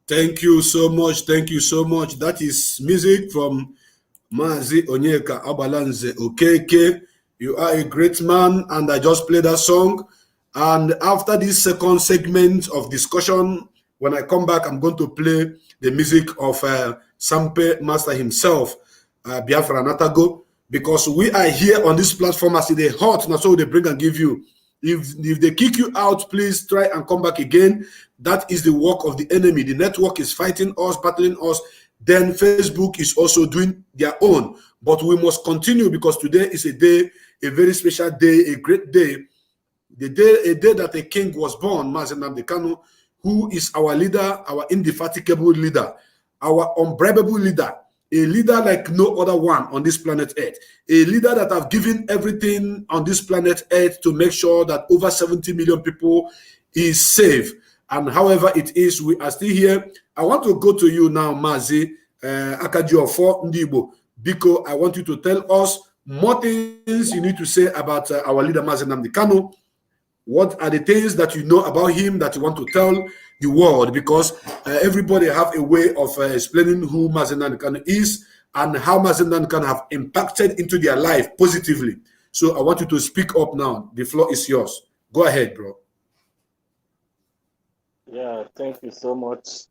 Thank you so much. Thank you so much. That is music from Mazi Onyeka Abalanze Okeke. You are a great man, and I just played that song. And after this second segment of discussion, when I come back, I'm going to play the music of Sampe Master himself, Biafra Natago, because we are here on this platform as they hot, and so they bring and give you. If they kick you out, please try and come back again. That is the work of the enemy. The network is fighting us, battling us. Then Facebook is also doing their own. But we must continue because today is a day, a very special day, a great day. A day that a king was born, Mazi Nnamdi Kanu, who is our leader, our indefatigable leader, our unbribable leader, a leader like no other one on this planet Earth, a leader that have given everything on this planet Earth to make sure that over 70 million people is safe. And however it is, we are still here. I want to go to you now, Mazi Akadio for Ndibo, because I want you to tell us more things you need to say about our leader, Mazi Nnamdi Kanu. What are the things that you know about him that you want to tell the world? Because everybody have a way of explaining who Mazi Nnamdi Kanu is and how Mazi Nnamdi Kanu have impacted into their life positively. So I want you to speak up now. The floor is yours. Go ahead, bro. Yeah, thank you so much.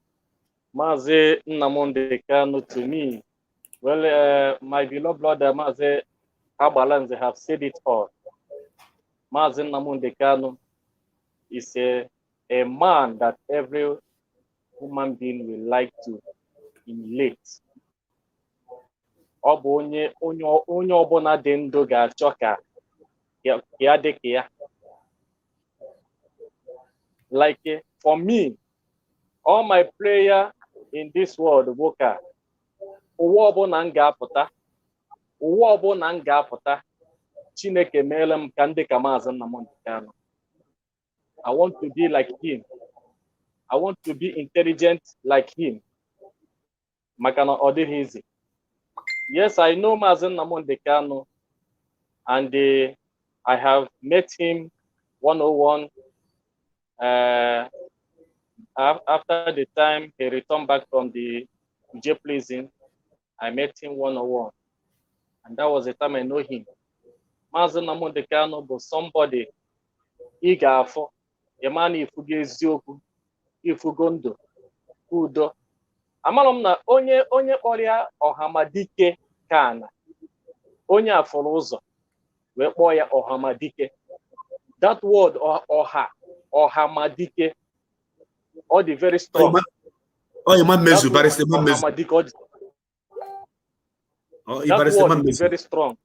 Mazi Nnamdi Kanu, to me, well, my beloved brother Mazi Abalanze have said it all. Mazi Nnamdi Kanu is a man that every human being will like to emulate. Ọ bụ onye ọbụla dị ndụ ga-achọ ka ya dị ka ya. Like for me, all my prayer in this world, Woka, ụwa ọbụla m ga-apụta, Chineke meela m ka ndị ka Mazi Nnamdi Kanu. I want to be like him. I want to be intelligent like him. Makana ọ dịghị easy. Yes, I know Mazi Nnamdi Kanu, and I have met him 101. After the time he returned back from the Uje prison, I met him 101, and that was the time I know him. Mazi Nnamdi Kanu bụ somebody ị ga-afọ, ịma na ifugo eziokwu, ifugo ndụ, udo. Amara m na onye kpọrọ ya Ọhamadike Kana, onye afọrọ ụzọ wee kpọọ ya Ọhamadike. That word Ọhamadike, all the very strong. Oh, you man mezu, barrister man mezu. That word is very strong.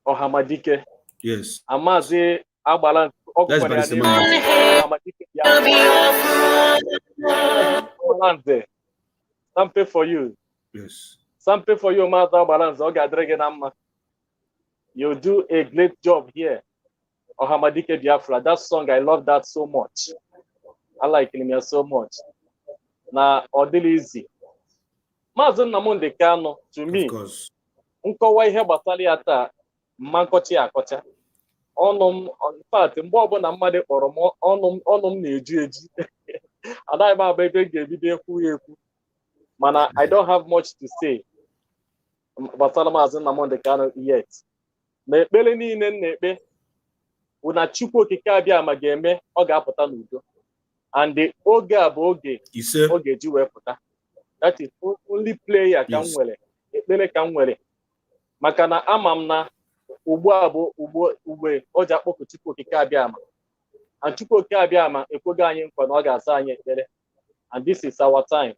Ọhamadike. Yes. Mazi Abalanze. That's barrister man. Ọhamadike. Something for you. Yes. Something for you, Mazi Abalanze. You do a great job here. Ọhamadike Biafra. That song, I love that so much. I like him so much. Na ọdịla easy. Mazi Nnamdi Kanu, to me, nkọwa ihe gbasara ya taa, mma nkọcha ya akọcha. In fact, mgbe ọbụla mmadụ kpọrọ m, ọnụ m na-eju eju. Anaghị m aba ebe ga-ebido ekwu ya ekwu. Mana I don't have much to say gbasara Mazi Nnamdi Kanu yet. Na ekpere niile m na-ekpe bụ na Chukwu Okike Abịama ga-eme ọ ga-apụta n'udo. And the oge a bụ oge ji wee pụta. That is only player ka m nwere, ekpere ka m nwere. Maka na ama m na ugbu a bụ ugbe o ji akpọkụ Chukwu Okike Abịama. And Chukwu Okike Abịama ekwego anyị nkwa na ọ ga-asa anyị ekpere. And this is our time.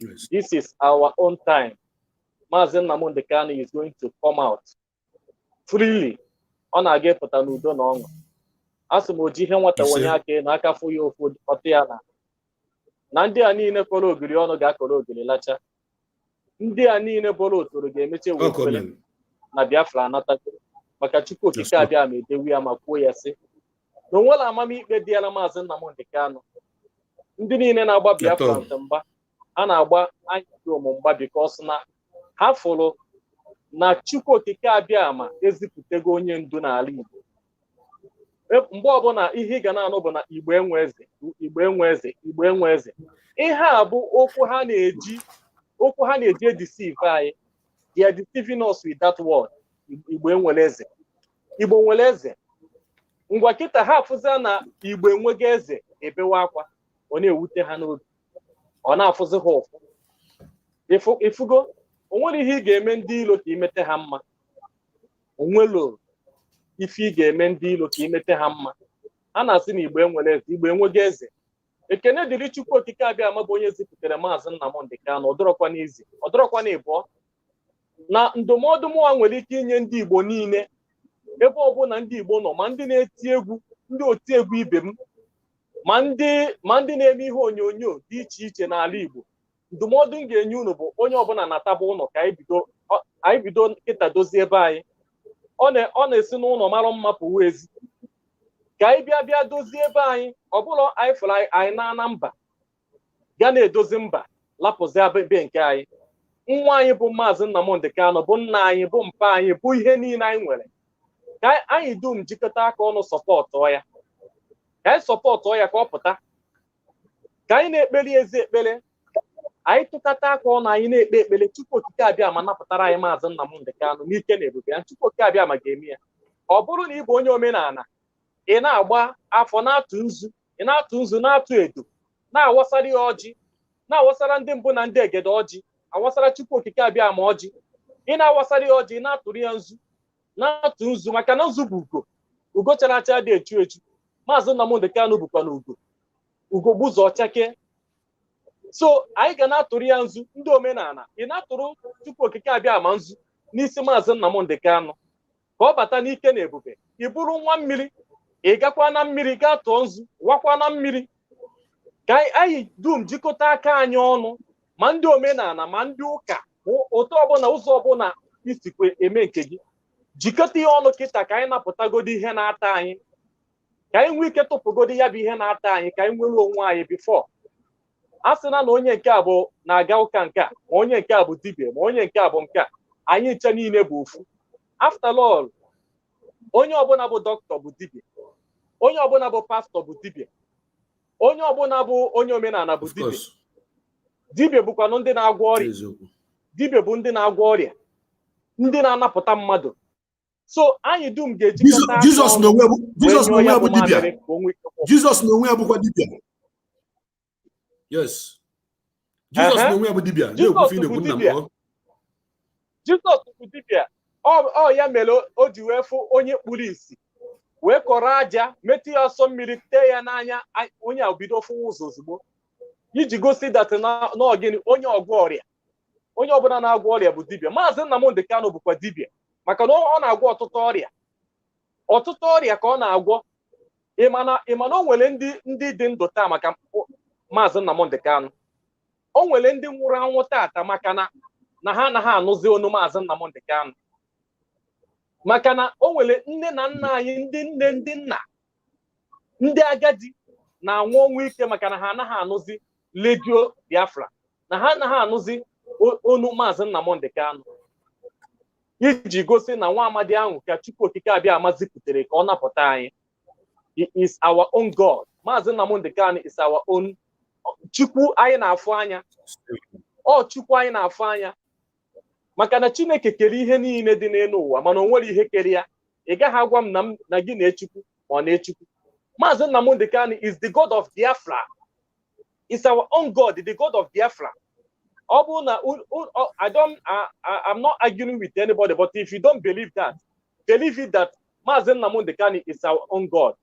Yes. This is our own time. Mazi Nnamdi Kanu is going to come out freely. Ọ na-aga pụta n'udo na ọṅụ. Asị m oji ihe nwata onye aka na aka fụ ya ofu ọtụ ya na ndị a niile kọrọ ogiri ọnụ ga-akọrọ ogiri lacha. Ndị a niile bụrụ otoro ga-emeche wee na Biafra anatago maka Chukwu Okike Abịama edewi ya ma kwuo ya sị na onwere amamikpe dịara Mazi Nnamdi Kanu. Ndị niile na-agba Biafra mgba, a na-agba anyị ụmụ mgba because na ha fụrụ na Chukwu okike abịama ezipụtago onye ndu n'ala Igbo. Mgbe ọbụla ihe ị ga na-anụ bụ na Igbo enwe eze, Igbo enwe eze, Igbo enwe eze. Ihe a bụ okwu ha na-eji edeceive anyị. They are deceiving us with that word. Igbo enwere eze. Igbo nwere eze. Ngwa kịta ha afụza na Igbo enweghị eze ebewe akwa, ọ na-ewute ha n'obi, ọ na-afụzi ha ụfụ. Ifugo, o nwere ihe ị ga-eme ndị ilo ka imete ha mma. O nwere ife ị ga-eme ndị ilo ka imete ha mma. A na-asị na Igbo enwere eze, Igbo enweghị eze. Ekene dịrị Chukwu okike abịama bụ onye zipụtara Mazi Nnamdi Kanu, ọ dọrọkwa n'izi, ọ dọrọkwa n'ịbụọ. Na ndụmọdụ mụnwa nwere ike inye ndị Igbo niile ebe ọbụla ndị Igbo nọ, ma ndị na-eti egwu, ndị oti egwu ibe m, ma ndị na-eme ihe onyonyo dị iche iche n'ala Igbo. Ndụmọdụ m ga-enye unu bụ onye ọbụla nataba ụlọ ka anyị bido nkịta dozie ebe anyị. Ọ na-esi n'ụlọ mara mma pụwa ezi. Ka anyị bịa dozie ebe anyị, ọ bụla anyị fụrụ anyị na mba ga na-edozi mba lapụzi ebe nke anyị. Nwa anyị bụ Mazi Nnamdi Kanu bụ nna anyị, bụ mpa anyị, bụ ihe niile anyị nwere. Ka anyị dum jikọta aka ọnụ sọpọtụ ya, ka anyị sọpọtụ ya ka ọ pụta, ka anyị na-ekpeli ezi ekpere, anyị tụkọta aka ọnụ anyị na-ekpe ekpere. Chukwu okike abịama napụtara anyị Mazi Nnamdi Kanu n'ike na ebube ya. Chukwu okike abịama ga-eme ya. Ọ bụrụ na ị bụ onye omenala, ị na-agba afọ na-atụ nzu, ị na-atụ nzu, na-atụ edo, na-awasara ya ọjị, na-awasara ndị mbụ na ndị egede ọjị, awasara Chukwu okike abịama ọjị, ị na-awasara ya ọjị, na-atụrụ ya nzu, na-atụ nzu, maka na nzu bụ ugo chara acha dị echu echu. Mazi Nnamdi Kanu bụkwa na ugo gbuzo ọchake. So anyị ga na-atụrụ ya nzu. Ndị omenala, ị na-atụrụ Chukwu okike abịama nzu n'isi Mazi Nnamdi Kanu ka ọ bata n'ike na ebube. Ị bụrụ nwa mmiri, ị gakwa na mmiri gaa tụọ nzu, wakwa na mmiri. Ka anyị dum jikọta aka anyị ọnụ, ma ndị omenala ma ndị ụka, otu ọbụla ụzọ ọbụla isikwe eme nke gị, jikọta ihe ọnụ kịta ka anyị napụtagodi ihe na-ata anyị, ka anyị nwee ike tụpụgodi ya bụ ihe na-ata anyị, ka anyị nwere onwe anyị bifọ. A sị na onye nke a bụ na-aga ụka nke a, ma onye nke a bụ dibia, ma onye nke a bụ nke a, anyị nche niile bụ ofu. After all, onye ọbụla bụ dọkịta bụ dibia, onye ọbụla bụ pastọ bụ dibia, onye ọbụla bụ onye omenala bụ dibia. Dibia bụkwanụ ndị na-agwọ ọrịa. Dibia bụ ndị na-agwọ ọrịa, ndị na-anapụta mmadụ. So anyị dum ga-ejikọta Jizọs n'onwe ya bụ dibia. Jizọs n'onwe ya bụkwa dibia. Yes. Jizọs n'onwe ya bụ dibia. Jizọs bụ dibia. Ọ ya mere o ji wee fụ onye kpuru isi, wee kọrọ aja, metụ ya ọsọ mmiri, tee ya n'anya, onye a bido fụwa ụzọ ozugbo, iji gosi dat n'ọgịnị onye ọgwụ ọrịa. Onye ọbụla na-agwọ ọrịa bụ dibia. Mazi Nnamdi Kanu bụkwa dibia, maka na ọ na-agwọ ọtụtụ ọrịa ka ọ na-agwọ. Ịma na o nwere ndị dị ndụ taa maka Mazi Nnamdi Kanu. O nwere ndị nwụrụ anwụ taata maka na ha anaghị anụzi onu Mazi Nnamdi Kanu. Maka na o nwere nne na nna anyị, ndị nne, ndị nna, ndị agadi na-anwụ ọnwụ ike maka na ha anaghị anụzi redio Biafra, na ha anaghị anụzi onu Mazi Nnamdi Kanu, iji gosi na nwa amadi ahụ ka Chukwu okike abịama zipụtere ka ọ napụta anyị. He is our own God. Mazi Nnamdi Kanu is our own Chukwu anyị na-afụ anya. Chukwu anyị na-afụ anya, maka na Chineke kere ihe niile dị n'elu ụwa, mana o nwere ihe kere ya. Ị gaghị agwa m na gị na-echukwu ma ọ na-echukwu. Mazi Nnamdi Kanu is the God of Biafra. It's our own God, the God of Biafra. I'm not arguing with anybody, but if you don't believe that, believe it that Mazi Nnamdi Kanu is our own God.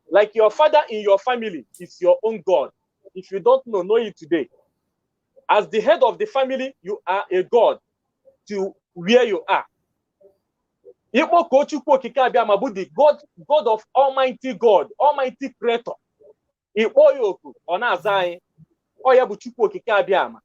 Like your father in your family is your own God. If you don't know it today. As the head of the family, you are a God to where you are. Igbo ka Chukwu okike abịama bụ the God of Almighty God, Almighty Creator. Igbo ya oku, ọ na-aza anyị. Ọ ya bụ Chukwu okike abịama.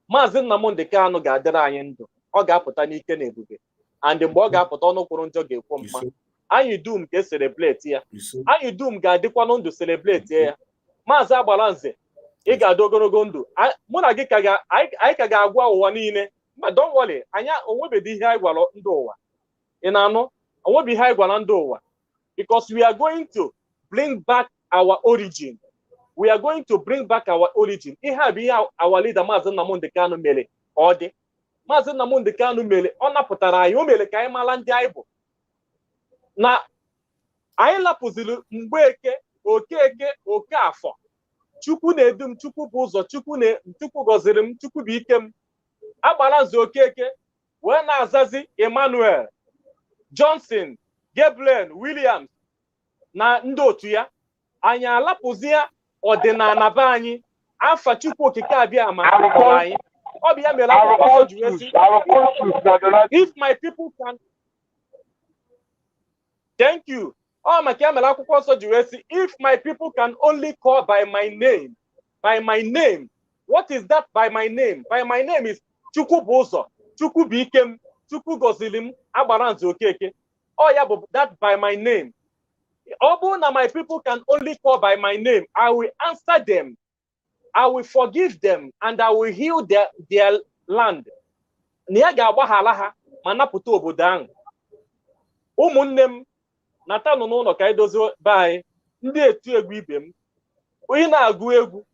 Mazi Nnamdi Kanu ga-adịrị anyị ndụ. Ọ ga-apụta n'ike na ebube. And mgbe ọ ga-apụta, ọnụ kwuru njọ ga-ekwu mma. Anyị dum ga-celebrate ya. Anyị dum ga-adịkwa ndụ celebrate ya. Mazi Agbalanze, ị ga-adị ogologo ndụ. Mụ na gị anyị ka ga-agwa ụwa niile but don't worry, anya onwebedi ihe anyị gwara ndị ụwa. Ị na-anụ? Onwebi ihe anyị gwara ndị ụwa. Because we are going to bring back our origin. We are going to bring back our origin. Ihe a bụ ihe our leader Mazi Nnamdi Kanu mere ọ dị. Mazi Nnamdi Kanu mere, ọ napụtara anyị, o mere ka anyị mara ndị anyị bụ. Na anyị lapụziri Mgbeke, Okeke, Okafọ. Chukwu na-edu m, Chukwu bụ ụzọ, Chukwu gọziri m, Chukwu bụ ike m. Agbara nzọ Okeke wee na-azazi Emmanuel, Johnson, Gabriel, Williams na ndị otu ya. Anyị alapụzi ya ọdịnala be anyị, afa Chukwu okike abịa ma kpọrọ anyị. Ọ bụ ya mere akwụkwọ ji wee sị, if my people can, thank you. Ọ maka ya mere akwụkwọ nsọ ji wee sị, if my people can only call by my name, what is that by my name? By my name is Chukwu bụ ụzọ, Chukwu bụ ike m, Chukwu gọziri m, Agbara nzọ Okeke. Oh yeah, but that by my name. Although now my people can only call by my name, I will answer them, I will forgive them, and I will heal their land. Niaga wahalaha manaputo obodo. Ụmụnne m nata nọ n'ụlọ ka idozi bai ndị etu egwu ibe m. Onye na-agụ egwu,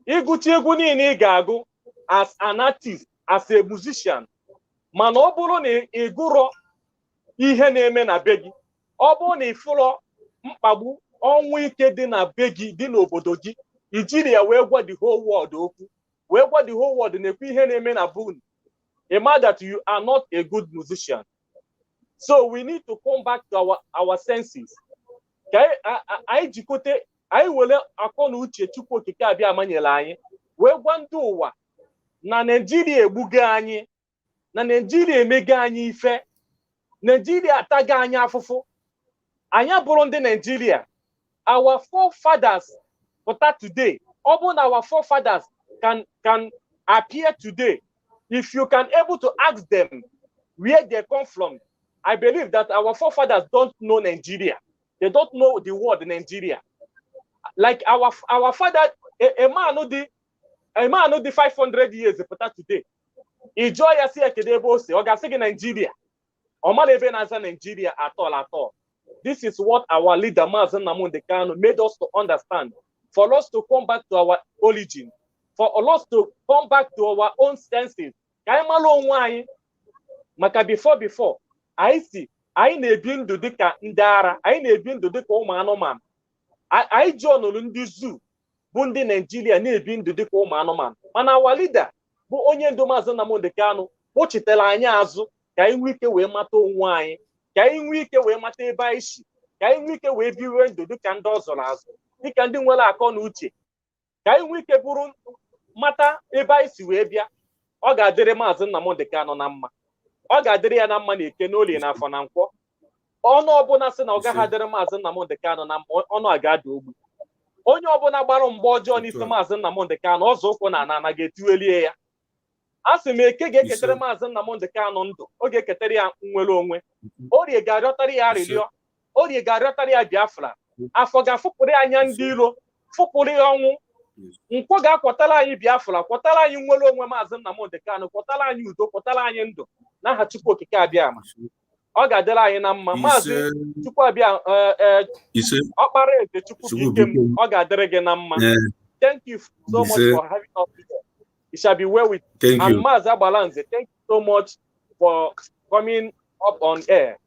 ịgụchi egwu niile ị ga-agụ as an artist, as a musician. Mana ọ bụrụ na ịgụrọ ihe na-eme na be gị, ọ bụrụ na ịfụrọ mkpagbu ọnwụ ike dị na be gị, dị n'obodo gị, ijiri ya wee gwa the whole world okwu, wee gwa the whole world na-ekwu ihe na-eme na bun, ima that you are not a good musician. So we need to come back to our senses. Ka anyị jikọta, anyị were akọ na uche Chukwu okike abịa amanyere anyị, wee gwa ndị ụwa na Nigeria egbuga anyị, na Nigeria emega anyị ife, Nigeria ataga anyị afụfụ. Anyị abụrụ ndị Nigeria. Our forefathers pụta today. Ọ bụ na our forefathers can appear today. If you can able to ask them where they come from, I believe that our forefathers don't know Nigeria. They don't know the word Nigeria. Like our father, a man who the 500 years pụta today. Enjoy ya si ekedebe ose, ọ ga-asị gị Nigeria. Omalebe Naza Nigeria at all. This is what our leader Mazi Nnamdi Kanu made us to understand. For us to come back to our origin, for us to come back to our own senses. Maka before, I see, I na-ebi ndụ dịka ndị ara, I na-ebi ndụ dịka ụmụ anụmanụ. I journal ndị zoo bụ ndị Nigeria na-ebi ndụ dịka ụmụ anụmanụ. Mana our leader bụ onye ndu Mazi Nnamdi Kanu kpọchitere anyị azụ ka anyị nwee ike wee mata onwe anyị, ka anyị nwee ike wee mata ebe anyị si, ka anyị nwee ike wee biwe ndụ dịka ndị ọzọrọ azụ, dịka ndị nwere akọ na uche, ka anyị nwee ike bụrụ mata ebe anyị si wee bịa. Ọ ga-adịrị Mazi Nnamdi Kanu na mma, ọ ga-adịrị ya na mma na Eke, n'Orie, na Afọ, na Nkwọ. Ọnụ ọbụla sị na ọ gaghị adịrị Mazi Nnamdi Kanu na mma, ọnụ a ga-ada ogbu. Onye ọbụla gbara mgbe ọjọọ n'isi Mazi Nnamdi Kanu, ọzọ ụkwụ na ana ga-etiwelie ya. A sị m Eke ga-eketere Mazi Nnamdi Kanu ndụ, ọ ga-eketere ya nnwere onwe. Orie ga-arịọtara ya arịrịọ, Orie ga-arịọtara ya Biafra. Afọ ga-afụpụrụ anya ndị iro, fụpụrụ ya ọnwụ. Nkwọ ga-akwọtara anyị Biafra, kwọtara anyị nnwere onwe Mazi Nnamdi Kanu, kwọtara anyị udo, kwọtara anyị ndụ n'aha Chukwu okike abịa ama. Ọ ga-adịrị anyị na mma. Maazị Chukwu abịa ọkpara eze Chukwu bụ ike m, ọ ga-adịrị gị na mma. Thank you so much for having us here. It shall be well with you. And Mazi Agbalanze, thank you so much for coming up on air.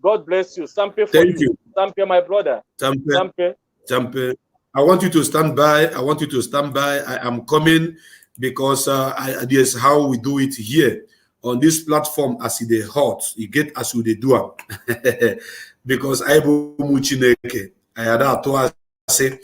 God bless you. Sampe for you. Sampe, my brother. Sampe. I want you to stand by. I am coming because this is how we do it here on this platform. As it is hot, you get as we do it. Because I Chineke, I had to say,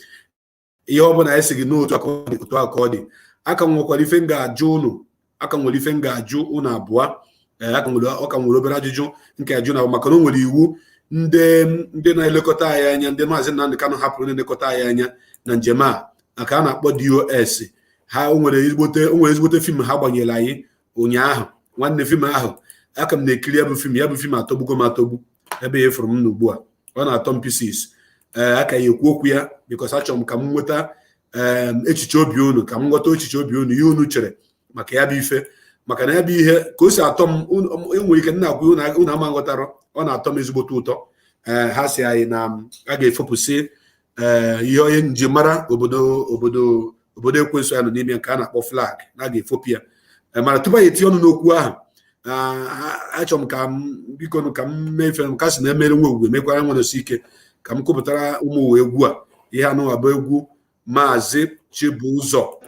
you open I say no to accord. I can walk a finger Juno. I can only finger Ju una bois. I can look at you in Kajuna Macaron with you. Then I look at I and the Mazi Nnamdi Kanu happen in the Kotayanya, Nanjema. I cannot put US. How when it would the film Habanelai, Unya, one the film. I can make clear film, Yabufima, Tobuko Matobu, Ebe from Nubua, one at Tom pieces. I can you walk here because I come with Echichobiunu, come what Echichobiunu, you nurture, Macabife, maka na ya bụ ihe ka o si atọ m enwere ike nna agwa unu ama nghọtara ọ na-atọ m ezigbote ụtọ ha si anyị na a ga-efopụsị ihe onye njimara obodo ekwensu ya nọ n'ime nke a na-akpọ flag na a ga-efopụ ya mana tupu anyị etinye ọnụ n'okwu ahụ achọrọ m ka m biko ka m mee ife m ka si na-emere nwa owuwe mekwara nwa nọsi ike ka m kwupụtara ụmụ ụwa egwu a ihe anụ abụ egwu Mazi Chibuzor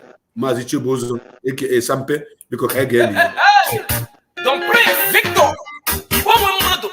aka Sampe biko ka anyị ga-eli Don Prince Victor Igbo nwe mmadụ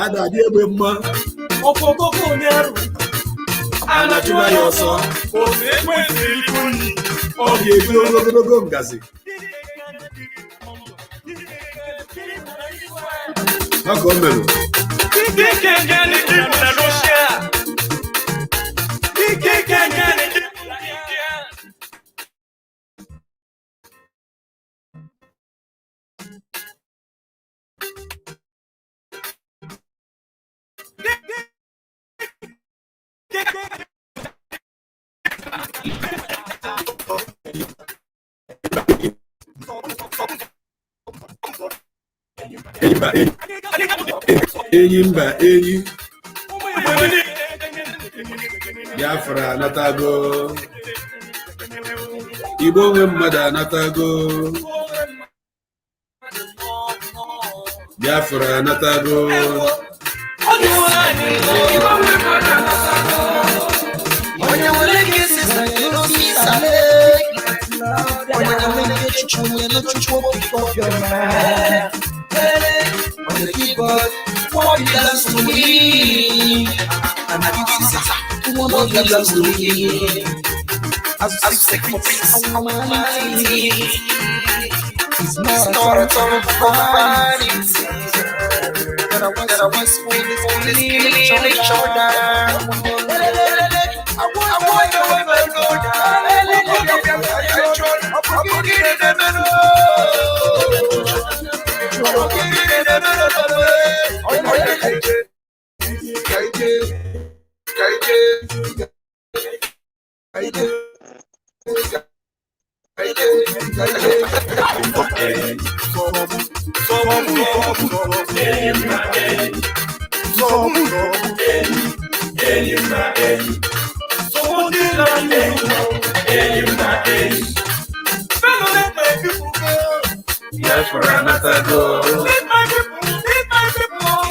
ada dị egbe mma ọkpọkọkọ onye arụ anachụwa ya ọsọ otu ekwesịrị ikuni ọ ga-ebi ogologo ngazi maka o mere enyi mba enyi Biafra anatago Igbo nwe mmadụ anatago Biafra anatago onye nwere ike isi on the keyboard, what belongs to me? And this is what belongs to me. As we seek for peace, humanity is not a total formality. That I was fully each other. I want to ever go down. Yes, for another go.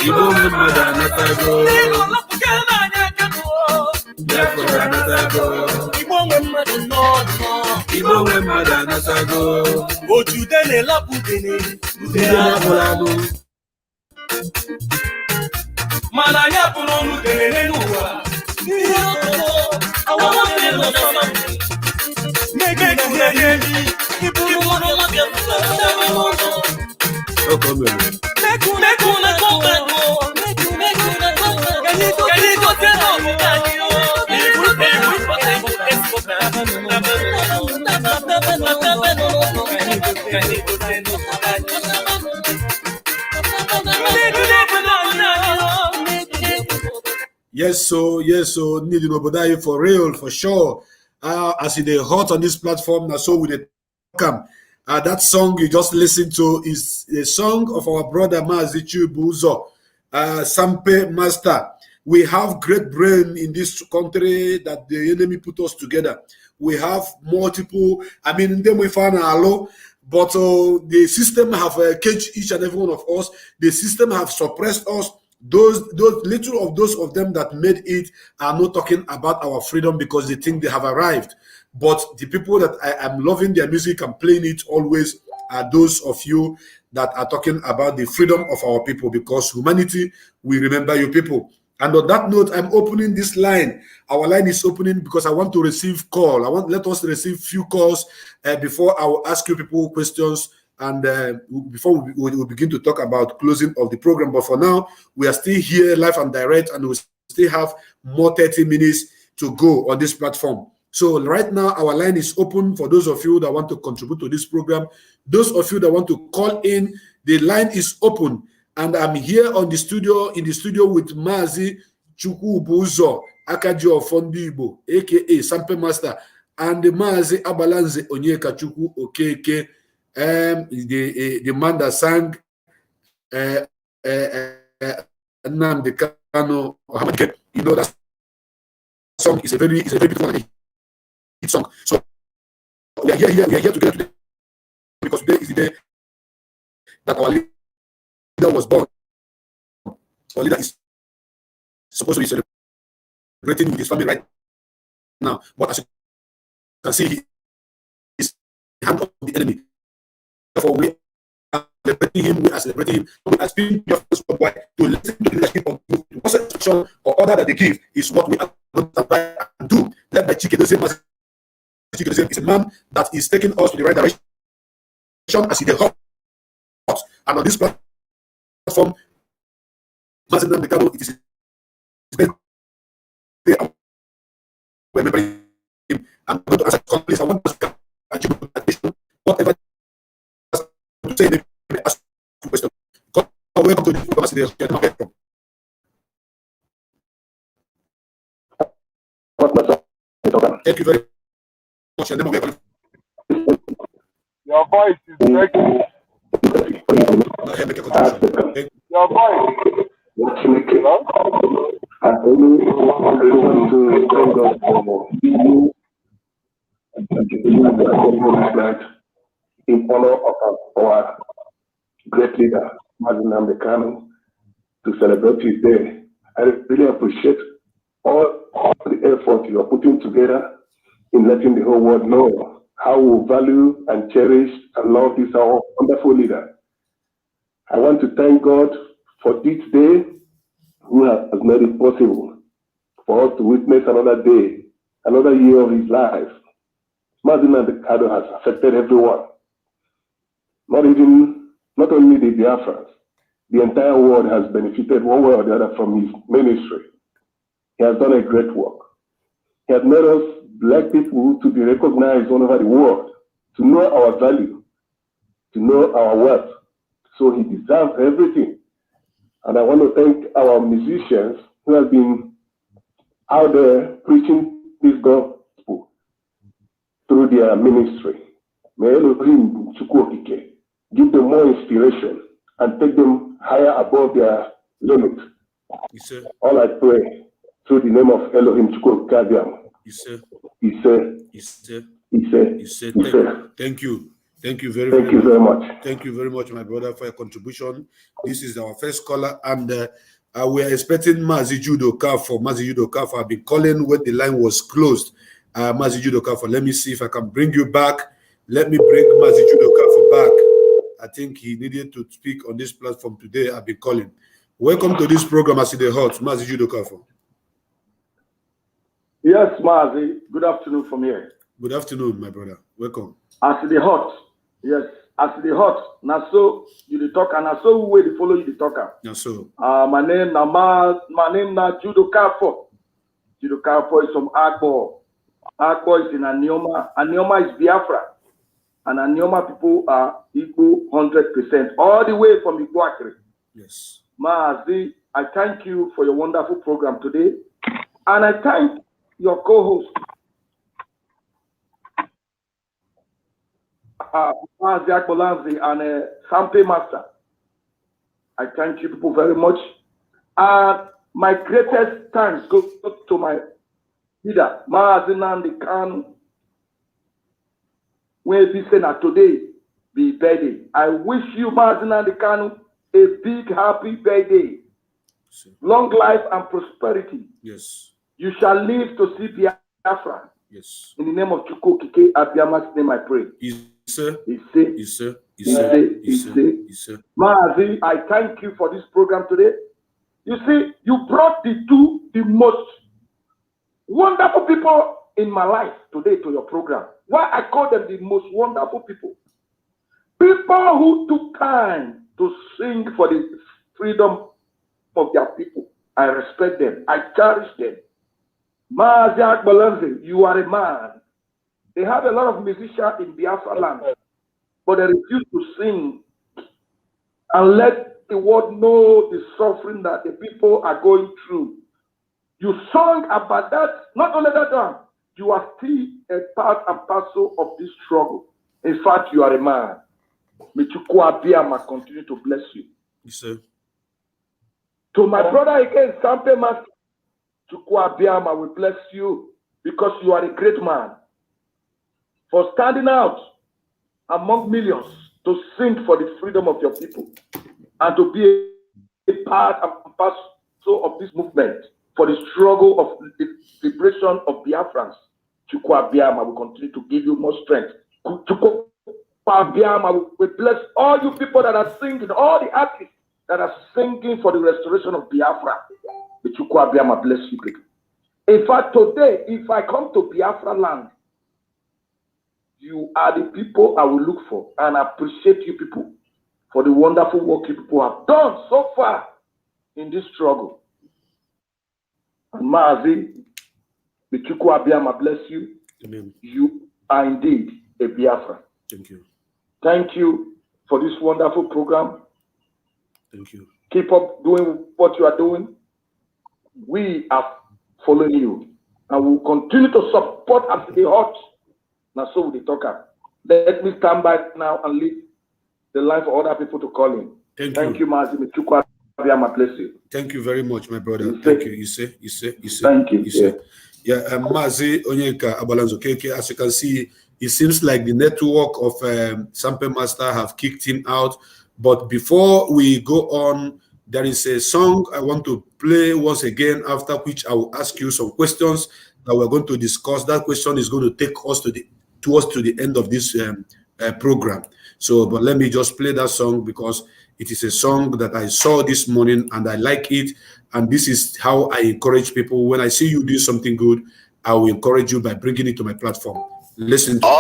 You don't mother another go. Yes, for another go. You don't mother another go. Oh, today, la putene. Malaya puno tene nuwa. I want to know something. Make it clear. Yes, so need to know for real, for sure. As it is hot on this platform, now so with it come. That song you just listened to is a song of our brother Mazi Chibuzor, Sampe Master. We have great brain in this country that the enemy put us together. We have multiple, I mean, then we find a law, but the system have caged each and every one of us. The system have suppressed us. Those little of those of them that made it are not talking about our freedom because they think they have arrived. But the people that I am loving their music and playing it always are those of you that are talking about the freedom of our people, because humanity, we remember you people. And on that note, I'm opening this line. Our line is opening because I want to receive call. Let us receive few calls before I will ask you people questions, and before we begin to talk about closing of the program. But for now, we are still here live and direct, and we still have more 30 minutes to go on this platform. So right now, our line is open for those of you that want to contribute to this program. Those of you that want to call in, the line is open. And I'm here in the studio with Mazi Chukwubuzo Akajo Fondibo, aka Sample Master, and Mazi Abalanze Onyeka Chukwu Okeke, the man that sang Nnamdi Kanu. You know that song is a very beautiful hit song. So we are here together today because today is the day that our leader was born. Our leader is supposed to be celebrating with his family right now, but as you can see, he is the hand of the enemy. Therefore, we are celebrating him. We are celebrating him. We are speaking your first worldwide to listen to the leadership of the instruction or order that they give is what we are going to try and do. Let the chicken is a man that is taking us to the right direction as he did hot. And on this platform, Mazi Nnamdi Kanu, it is his birthday. Remember him. I'm going to answer the please. I want to achieve whatever to say. They ask you question. Welcome to the program. Thank you very much. Your voice is breaking. Your voice. I only want to thank God for you in honor of our great leader, Mazi Nnamdi Kanu, to celebrate his day. I really appreciate all the effort you are putting together in letting the whole world know how we value and cherish and love this our wonderful leader. I want to thank God for this day, who has made it possible for us to witness another day, another year of his life. Mazi Nnamdi Kanu has affected everyone, not only the Biafrans. The entire world has benefited one way or the other from his ministry. He has done a great work. He has made us black people to be recognized all over the world, to know our value, to know our worth. So he deserves everything. And I want to thank our musicians who have been out there preaching this gospel through their ministry. May Elohim Chukwokike give them more inspiration and take them higher above their limit. Yes, sir. All I pray through the name of Elohim Chukwokike. Yes, sir. He said, Thank you. Thank you very much. Thank you very much, my brother, for your contribution. This is our first caller, and we are expecting Mazi Judo Kafo. Mazi Judo Kafo, I've been calling when the line was closed. Mazi Judo Kafo, let me see if I can bring you back. Let me bring Mazi Judo Kafo back. I think he needed to speak on this platform today. I've been calling. Welcome to this program, As the Hot, Mazi Judo Kafo. Yes, Mazi. Good afternoon from here. Good afternoon, my brother. Welcome. As the hot, yes, as the hot. Now so you the talker. Now so we will follow you the talker. Now so. My name na Judo Kafo. Judo Kafo is from Agbo. Agbo is in Anioma. Anioma is Biafra, and Anioma people are Igbo 100%, all the way from Igbo Akre. Yes. Mazi, I thank you for your wonderful program today, and I thank your co-host, Mazi Akbolanzi and Sample Master. I thank you people very much. My greatest thanks goes to my leader, Mazi Nnamdi Kanu. When we say that today be birthday, I wish you, Mazi Nnamdi Kanu, a big happy birthday. Long life and prosperity. Yes. You shall live to see Biafra. Yes. In the name of Chukwu Kike Abiyama's name I pray. Yes, sir. He said, Yes, sir. Yes, sir. Mazi, I thank you for this program today. You see, you brought the most wonderful people in my life today to your program. Why I call them the most wonderful people? People who took time to sing for the freedom of their people. I respect them. I cherish them. Mazi Akbalanze, you are a man. They have a lot of musicians in Biafra land, but they refuse to sing and let the world know the suffering that the people are going through. You sung about that. Not only that one, you are still a part and parcel of this struggle. In fact, you are a man. May Chukwu Abiyama continue to bless you. Yes, sir. To my brother again, Sampe Master, Chukwu Abiyama will bless you because you are a great man for standing out among millions to sing for the freedom of your people and to be a part and parcel of this movement for the struggle of the liberation of Biafrans. Chukwu Abiyama will continue to give you more strength. Chukwu Abiyama will bless all you people that are singing, all the artists that are singing for the restoration of Biafra. May Chukwu Abiyama bless you people. In fact, today, if I come to Biafra land, you are the people I will look for, and I appreciate you people for the wonderful work you people have done so far in this struggle. And Mazi, may Chukwu Abiyama bless you. Amen. You are indeed a Biafra. Thank you. Thank you for this wonderful program. Thank you. Keep up doing what you are doing. We are following you, and we will continue to support as the hot. Now, so we talk. Let me stand by now and leave the line for other people to call in. Thank you, Mazi. May Chukwu Abiyama bless you. Thank you very much, my brother. Thank you. You say. Thank you. Yeah, Mazi Onyeka Abalanzo Keke, as you can see, it seems like the network of Sampe Master have kicked him out. But before we go on, there is a song I want to play once again, after which I will ask you some questions that we're going to discuss. That question is going to take us to the end of this program. So, but let me just play that song because it is a song that I saw this morning and I like it. And this is how I encourage people. When I see you do something good, I will encourage you by bringing it to my platform. Listen to it.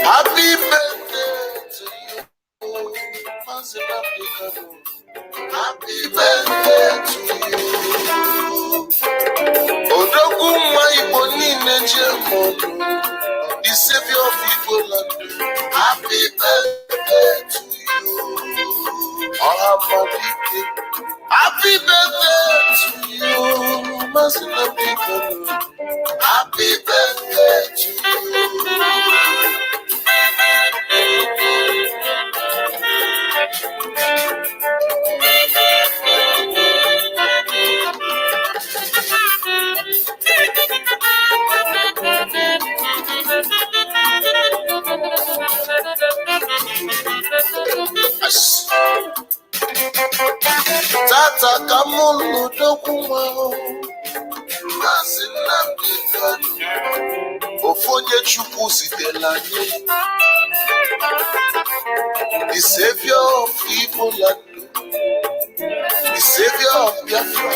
Happy birthday to you. Mazi Nnamdi Kanu. Happy birthday to you. Odogu Maibo Nine Jemono, the savior of Igbo land. Happy birthday to you. Happy birthday to you. Mazi Nnamdi Kanu. Happy birthday to you. Tata Kamulu Dokuma Mazi Nnamdi Kanu Ofonye Chukwu Zidelanye, the savior of Igbo land, the savior of Biafra.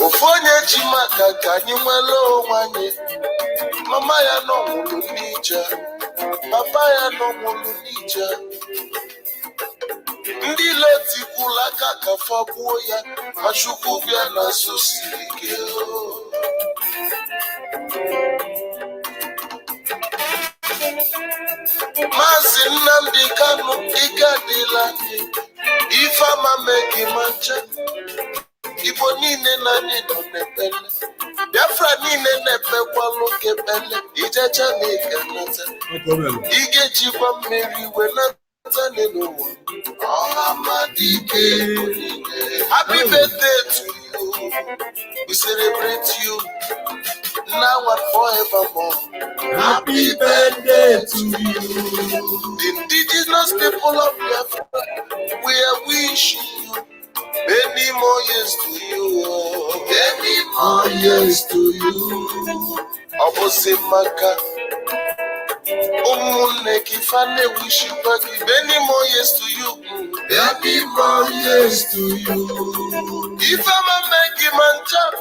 Ofonye Chimaka Kanyumelo Wanye, Mama ya no mulu nija, Papa ya no mulu nija. Ndi loti kulaka kafabuo ya, Mashuku bia na susirike. Mazi Nnamdi Kanu Igadilani, Ifama meki mancha, Ibo nine na nino nepele, Biafra nine nepe kwa loke pele, Ijaja nike nata, Ige jiwa mmeri wena Happy birthday to you. We celebrate you now and forevermore. Happy birthday to you. The indigenous people of Biafra, we are wishing you many more years to you. Many more years to you. Obosimaka. Fane wish you back many more years to you. Many more years to you. If I'm a making man job,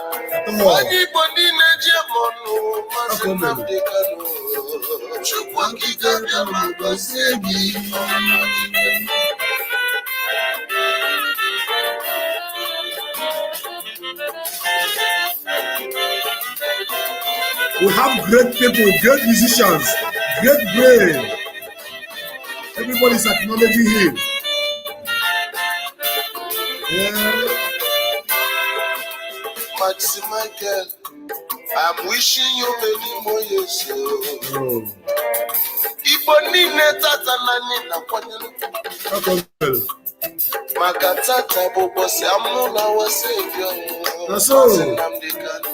anybody nature mono, Mazi Nnamdi Kanu. Chukwaki Gabia Mabasegi. We have great people, great musicians, great brain. Everybody's acknowledging him. Yeah. Maxi Michael, I'm wishing you many more years. Iboni netata nani na kwanyelu. Makatata bobosi amuna wa savior. Mazi Nnamdi Kanu.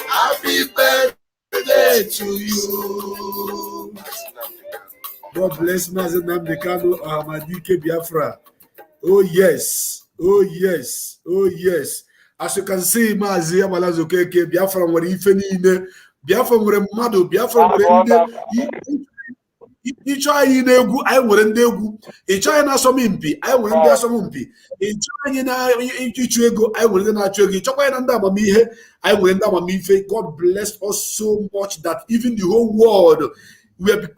Happy birthday to you. God bless Mazi Nnamdi Kanu, Ahmadike Biafra. Oh yes, oh yes, oh yes. As you can see, Mazi Amalazo Keke, Biafra nwere ife niile, Biafra nwere mmadụ, Biafra nwere ndị ịchọ anyị na-egwu, anyị nwere ndị egwu, ịchọ anyị na-asọmpi mpi, anyị nwere ndị asọmpi, ịchọ anyị na-ịchụ ego, anyị nwere ndị na-achụ ego, ịchọkwa anyị na ndị amamihe, anyị nwere ndị amamife. God bless us so much that even the whole world, we are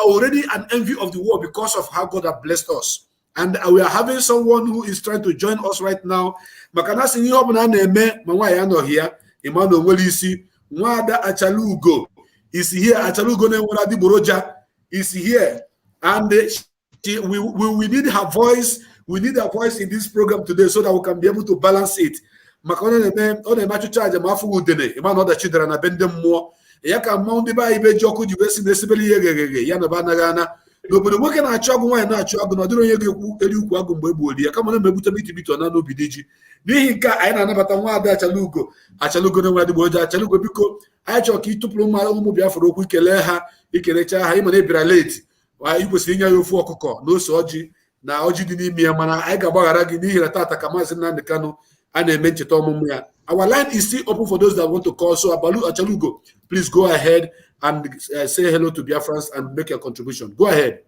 already an envy of the world because of how God has blessed us. And we are having someone who is trying to join us right now. Makana sinyi obuna na-eme ma nwa ya no here. Emmanuel Nwelisi, Nwada Achalugo is here. Achalugo na-enwere adiboroja is here. And we need her voice. We need her voice in this program today so that we can be able to balance it. Makana na-eme ọ na-emachu charge ma afu udene. Emmanuel da chidara na bende mmụọ. Ya ka mmụọ ndị ba ibe ji ọkụ ji wesi na esibeli ihe gegege ya na ba anaghị n'obodo nwoke na-achụ agụ nwaanyị na-achụ agụ na ọdịrị onye ga-ekwu eri ukwu agụ mgbe egbuoli ya kama na-emegbute mitibito na n'obi dị ji. N'ihi nke anyị na-anabata Nwaada Achalugo na-enwere adịgboroja. Achalugo, biko anyị chọrọ ka ị tụpụrụ ụmụ Biafra okwu, ikele ha, ikelecha ha. Ịma na ebira leti, ị kwesịrị inye ya ofu ọkụkọ na ose ọjị na ọjị dị n'ime ya, mana anyị ga-agbaghara gị n'ihi na tata ka Mazi Nnamdi Kanu a na-eme ncheta ọmụmụ ya. Our line is still open for those that want to call. So Achalugo, please go ahead and say hello to Biafrans and make your contribution. Go ahead.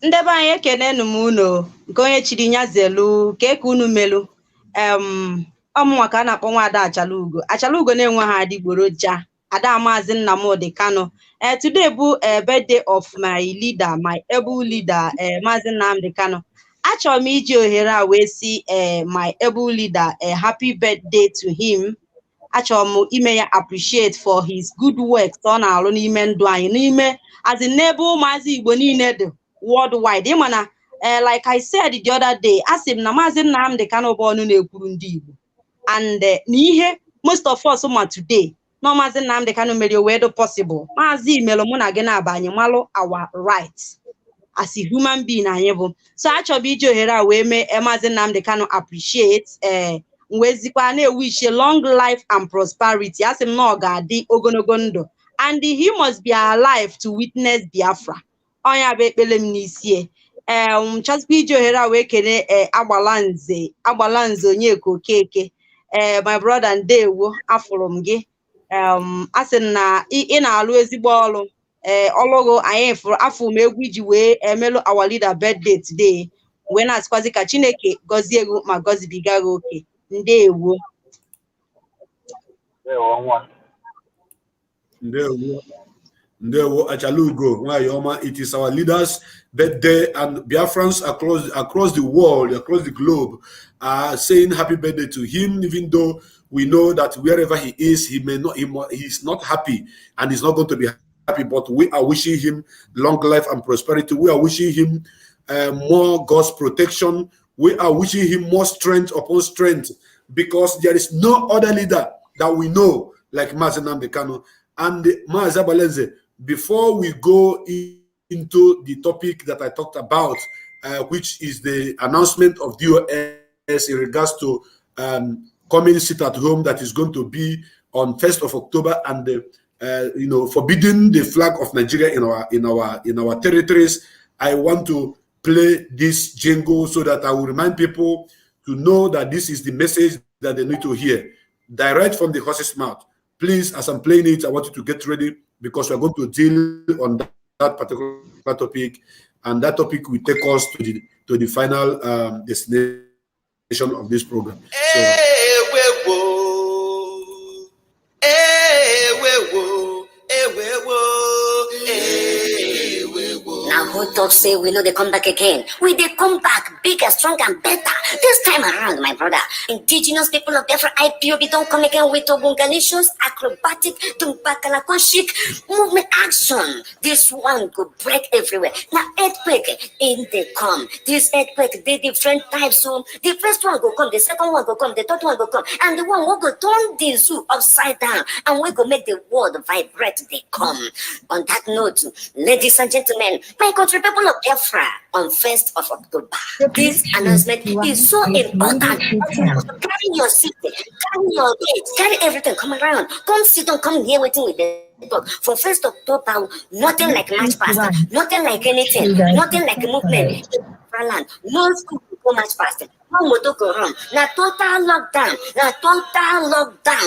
Ndebe anyị ekenenu m unu nke onye chiri nya zelu ka eke unu melu ọmụnwa ka a na-akpọ Nwaada Achalugo. Achalugo na-enwe ha adịgboroja, Ada Mazi Nnamdi Kanu. Today bụ birthday of my leader, my able leader, Mazi Nnamdi Kanu. Achọrọ m iji ohere a wee si my able leader a happy birthday to him. Achọrọ m ime ya appreciate for his good work ọ na-alụ n'ime ndụ anyị, n'ime as in n'ebe ụmụazị Igbo niile dị worldwide. Ịma na like I said the other day, asị m na Mazi Nnamdi Kanu bụ ọnụ na-ekwuru ndị Igbo, and n'ihe most of us ma today no Mazi Nnamdi Kanu mere wee do possible. Mazi melụ mụ na gị na-abanye malụ our rights as a human being anyị bụ. So achọrọ m iji ohere a wee mee Mazi Nnamdi Kanu appreciate nwezikwa na-ewishe long life and prosperity. Asị m na ọ ga-adị ogologo ndụ, and he must be alive to witness Biafra. Onya bụ ekpele m n'isi chọzikwa iji ohere a wee kene Agbalanze Onyeka Okeke, my brother ndewo, afụrụ m gị. Asị na ị na-alụ ezigbo ọlụ ọlụgo anyị afụ m egwu iji wee emelụ our leader birthday today, wee na-asịkwazi ka Chineke gọzie ego ma gọzibiga gị oke. Ndewo. Ndewo Achalugo, Nwayoma. It is our leader's birthday, and Biafrans across the world, across the globe, are saying happy birthday to him, even though we know that wherever he is, he's not happy and he's not going to be happy, but we are wishing him long life and prosperity. We are wishing him more God's protection. We are wishing him more strength upon strength, because there is no other leader that we know like Mazi Nnamdi Kanu. And Mazi Abalenze, before we go into the topic that I talked about, which is the announcement of DOS in regards to coming sit at home that is going to be on 1st of October, and forbidding the flag of Nigeria in our territories. I want to play this jingle so that I will remind people to know that this is the message that they need to hear direct from the horse's mouth. Please, as I'm playing it, I want you to get ready, because we're going to deal on that particular topic, and that topic will take us to the final destination of this program. Now who talk say we know they come back again? We they come back bigger, stronger, and better. This time around, my brother, indigenous people of different IPOB don't come again with Ogungalicious, acrobatic, chic movement action. This one go break everywhere. Now earthquake in they come. This earthquake, they different types. So the first one go come, the second one go come, the third one go come, and the one will go turn the zoo upside down, and we go make the world vibrate. They come. On that note, ladies and gentlemen, my country people of Biafra, on 1st of October, this announcement is so important. Carry your seat, carry your gate, carry everything, come around, come sit down, come here waiting with the talk. For 1st October, nothing like march past, nothing like anything, nothing like movement. Land. No school go much faster. No motor go home. Now total lockdown.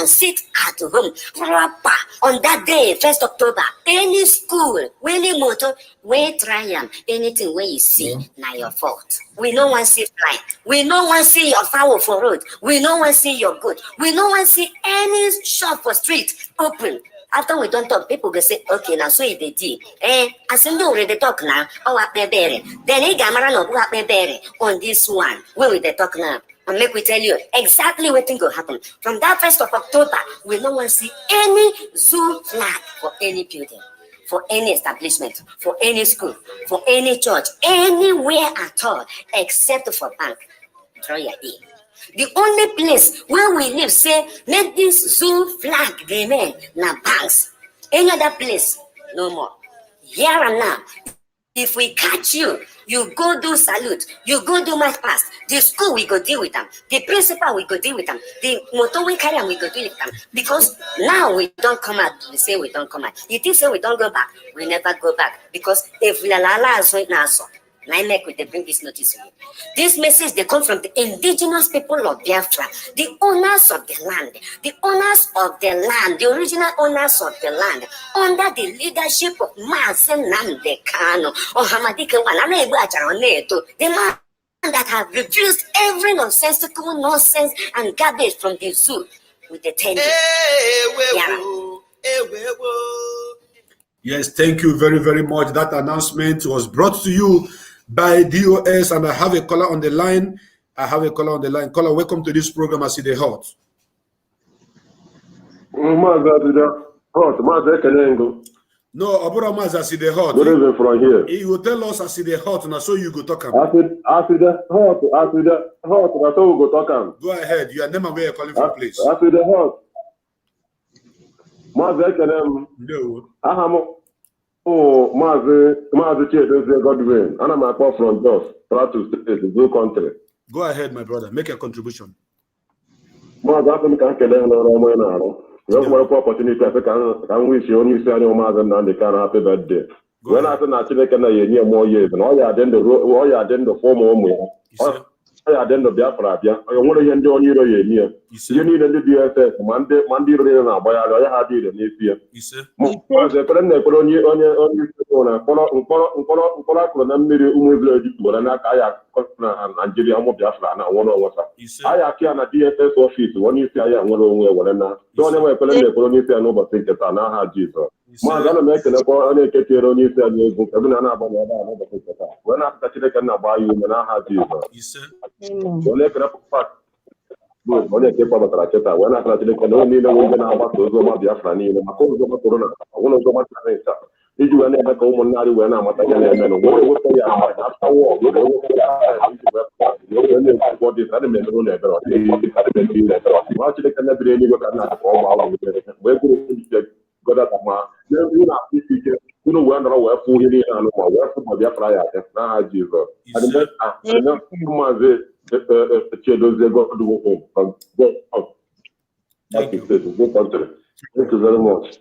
Sit at home. Proper. On that day, 1st October, any school, any motor, we try anything where you see, now your fault. We no one see fly. We no one see your foul for road. We no one see your good. We no one see any shop for street open. After we don't talk, people go say, okay, now so they did. As in you already talk now, then on this one, where will they talk now? And make we tell you exactly what thing will happen. From that 1st of October, we no one see any zoo flag for any building, for any establishment, for any school, for any church, anywhere at all, except for bank. Draw your ear. The only place where we live say, make this zoo flag remain, now banks. Any other place, no more. Here and now, if we catch you, you go do salute, you go do march past. The school, we go deal with them. The principal, we go deal with them. The motor we carry, we go deal with them. Because now we don't come out, we say we don't come out. You think say we don't go back, we never go back. Because if we allow us right now, so I make with they bring this notice to you. This message they come from the indigenous people of Biafra, the owners of the land, the original owners of the land, under the leadership of Mazi Nnamdi Kanu, or Hamadike the man that have refused every nonsensical nonsense and garbage from the zoo with the tender. Yes, thank you very, very much. That announcement was brought to you by DOS, and I have a caller on the line. Caller, welcome to this program. I see the hot. No, Abura Maz, I see the hot. Good evening from here. He will tell us I see the hot, and so you go talk him. I see the hot, and so we go talk him. Go ahead. Your name and where you're calling from, please. I see the hot. Mazi Oh, Mazi Chief, Godwin. And I'm a call from Jos, Plateau State, the country. Go ahead, my brother. Make a contribution. Mazi, I think I can get another opportunity. I can wish you only say Mazi Nnamdi Kanu happy birthday. When I said actually can I hear more years, and all you are then the former home. I didn't know Biafra. I want to enjoy you. You need a little DSS. Monday, and by I had it in this year. The friend on Nigeria, Biafra, and I want to water. I can a DSS office when you say I am one of don't ever put the colony and nobody think that I have Jesus. Mazana make an appointment on you said you when I can buy you and I have Jesus. When I can up good, when I keep up with a when I can only know when I want to go to Biafra, I want to go much later. Did you ever go on when I'm at the what say after war? What is that? Watch the Canadian God at unu wee nọrọ wee fụ ihe niile anụ ma wee fụ ma Biafra ya aka n'aha Jizọs. Maazị Chiedozie God will home. Thank you. Thank you very much.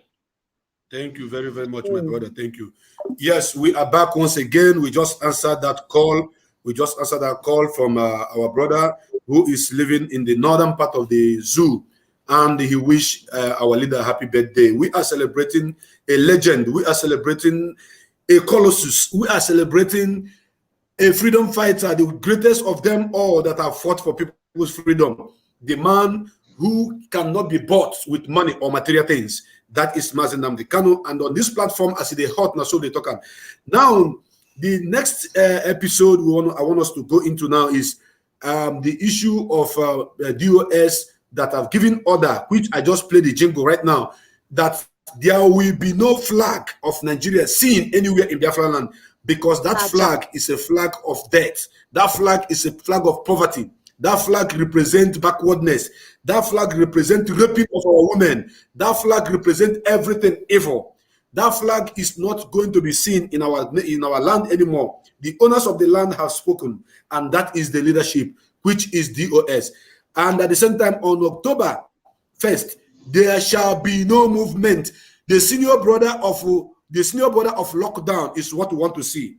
Thank you very, very much, my brother. Thank you. Yes, we are back once again. We just answered that call. We just answered that call from our brother who is living in the northern part of the zoo, and he wished our leader a happy birthday. We are celebrating a legend. We are celebrating a colossus. We are celebrating a freedom fighter, the greatest of them all that have fought for people's freedom. The man who cannot be bought with money or material things. That is Mazi Nnamdi Kanu. And on this platform, as they hot now, so they talk. Now, the next episode I want us to go into now is the issue of DOS that have given order, which I just played the jingle right now, that there will be no flag of Nigeria seen anywhere in Biafra land, because that flag is a flag of death. That flag is a flag of poverty. That flag represents backwardness. That flag represents raping of our women. That flag represents everything evil. That flag is not going to be seen in our land anymore. The owners of the land have spoken, and that is the leadership, which is DOS. And at the same time, on October 1st, there shall be no movement. The senior brother of lockdown is what we want to see.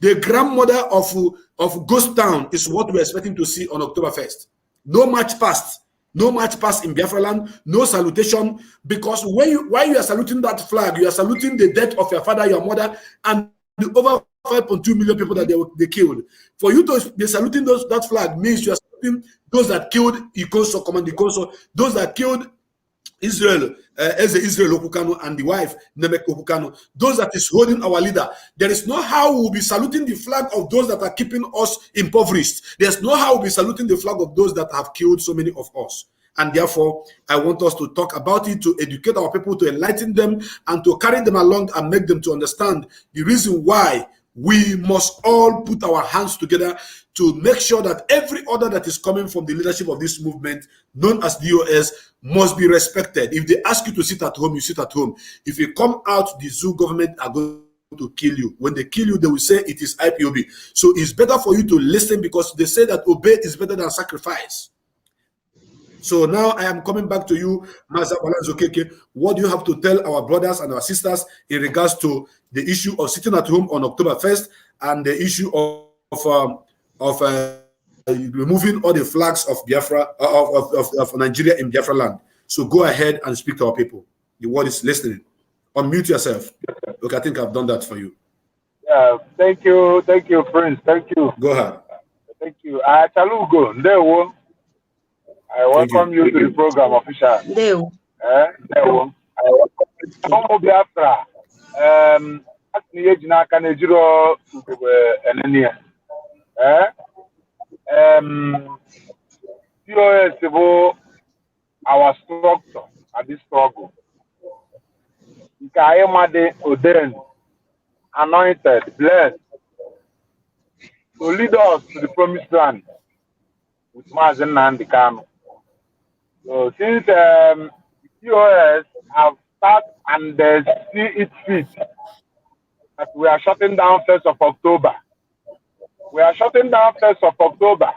The grandmother of Ghost Town is what we're expecting to see on October 1st. No march past. No march past in Biafra land. No salutation. Because while you are saluting that flag, you are saluting the death of your father, your mother, and the over 5.2 million people that they killed. For you to be saluting that flag means you are saluting those that killed Ikoso, Command Ikoso, those that killed Israel, Israel Okukano and the wife, Nemek Okukano, those that is holding our leader. There is no how we will be saluting the flag of those that are keeping us impoverished. There's no how we'll be saluting the flag of those that have killed so many of us. And therefore, I want us to talk about it, to educate our people, to enlighten them, and to carry them along and make them to understand the reason why we must all put our hands together to make sure that every order that is coming from the leadership of this movement, known as DOS, must be respected. If they ask you to sit at home, you sit at home. If you come out, the zoo government are going to kill you. When they kill you, they will say it is IPOB. So it's better for you to listen, because they say that obey is better than sacrifice. So now I am coming back to you, Maza Zokeke. What do you have to tell our brothers and our sisters in regards to the issue of sitting at home on October 1st and the issue of removing all the flags of Biafra, of Nigeria in Biafra land? So go ahead and speak to our people. The world is listening. Unmute yourself. Look, I think I've done that for you. Yeah, thank you, Prince. Thank you. Go ahead. Thank you. Chalugo, Ndewo. I welcome you to the program official. Ndewo. Ndewo. I welcome you. Biafra. Asini ejina kanejiro enenia. COS is our structure at this struggle. Ikayemade ordained, anointed, blessed to lead us to the promised land with Mazi Nnamdi Kanu. So since COS have started and they see it fit that we are shutting down 1st of October. We are shutting down 1st of October.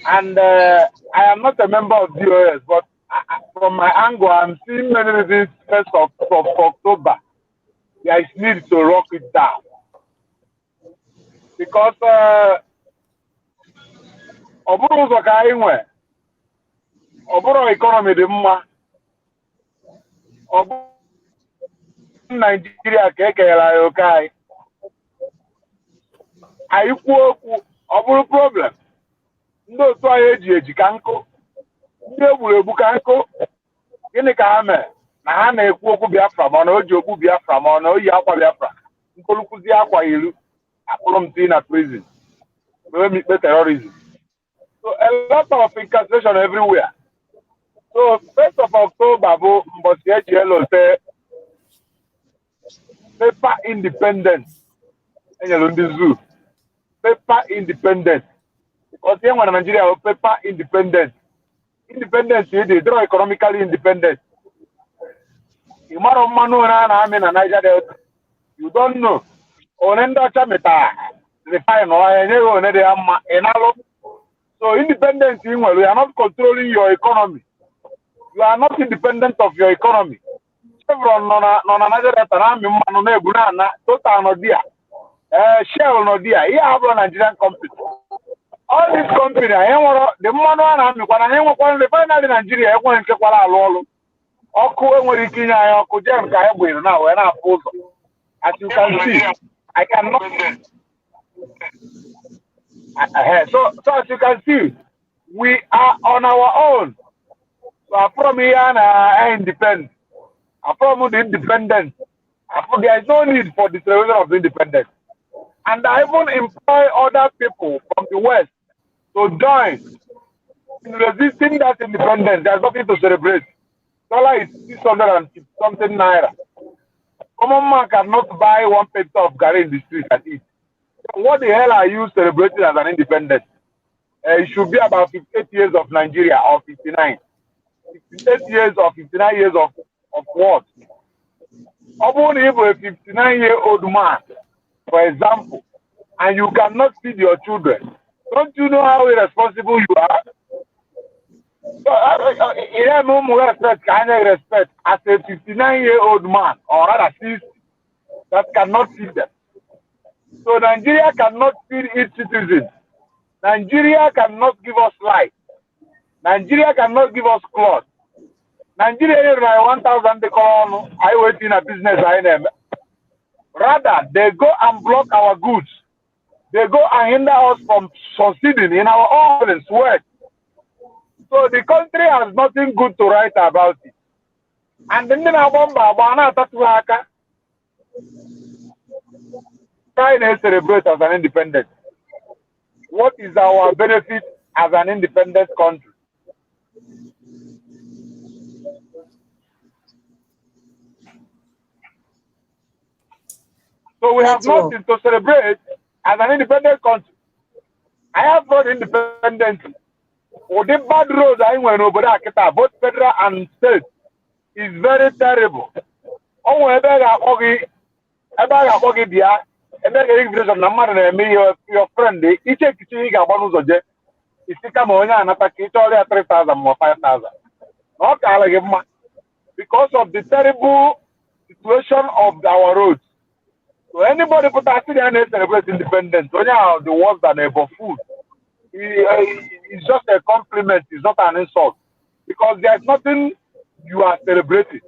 And I am not a member of DOS, but from my angle, I'm seeing many reasons 1st of October. There is need to rock it down. Because Oburu Zoka Inwe, Oburu economy de Mma, Oburu Nigeria Kekela Yokai. Ayikwu Oburu problem. Ndị otu anyị eji ka nkụ, ndị egwuregwu ka nkụ, gịnị ka ha mee? Na ha na-ekwu okwu Biafra, ma na o ji okwu Biafra, ma na o yi akwa Biafra, nkolukwuzi akwa ilu, akpụrụ m tii na prison, mikpe terrorism. So a lot of incarceration everywhere. So 1st of October, Mbosi Ejelo say paper independence. Enyelu ndị zoo. Paper independence. Because here in Nigeria, paper independence. Independence, they draw economically independent. Imaro manu na ami na Niger Delta. You don't know. Onenda chameta refine or any one de amma enalo. So independence in well, you are not controlling your economy. You are not independent of your economy. Chevron non Niger Delta na mi manu na eguna na Total no dia. Shell no dia. Here have a Nigerian company. All these companies, the manu na mi kwa na enwe kwa refinery Nigeria ekwe nke kwala alolu. Oku enwere ike inye anyị ọkụ jem ka anyị gbere na wee na-apụ ụzọ. As you can see, I cannot. So as you can see, we are on our own. So from here and independent. From the independence. There is no need for the celebration of independence. And I even employ other people from the West to join in resisting that independence. There's nothing to celebrate. Dollar is 650 something naira. Common man cannot buy 1 paper of garri in the street and eat. So what the hell are you celebrating as an independent? It should be about 58 years of Nigeria or 59. 58 years or 59 years of what? Even if a 59-year-old man, for example, and you cannot feed your children, don't you know how irresponsible you are? So, no more respect, kind of respect as a 59-year-old man or rather 60 that cannot feed them. So Nigeria cannot feed its citizens. Nigeria cannot give us light. Nigeria cannot give us clothes. Nigeria is 1,000 I wait in a business I name. Rather, they go and block our goods. They go and hinder us from succeeding in our own sweat. So the country has nothing good to write about it. And then I want to try to celebrate as an independent. What is our benefit as an independent country? So we have nothing to celebrate as an independent country. I have brought independence. Or the bad roads I went over there, both federal and state, is very terrible. Oh, I beg your friend, each it's 3,000 or 5,000. Because of the terrible situation of our roads. So anybody put a celebrate independence, the ones that neighbor food. It's just a compliment, it's not an insult. Because there's nothing you are celebrating.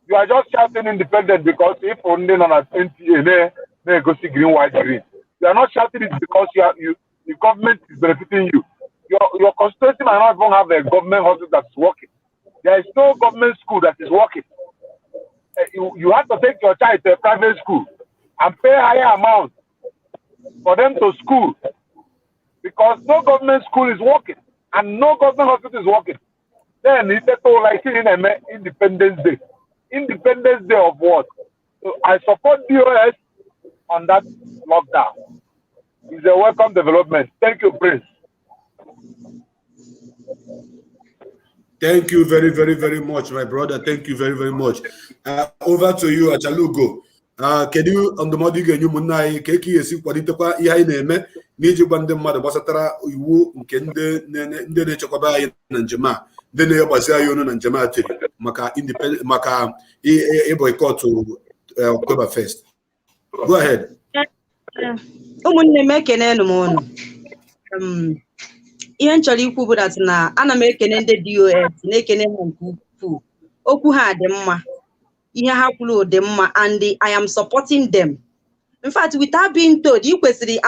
You are just shouting independent because if only on a NTA, they go see green, white, green. You are not shouting it because the government is benefiting you. Your constituency might not even have a government hospital that's working. There is no government school that is working. You have to take your child to a private school and pay higher amount for them to school. Because no government school is working and no government hospital is working. Then it's like Independence Day. Independence Day of what? So I support DOS on that lockdown. It's a welcome development. Thank you, Prince. Thank you very, very, very much, my brother. Thank you very, very much. Over to you, Achalugo. Can you on the modern you munai keki esi kwalitekwa ihe na-eme n'iji gwa ndị mmadụ gbasatara iwu nke ndị na-echekwaba anyị na njem a ndị na-agbasi anyị ọnụ na njem a tiri maka boycott October 1st. Go ahead. Ụmụnne m ekenenu m unu. Ihe nchọrọ ikwu bụ dat na ana m ekene ndị DOS na-ekene ha nke ukwuu. Okwu ha dị mma. Ihe ha kwuru dị mma and I am supporting them. In fact, without being told, anyị kwesịrị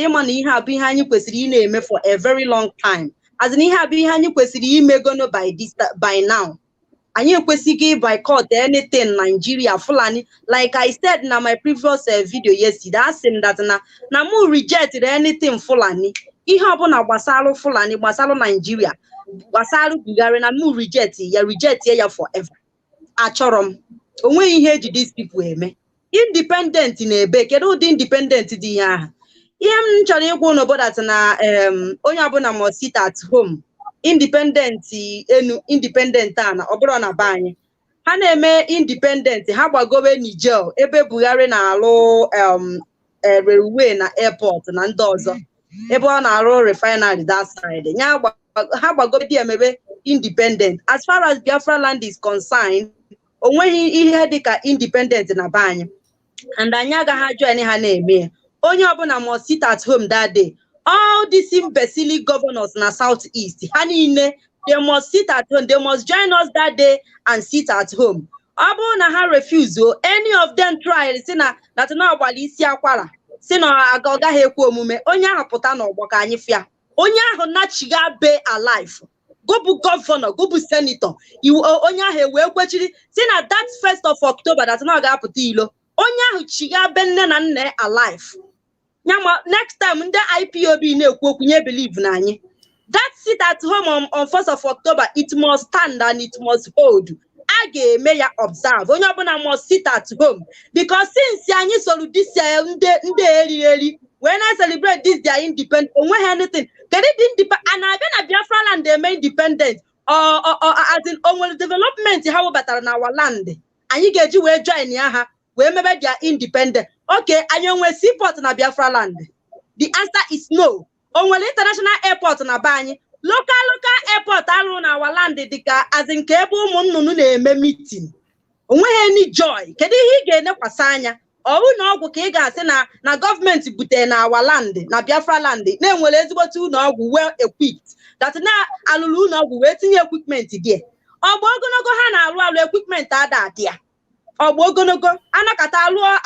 ịma na ihe abụ ihe anyị kwesịrị ị na-eme for a very long time. As in ihe abụ ihe anyị kwesịrị imegono by now. Anyị ekwesịghị boycott anything Nigeria, Fulani. Like I said in my previous video yesterday, I said that na mu rejected anything Fulani. Ihe ọbụla gbasara Fulani, gbasara Nigeria, gbasara Bulgaria, na mu reject ya forever. Achọrọ m onwe ihe eji these people eme. Independent na-ebe kedu ụdị independent dị ihe ahụ. Ihe m chọrọ ịgwa unu bụ that na onye ọbụla must sit at home. Independent a na ọ bụrụ na be anyị ha na-eme independent ha gbagobe Niger ebe Buhari na-alụ railway na airport na ndị ọzọ ebe ọ na-arụ refinery that side ha gbagobe dị emebe independent. As far as Biafra land is concerned, onweghị ihe dịka independent na be anyị, and anyị agaghị join ha na-eme. Onye ọbụla must sit at home that day. All these imbecile governors na southeast, ha niile, they must sit at home. They must join us that day and sit at home. Ọ bụrụ na ha refuse, any of them try si na na ọgbali isi akwara si na ọ gaghị ekwe omume, onye ahụ pụta n'ọgbọ ka anyị fịa. Onye ahụ nachiga be alive. Go bụ governor, go bụ senator. Onye ahụ ewee kwechiri si na that 1st of October that ọ ga-apụta ilo. Onye ahụ chiga be nne na nne alive. Next time ndị IPOB na-ekwu okwu nye believe na anyị. That sit at home on 1st of October, it must stand and it must hold. A ga-eme ya observe. Onye ọbụla must sit at home because since anyị solu this ndị eri when I celebrate this their independent, onweghị anything. Kedu dị independent? And abịa na Biafra land eme independent or as in onwere development ha webatara na our land. Anyị ga-eji wee join ya ha wee mebe their independent. Okay, anyị onwe seaport na Biafra land? The answer is no. Onwere international airport na be anyị? Local airport arụ na our land dịka as in nke ebe ụmụ nnụnụ na-eme meeting. Onweghị any joy. Kedu ihe ị ga-enekwasị anya? Ọwụ na ọgwụ ka ị ga-asị na gọọmenti butere na our land na Biafra land na-enwere ezigbote ụlọ ọgwụ well equipped that na alụlụ ụlọ ọgwụ wee tinye equipment gị. Ọgba ogologo ha na-alụ equipment ada adị ya. Ọgba ogologo anakọta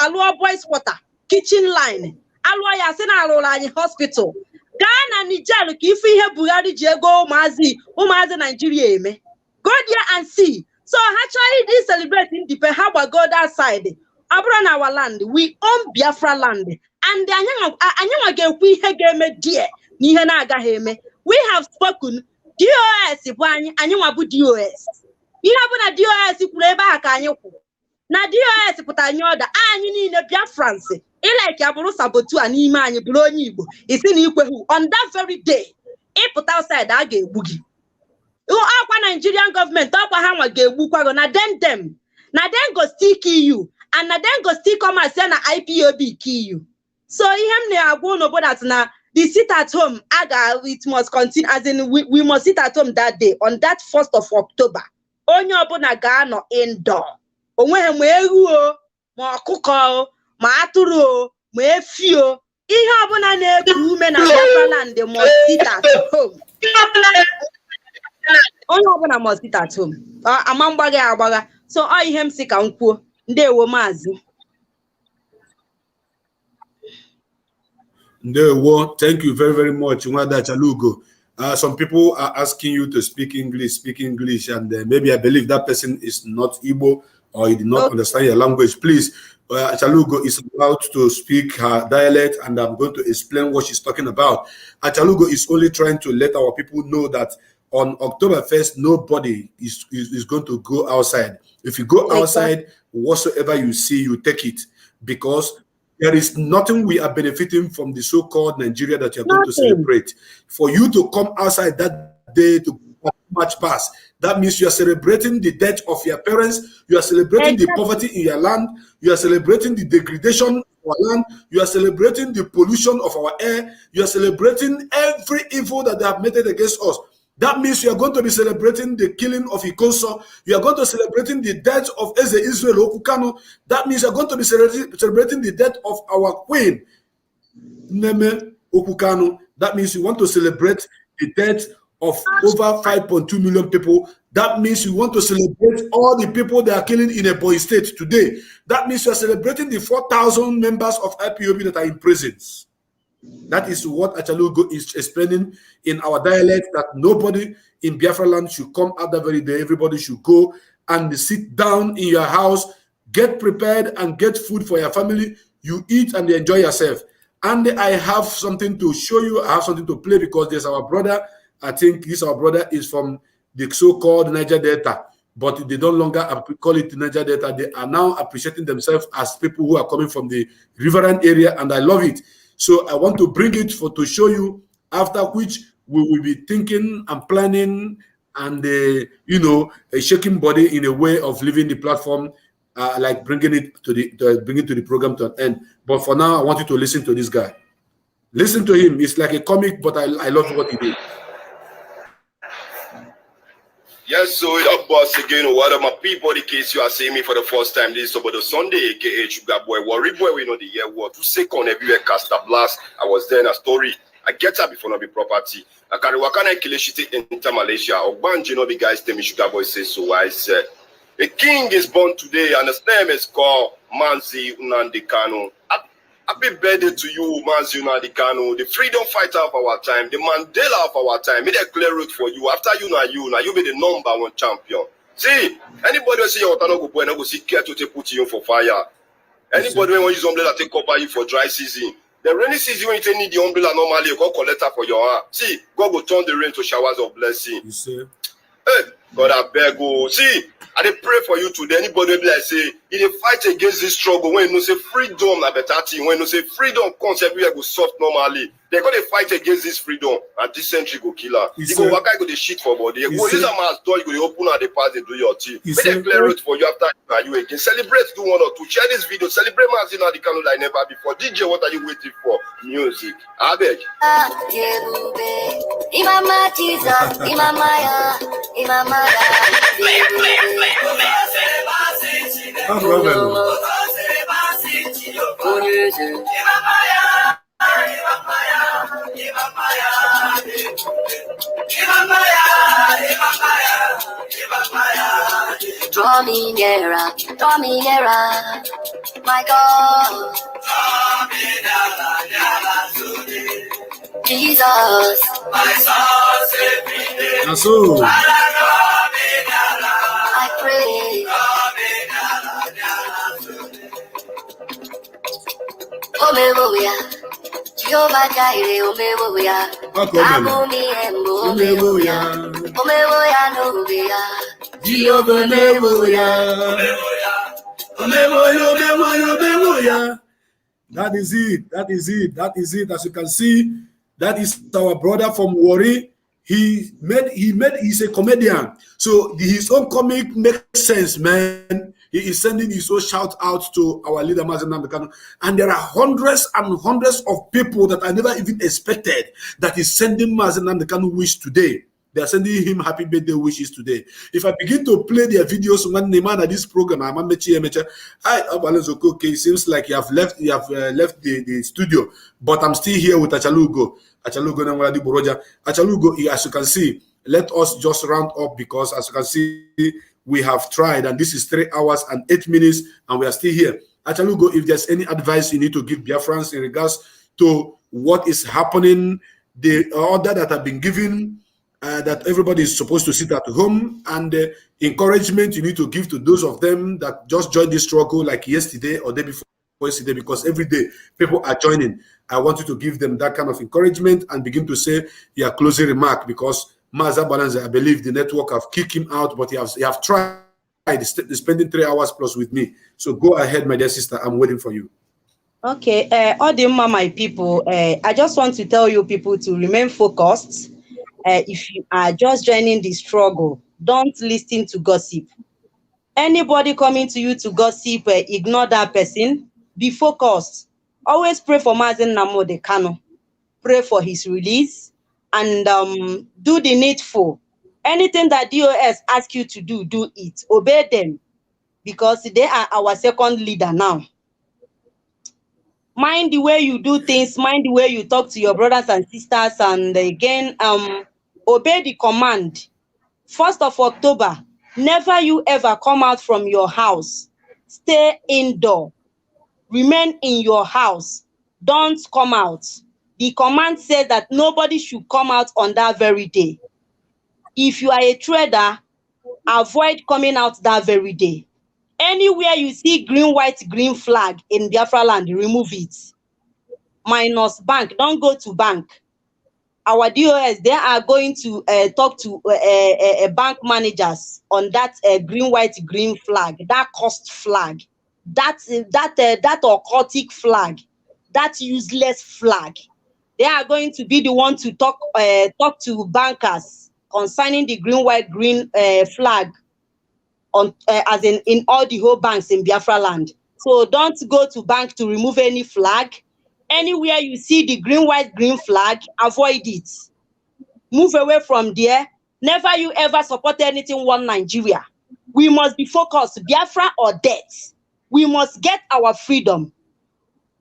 alụọ boys quarter, kitchen line, alụọ ya sị na alụrụ anyị hospital. Gaa na Niger ka ife ihe Buhari ji ego ụmụazị Nigeria eme. Go there and see. So ha chọrọ ịdị celebrate independence ha gbago that side. Ọ bụrụ na our land, we own Biafra land, and anyị nwa ga-ekwu ihe ga-eme die na ihe na-agaghị eme. We have spoken. DOS bụ anyị nwa bụ DOS. Ihe bụ na DOS kwuru ebe a ka anyị kwuru. Na DOS pụtara anyị ọda anyị niile Biafrans ileke abụrụ sabotua n'ime anyị bụrụ onye Igbo isi na ikwehu on that very day ịpụta outside a ga-egbu gị. Ọkwa Nigerian government ọkwa ha nwa ga-egbukwago na dem go still kill you and na dem go still come and say na IPOB kill you. So ihe m na-agwa unu bụ that na the sit at home it must continue, as in we must sit at home that day on that 1st of October. Onye ọbụla ga-anọ indoor. Onweghị ma ewu o ma ọkụkọ o ma atụrụ o ma efi o, ihe ọbụla na-eku ume na Biafra land must sit at home. Onye ọbụla must sit at home. Ama mgbagha agbagha. So ọ ihe m si ka m kwuo. Ndewo Mazi. Ndewo, thank you very, very much, Nwada Chalugo. Some people are asking you to speak English, and maybe I believe that person is not Igbo or he did not understand your language. Please, Chalugo is allowed to speak her dialect, and I'm going to explain what she's talking about. Chalugo is only trying to let our people know that on October 1st, nobody is going to go outside. If you go outside, whatsoever you see, you take it, because there is nothing we are benefiting from the so-called Nigeria that you're going to celebrate. For you to come outside that day to March past, that means you are celebrating the death of your parents, you are celebrating the poverty in your land, you are celebrating the degradation of our land, you are celebrating the pollution of our air, you are celebrating every evil that they have meted against us. That means you are going to be celebrating the killing of Ikoso. You are going to be celebrating the death of Eze Israel Okukano. That means you are going to be celebrating the death of our queen, Neme Okukano. That means you want to celebrate the death of over 5.2 million people. That means you want to celebrate all the people they are killing in Ebonyi State today. That means you are celebrating the 4,000 members of IPOB that are in prisons. That is what Achalugo is explaining in our dialect, that nobody in Biafra land should come out that very day. Everybody should go and sit down in your house, get prepared and get food for your family. You eat and enjoy yourself. And I have something to show you. I have something to play, because there's our brother. I think this our brother is from the so-called Niger Delta, but they don't longer call it the Niger Delta. They are now appreciating themselves as people who are coming from the riverine area, and I love it. So I want to bring it to show you, after which we will be thinking and planning and shaking body in a way of leaving the platform, like bringing it to the program to an end. But for now, I want you to listen to this guy. Listen to him. It's like a comic, but I love what he did. Yes, so it up boss again. What up, my people? The case you are seeing me for the first time this about the Sunday, aka Sugar Boy, Worry Boy. We know the year war 2 seconds everywhere. Caster Blast. I was there in a story. I get up before not be property. I carry Wakana Kilishiti into Malaysia. Or Banji, no the guys tell me Sugar Boy says so. I said the king is born today, and his name is called Mazi Nnamdi Kanu. Happy birthday to you, Mazi Nnamdi Kanu, the freedom fighter of our time, the Mandela of our time. Made a clear route for you. After you be the #1 champion. See, anybody will see your Tanogo Boy and go see care to put you for fire. Anybody will use umbrella to cover you for dry season. The rainy season when you need the umbrella normally, you go collect her for your hand. See, God will turn the rain to showers of blessing. You see? Hey, God I beg you. See, I dey pray for you today. Anybody will be like say, you dey fight against this struggle when you say freedom na better thing. When you say freedom comes everywhere go soft normally. They're gonna fight against this freedom and this century go kill her. You go waka, go dey shit for body. You go use a man's door, you go dey open and dey pass, dey do your thing. Make a clear route for you after you again. Celebrate, do 1 or 2. Share this video. Celebrate Mazi Nnamdi Kanu like never before. DJ, what are you waiting for? Music. I beg. Imama Jesus, Imamaya, Imamaya. Draw me nearer, my God. Jesus, my soul save me. I pray. Omemoya, Jehovah Jireh, Omemoya. Omemoya, Omemoya, Jehovah Omemoya. That is it. As you can see, that is our brother from Warri. He's a comedian. So his own comic makes sense, man. He is sending his own shout out to our leader, Mazi Nnamdi Kanu. And there are hundreds and hundreds of people that I never even expected that is sending Mazi Nnamdi Kanu wish today. They are sending him happy birthday wishes today. If I begin to play their videos when they man at this program, it seems like you have left the studio, but I'm still here with Achalugo, as you can see. Let us just round up, because as you can see, we have tried, and this is 3 hours and 8 minutes, and we are still here. Achalugo, if there's any advice you need to give Biafrans in regards to what is happening, the order that have been given, that everybody is supposed to sit at home, and encouragement you need to give to those of them that just joined this struggle like yesterday or day before yesterday, because every day people are joining. I want you to give them that kind of encouragement and begin to say your closing remark, because Maza Balanza, I believe the network have kicked him out, but he have tried spending 3 hours plus with me. So go ahead, my dear sister, I'm waiting for you. Okay, Odima, my people, I just want to tell you people to remain focused. If you are just joining the struggle, don't listen to gossip. Anybody coming to you to gossip, ignore that person. Be focused. Always pray for Mazi Nnamdi Kanu. Pray for his release, and do the needful. Anything that DOS asks you to do, do it. Obey them, because they are our second leader now. Mind the way you do things, mind the way you talk to your brothers and sisters, and again, obey the command. 1st of October, never you ever come out from your house. Stay indoor. Remain in your house. Don't come out. The command says that nobody should come out on that very day. If you are a trader, avoid coming out that very day. Anywhere you see green, white, green flag in Biafra land, remove it. Minus bank, don't go to bank. Our DOS, they are going to talk to bank managers on that green, white, green flag, that cost flag, that occultic flag, that useless flag. They are going to be the one to talk to bankers concerning the green, white, green flag on as in all the whole banks in Biafra land. So don't go to bank to remove any flag. Anywhere you see the green, white, green flag, avoid it. Move away from there. Never you ever support anything one Nigeria. We must be focused, Biafra or death. We must get our freedom.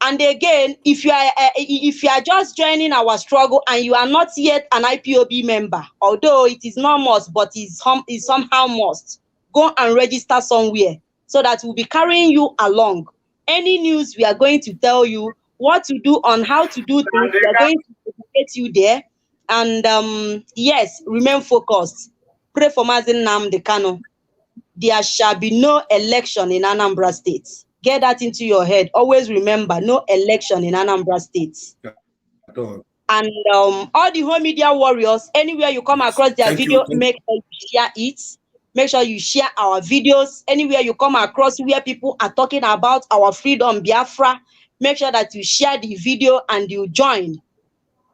And again, if you are just joining our struggle and you are not yet an IPOB member, although it is not must, but is somehow must, go and register somewhere so that we'll be carrying you along. Any news we are going to tell you, what to do on how to do things, we are going to educate you there. And yes, remain focused. Pray for Mazi Nnamdi Kanu. There shall be no election in Anambra State. Get that into your head. Always remember, no election in Anambra State. And all the whole media warriors, anywhere you come across their video, make sure you share it. Make sure you share our videos. Anywhere you come across where people are talking about our freedom, Biafra, make sure that you share the video and you join.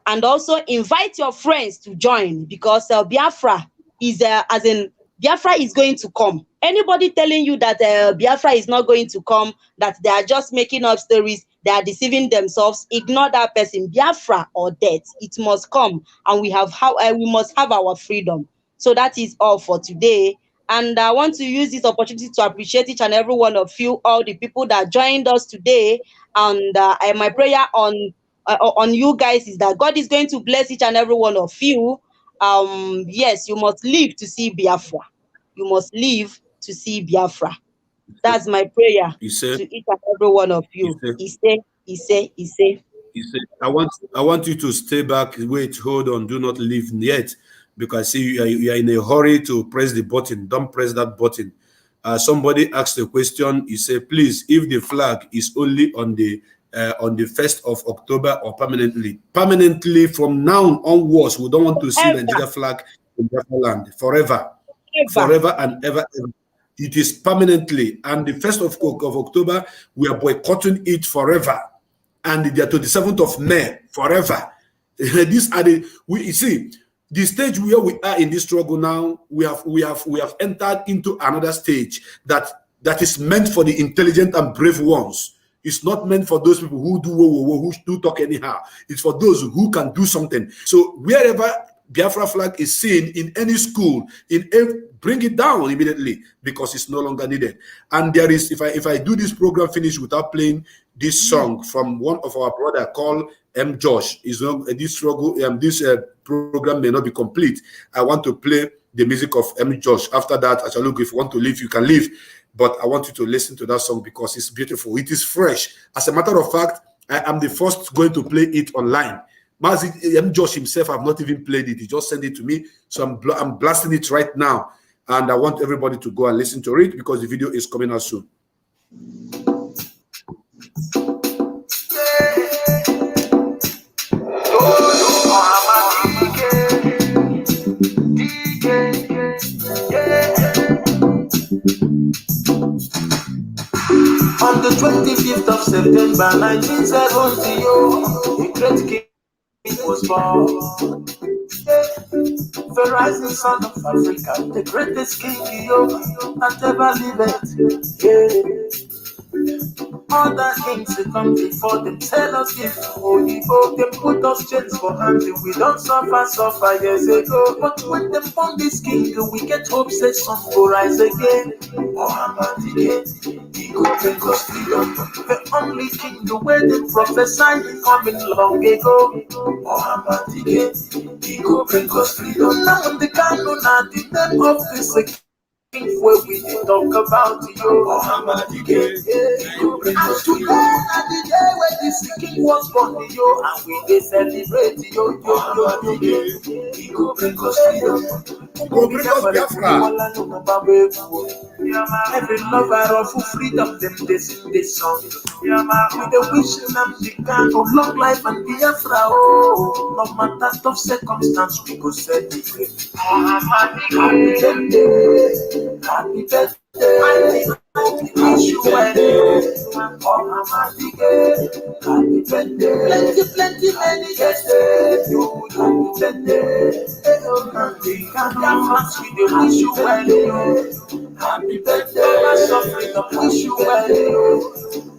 And also invite your friends to join, because Biafra is Biafra is going to come. Anybody telling you that Biafra is not going to come, that they are just making up stories, they are deceiving themselves, ignore that person. Biafra or death, it must come, and we must have our freedom. So that is all for today. And I want to use this opportunity to appreciate each and every one of you, all the people that joined us today. And my prayer on you guys is that God is going to bless each and every one of you. Yes, you must live to see Biafra. You must live to see Biafra. That's my prayer to each and every one of you. He say. I want you to stay back. Wait, hold on. Do not leave yet, because see you are in a hurry to press the button. Don't press that button. Somebody asked a question. He said, please, if the flag is only on the 1st of October or permanently from now onwards, we don't want to see Nigeria flag in Biafra land forever and ever. It is permanently, and the 1st of October we are boycotting it forever, and the 27th of May forever. These are you see the stage where we are in this struggle now. We have entered into another stage that is meant for the intelligent and brave ones. It's not meant for those people who do talk anyhow. It's for those who can do something. So wherever Biafra flag is seen in any school, bring it down immediately, because it's no longer needed. And there is, if I do this program finish without playing this song from one of our brother called M. Josh, this program may not be complete. I want to play the music of M. Josh. After that, I shall look. If you want to leave, you can leave. But I want you to listen to that song because it's beautiful. It is fresh. As a matter of fact, I am the first going to play it online. Mazi M. Josh himself have not even played it. He just sent it to me. So I'm blasting it right now. And I want everybody to go and listen to it because the video is coming out soon. On the 25th of September 1970, a great king was born. The rising son of Africa, the greatest king that ever lived. Other kings they come before them, tell us give holy book, them put us chains for hands, we don't suffer years ago. But when them found this king, we get hope say some go rise again. Muhammad again, he go bring us freedom. The only king the way they prophesied coming long ago. Muhammad again, he go bring us freedom. Now the Kanu, now the name of this where we talk about you, Muhammad again. And today, and the day when this king was born, and we celebrate you, Muhammad again. He go bring us freedom. Go bring us Biafra. Every lover of freedom, them they sing this song. With the wish Nnamdi Kanu long life and Biafra. Oh, no matter tough circumstance, we go set it free. Happy birthday. Happy birthday, wish you well. Oh, Mama, happy birthday. Plenty, many years. You happy birthday. Oh, Nnamdi Kanu, we dey wish you well. Happy birthday, my suffering, wish you well.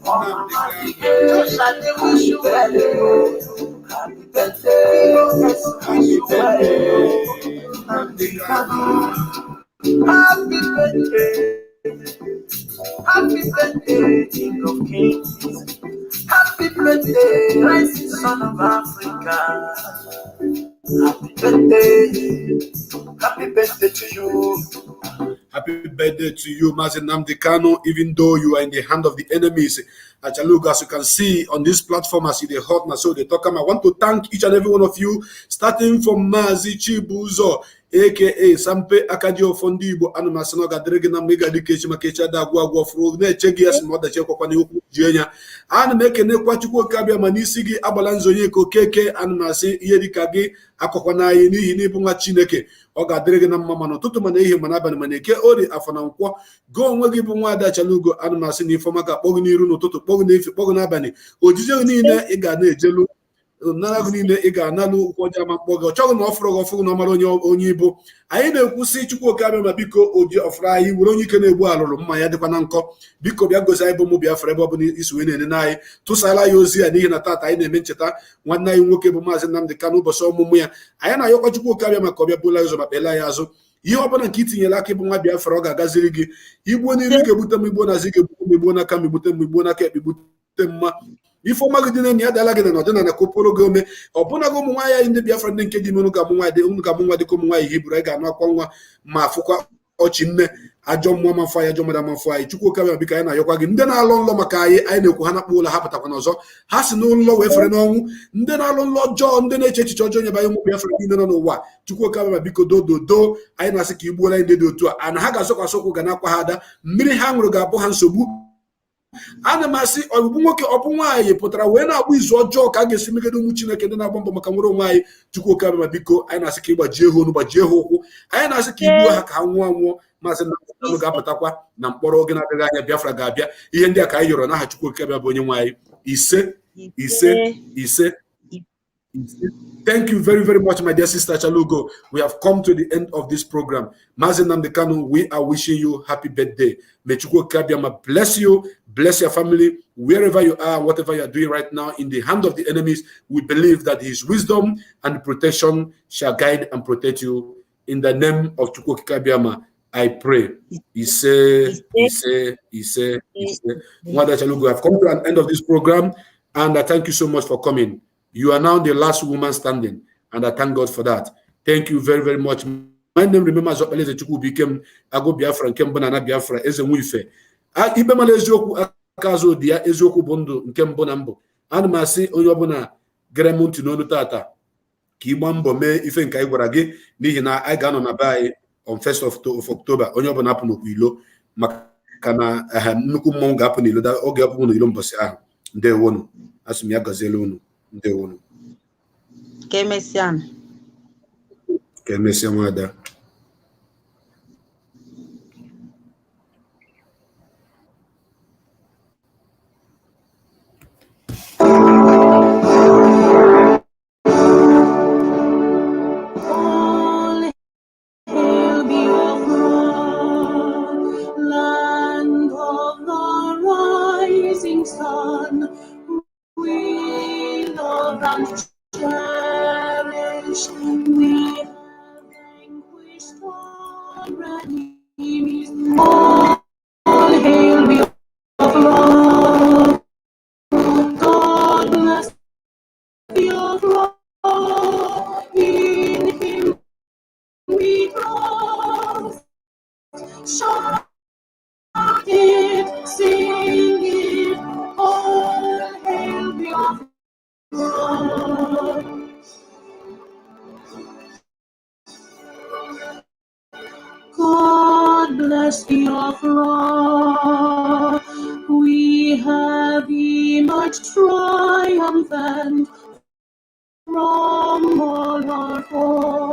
Oh, Mama, happy birthday. Wish you well. Happy birthday, yes, wish you well. Nnamdi Kanu. Happy birthday, happy birthday, King of Kings. Happy birthday, rising son of Africa. Happy birthday to you. Happy birthday to you, Mazi Nnamdi Kanu, even though you are in the hand of the enemies. Achaluga, as you can see on this platform, as they hot now, so they talk. I want to thank each and every one of you, starting from Mazi Chibuzo, aka Sampe Akadio Fondibo, and Masanoga Dregana Mega Dikeshima Kecha Dagua Fro, Chegias, Mother Chekopani, Jenya, and make a Nequachuko Kabia Manisigi, Abalanzo Yeko Keke, and Masi Yedikagi, Akopana, Hinipunga Chineke. Oga Dregana Mamano, Tutumane, Manaban Maneke, Ori Afananqua, go and give Wada Chalugo, and Masini Fomaka, Bogni Runo, Toto, Bognabani, Ojini, Egane, Jelu, Naragunine, Ega, Nalu, Wajama, Bogo, Chogan Offro, Funo, Onibo. I know who see Chuko Kabama Biko, Oji of Rai, Wuroni Kenewalo, Maya de Pananco, Biko Biagos Ibomobia Frebobini is winning and I, Tusala Yosi, and Ian Tata, I mencheta, one night Wokebo Mazi Nnamdi Kanu, Boso Mumia. I am a Yoko Kabama Kobia Bulas of Belayazo. You open a kitty in Laki Bumabia Froga Gazirigi. You won't even get Butamibona Zigi, Buna Kamibutem, Buna Kepibutem. Before Magadina, Yadalagan, and a Copolo Gome, or Bonago Mwaya in the Biafran Kedi Munukamua, the Unkamua, the Kumua, Hibrega, Nakwa, Mafuka, Ochine, Ajom Mama Fire, Jomadama Fire, Chukuka, Bicana, Yokagin, then along Lomakai, I know Kuhana Pula Hapatanozo, has no law for no, then along Lord John, then a church, John, by Biafran, you don't know what, Chukuka, Bico do, I Nasiki Bula in the do, and Hagasoka Soko Ganapahada, Miri Hangroga, Bohansobu. Anamasi obumoke opunwaye potara wena abuizu ojo ka gesimike do muchineke na bombo makamuro nwai tuko ka mabiko ai na sike gbaje ho no gbaje ho ai na sike ibu ha ka anwo Mazi Nnamdi ga patakwa na mkporo oge na adịghị anya Biafra ga-abịa ihe ndị a ka anyị yọrọ na ha Chukwu ka bịa bụ onye nwanyị ise. Thank you very, very much, my dear sister Chalugo. We have come to the end of this program. Mazi Nnamdi Kanu, we are wishing you happy birthday. May Chukwu Kabiama bless you, bless your family, wherever you are, whatever you are doing right now, in the hand of the enemies. We believe that his wisdom and protection shall guide and protect you. In the name of Chukwu Kabiama, I pray. Ise. Mother Chalugo, I have come to an end of this program, and I thank you so much for coming. You are now the last woman standing, and I thank God for that. Thank you very, very much. My name, remember, Zopeleze Chukwu became Ago Biafra, Nkembona Biafra, Ezemuife. Ibemale Ezoku Akazo dia Ezoku Bondo, Nkembona Mbo. And Masi Oyobona Gremonti no Tata. Kimambo me ife nka igwarage n'ihi na I ga no na bai on 1st of October. Oyobona happen okwilo makana nnukwu mmọnwụ ga-apụ n'ilo da oge apụ n'ilo mbọsị ahụ. Ndewonu. Asụm ya gazele unu. Ndewonu. Kemesian. Kemesian wada. God bless the offerer. We have emerged triumphant from all our foes.